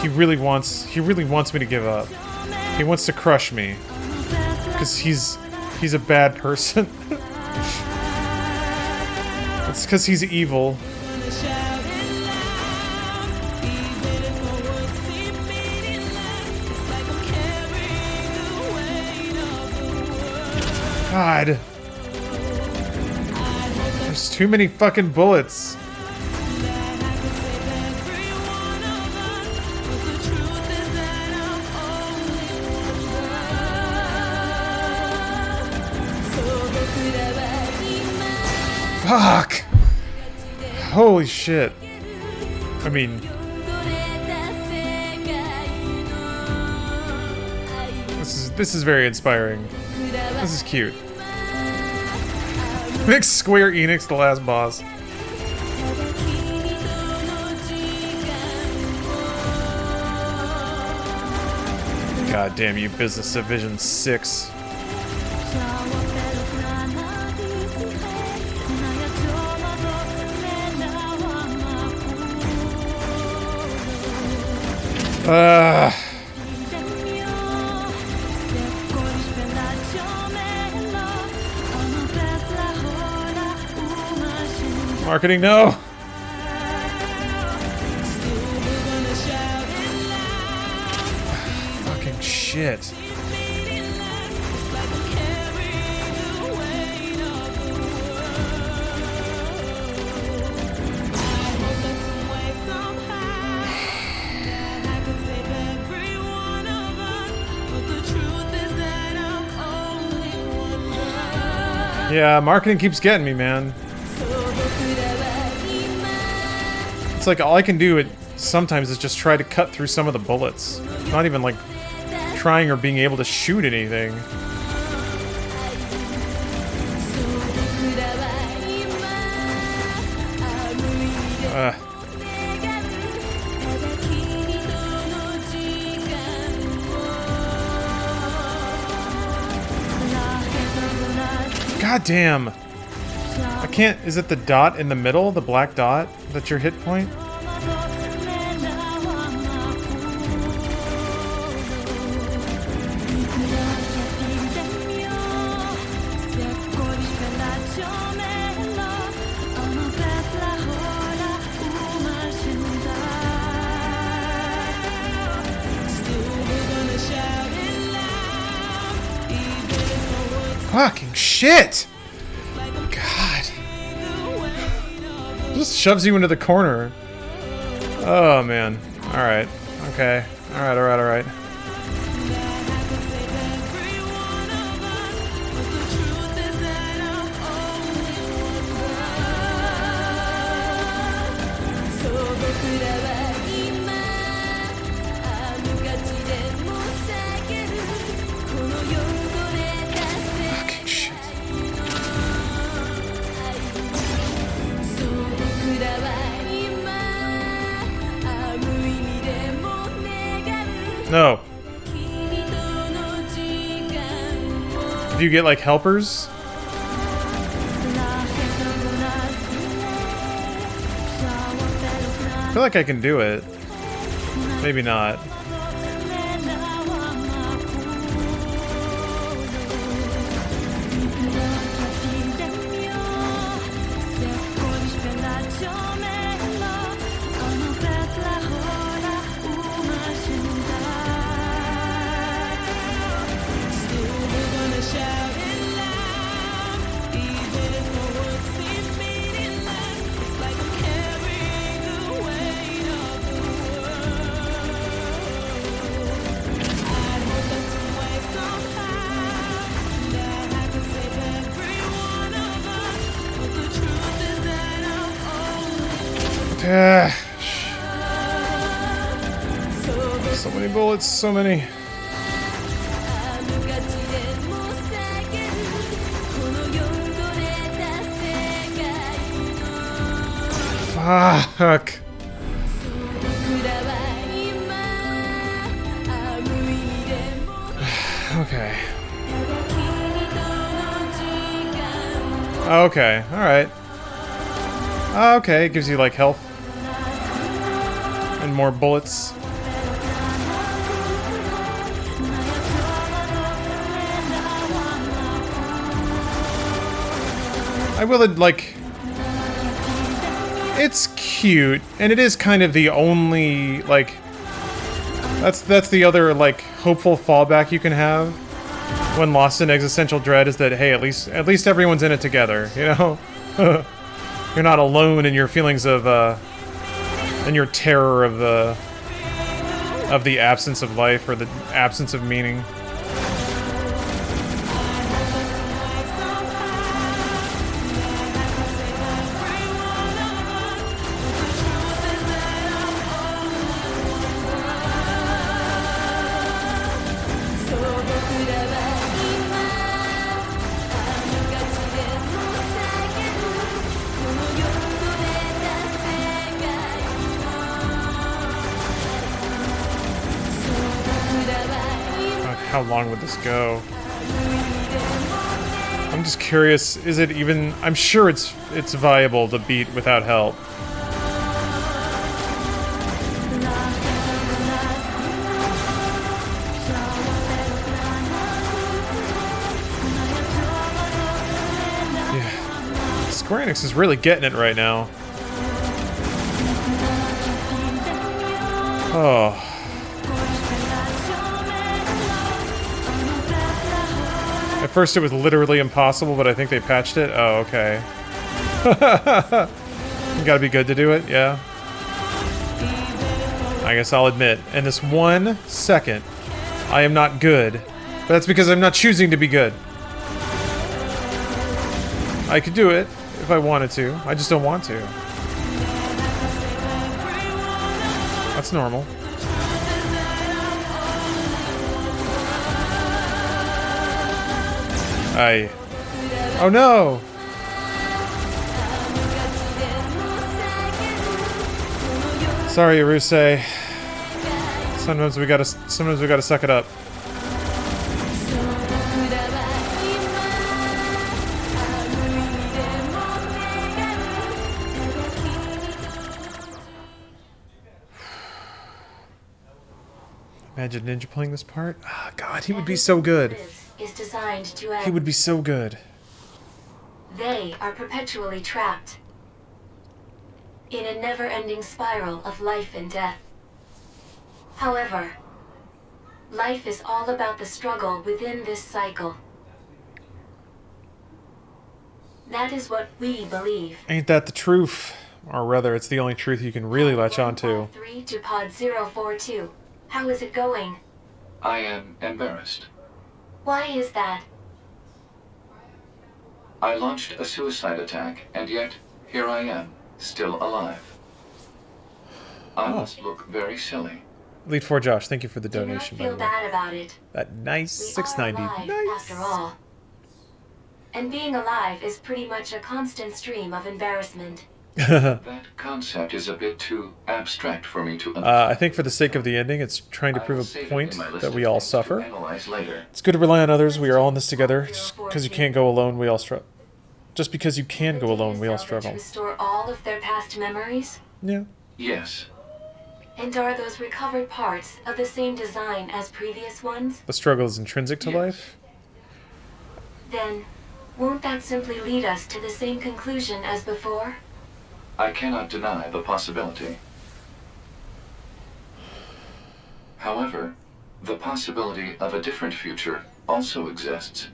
A: he really wants me to give up. He wants to crush me. Because he's a bad person. It's because he's evil. God. There's too many fucking bullets. Fuck! Holy shit. I mean... This is very inspiring. This is cute. Make Square Enix the last boss. God damn you, Business Division 6. Marketing, no! Fucking shit. Yeah, marketing keeps getting me, man. It's like all I can do sometimes is just try to cut through some of the bullets. Not even like trying or being able to shoot anything. God damn. I can't... Is it the dot in the middle? The black dot? That's your hit point? Fucking shit! God. Just shoves you into the corner. Oh, man. Alright. Okay. Alright, alright, alright. No. Do you get like helpers? I feel like I can do it. Maybe not. So many bullets, so many. Fuck. Okay. Okay, alright. Okay, it gives you like health. And more bullets. I will, like... It's cute, and it is kind of the only, like... That's the other, like, hopeful fallback you can have when lost in existential dread, is that, hey, at least everyone's in it together, you know? You're not alone in your feelings of, in your terror of the absence of life, or the absence of meaning. How long would this go? I'm just curious, is it even... I'm sure it's viable to beat without help. Yeah. Square Enix is really getting it right now. Oh... At first it was literally impossible, but I think they patched it. Oh, okay. You gotta be good to do it, yeah. I guess I'll admit, in this 1 second, I am not good. But that's because I'm not choosing to be good. I could do it if I wanted to. I just don't want to. That's normal. Oh no! Sorry, Urusei. Sometimes we gotta suck it up. Imagine Ninja playing this part. Ah, God, he would be so good.
B: Is designed to end.
A: He would be so good.
B: They are perpetually trapped in a never-ending spiral of life and death. However, life is all about the struggle within this cycle. That is what we believe.
A: Ain't that the truth? Or rather, it's the only truth you can really latch onto.
B: 3 to Pod 042. How is it going?
E: I am embarrassed.
B: Why is that?
E: I launched a suicide attack, and yet, here I am, still alive. I must look very silly.
A: Lead 4 Josh, thank you for the
B: Do
A: donation,
B: not feel
A: by the way.
B: bad about it.
A: That nice
B: We
A: 690.
B: are alive,
A: Nice.
B: after all. And being alive is pretty much a constant stream of embarrassment.
E: That concept is a bit too abstract for me to understand.
A: I think for the sake of the ending, it's trying to prove a point that we all suffer.
E: Analyze later.
A: It's good to rely on others. We are all in this together. Just because you can't go alone, we all struggle. Just because you can go alone, we all struggle.
B: Restore all of their past memories?
A: Yeah.
E: Yes.
B: And are those recovered parts of the same design as previous ones?
A: The struggle is intrinsic to life.
B: Then, won't that simply lead us to the same conclusion as before?
E: I cannot deny the possibility. However, the possibility of a different future also exists.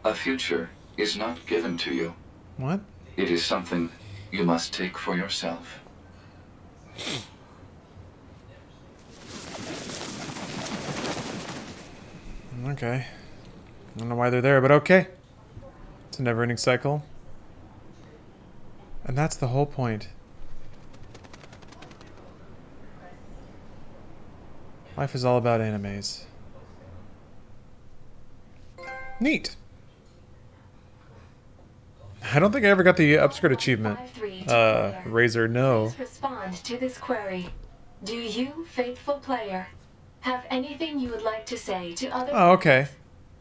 E: A future is not given to you.
A: What?
E: It is something you must take for yourself.
A: Okay. I don't know why they're there, but okay. It's a never-ending cycle. And that's the whole point. Life is all about animes. Neat. I don't think I ever got the upskirt achievement. Razor, no.
B: Please respond to this query. Do you, faithful player, have anything you would like to say to other
A: Oh, okay.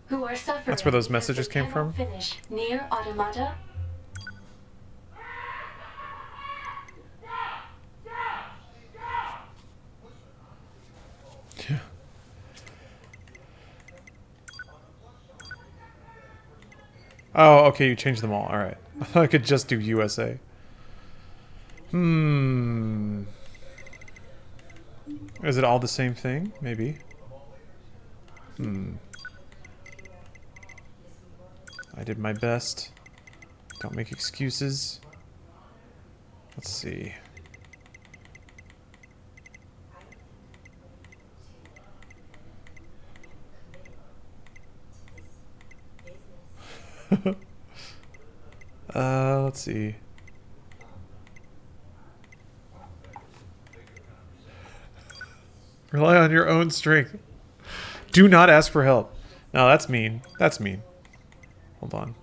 B: who are suffering?
A: That's where those
B: because
A: messages
B: they
A: came
B: cannot
A: from?
B: Finish Nier Automata?
A: Yeah. Oh, okay, you changed them all. Alright. I thought I could just do USA. Is it all the same thing? Maybe. I did my best. Don't make excuses. Let's see. Let's see. Rely on your own strength. Do not ask for help. No, that's mean. That's mean. Hold on.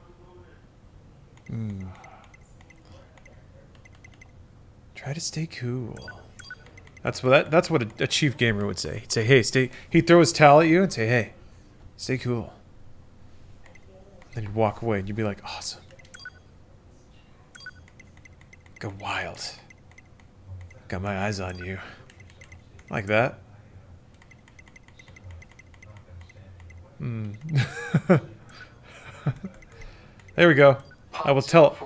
A: Try to stay cool. That's what a chief gamer would say. He'd say, "Hey, stay." He'd throw his towel at you and say, "Hey, stay cool." Then he'd walk away, and you'd be like, "Awesome. Go wild. Got my eyes on you." Like that. There we go. I'll tell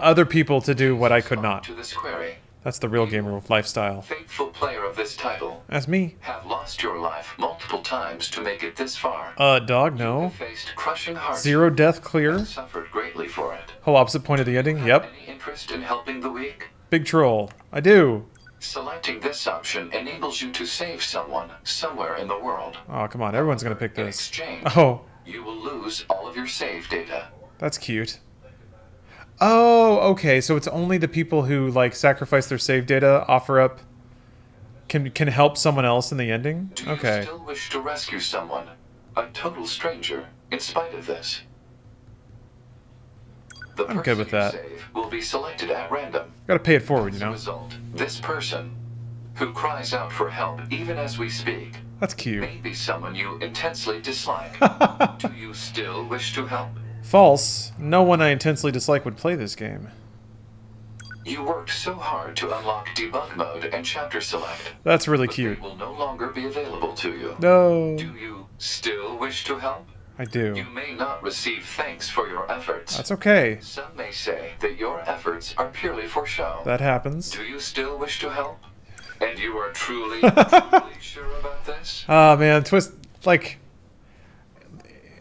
A: other people to do what I could not.
E: To this query.
A: That's the real gamer lifestyle.
E: Faithful player of this title.
A: That's me.
E: Have lost your life multiple times to make it this far.
A: Dog, no.
E: Faced crushing hardship.
A: 0 death clear.
E: Suffered greatly for it.
A: Whole opposite point of the ending. Yep.
E: Any interest in helping the weak?
A: Big troll. I do.
E: Selecting this option enables you to save someone somewhere in the world.
A: Oh, come on. Everyone's gonna pick
E: In
A: this.
E: exchange,
A: Oh,
E: you will lose all of your save data.
A: that's cute. Oh, okay. So it's only the people who like sacrifice their save data, offer up, can help someone else in the ending.
E: Do you
A: Okay.
E: still wish to rescue someone? A total stranger, in spite of this. The
A: I'm good with that.
E: Save will be selected at random.
A: Gotta pay it forward, you
E: As a
A: know.
E: result, this person, who cries out for help even as we speak,
A: That's cute.
E: may be someone you intensely dislike. Do you still wish to help?
A: False. No one I intensely dislike would play this game.
E: You worked so hard to unlock debug mode and chapter select.
A: That's really
E: but
A: cute.
E: They will no longer be available to you.
A: No.
E: Do you still wish to help?
A: I do.
E: You may not receive thanks for your efforts.
A: That's okay.
E: Some may say that your efforts are purely for show.
A: That happens.
E: Do you still wish to help? And you are truly sure about this?
A: Ah, man, twist, like,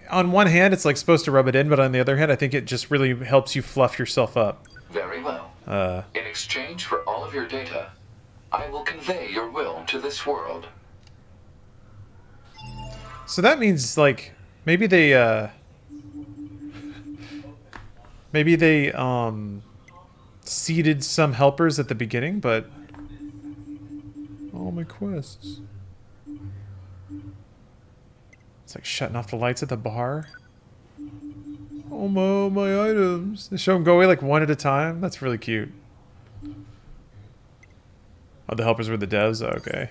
A: on one hand, it's like supposed to rub it in, but on the other hand, I think it just really helps you fluff yourself up.
E: Very well. In exchange for all of your data, I will convey your will to this world.
A: So that means, like, maybe they seeded some helpers at the beginning, but all my quests. It's like shutting off the lights at the bar. Oh my items. They show them go away like one at a time. That's really cute. Oh, the helpers were the devs? Okay.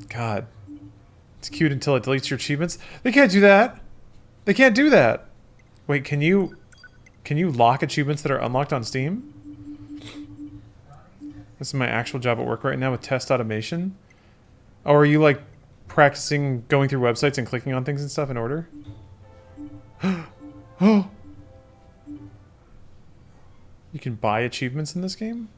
A: God. It's cute until it deletes your achievements. They can't do that. They can't do that. Wait, can you lock achievements that are unlocked on Steam? This is my actual job at work right now with test automation. Oh, are you like practicing going through websites and clicking on things and stuff in order? Oh. You can buy achievements in this game?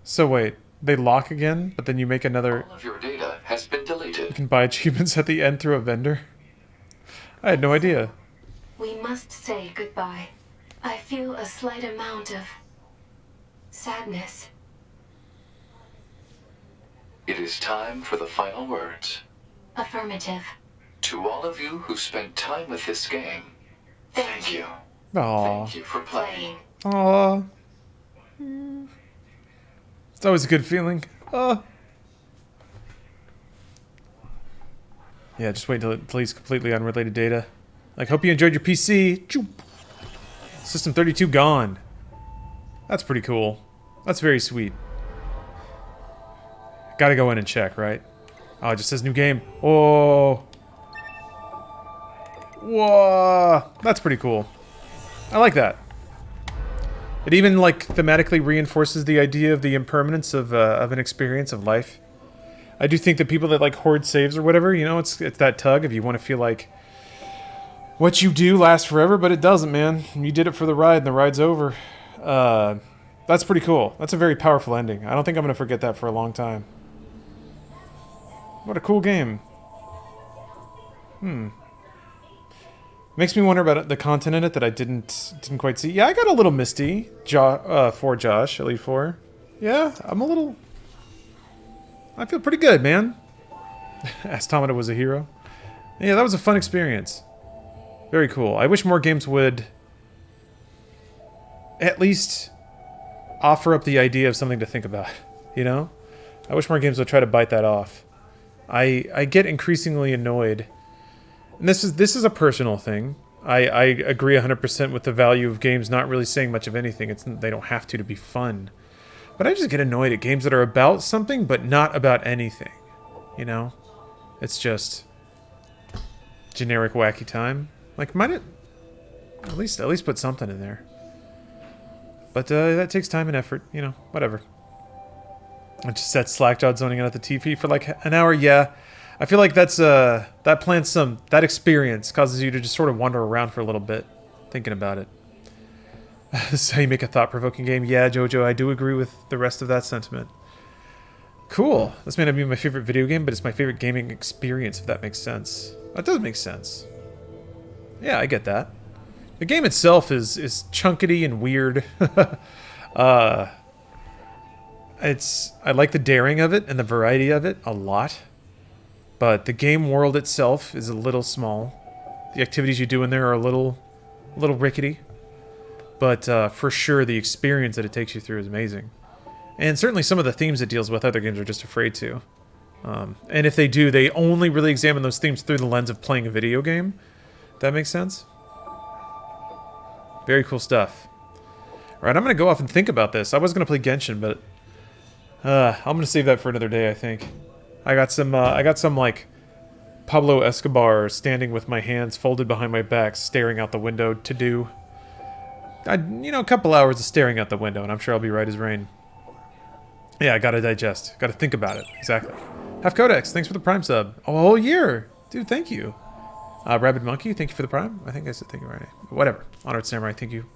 A: So wait, they lock again, but then you make another...
E: All of your data has been deleted.
A: You can buy achievements at the end through a vendor? I had no idea.
B: We must say goodbye. I feel a slight amount of sadness.
E: It is time for the final words.
B: Affirmative.
E: To all of you who spent time with this game, thank you.
A: Aww.
E: Thank you for playing.
A: Aww. It's always a good feeling. Yeah, just wait until it deletes completely unrelated data. Like, hope you enjoyed your PC. Choop. System 32 gone. That's pretty cool. That's very sweet. Gotta go in and check, right? Oh, it just says new game. Oh. Whoa, that's pretty cool. I like that. It even, like, thematically reinforces the idea of the impermanence of an experience of life. I do think that people that, like, hoard saves or whatever, you know, it's that tug if you want to feel like what you do lasts forever, but it doesn't, man. You did it for the ride, and the ride's over. That's pretty cool. That's a very powerful ending. I don't think I'm going to forget that for a long time. What a cool game. Makes me wonder about the content in it that I didn't quite see. Yeah, I got a little misty for Josh, Elite 4. Yeah, I feel pretty good, man. Automata was a hero. Yeah, that was a fun experience. Very cool. I wish more games would at least offer up the idea of something to think about, you know? I wish more games would try to bite that off. I get increasingly annoyed. And this is a personal thing. I agree 100% with the value of games not really saying much of anything. They don't have to be fun. But I just get annoyed at games that are about something but not about anything. You know? It's just generic wacky time. Like, might it at least put something in there. But that takes time and effort, you know, whatever. I just set Slackjawed zoning out at the TV for like an hour. Yeah, I feel like that experience causes you to just sort of wander around for a little bit, thinking about it. This is how you make a thought-provoking game. Yeah, Jojo, I do agree with the rest of that sentiment. Cool. This may not be my favorite video game, but it's my favorite gaming experience, if that makes sense. That does make sense. Yeah, I get that. The game itself is chunkety and weird. I like the daring of it and the variety of it a lot. But the game world itself is a little small. The activities you do in there are a little rickety. But for sure, the experience that it takes you through is amazing. And certainly some of the themes it deals with, other games are just afraid to. And if they do, they only really examine those themes through the lens of playing a video game. That makes sense? Very cool stuff. Alright, I'm going to go off and think about this. I was going to play Genshin, but I'm going to save that for another day, I think. I got some like Pablo Escobar standing with my hands folded behind my back, staring out the window to do. A couple hours of staring out the window, and I'm sure I'll be right as rain. Yeah, I gotta digest. Gotta think about it. Exactly. Half Codex, thanks for the Prime sub. Oh, a whole year! Dude, thank you. Rabid Monkey, thank you for the Prime. I think I said thank you right. Whatever. Honored Samurai, thank you.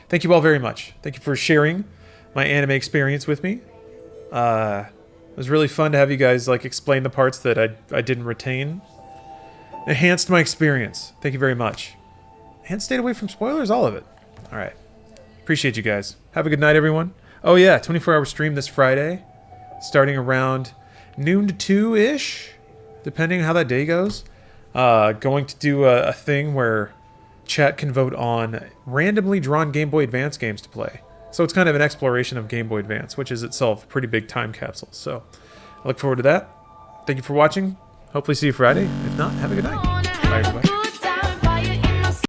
A: Thank you all very much. Thank you for sharing my anime experience with me. It was really fun to have you guys like explain the parts that I didn't retain. Enhanced my experience. Thank you very much. And stayed away from spoilers, all of it. Alright. Appreciate you guys. Have a good night, everyone. Oh yeah, 24-hour stream this Friday. Starting around noon to 2-ish. Depending on how that day goes. Going to do a thing where chat can vote on randomly drawn Game Boy Advance games to play. So it's kind of an exploration of Game Boy Advance, which is itself a pretty big time capsule. So I look forward to that. Thank you for watching. Hopefully see you Friday. If not, have a good night. Bye, everybody.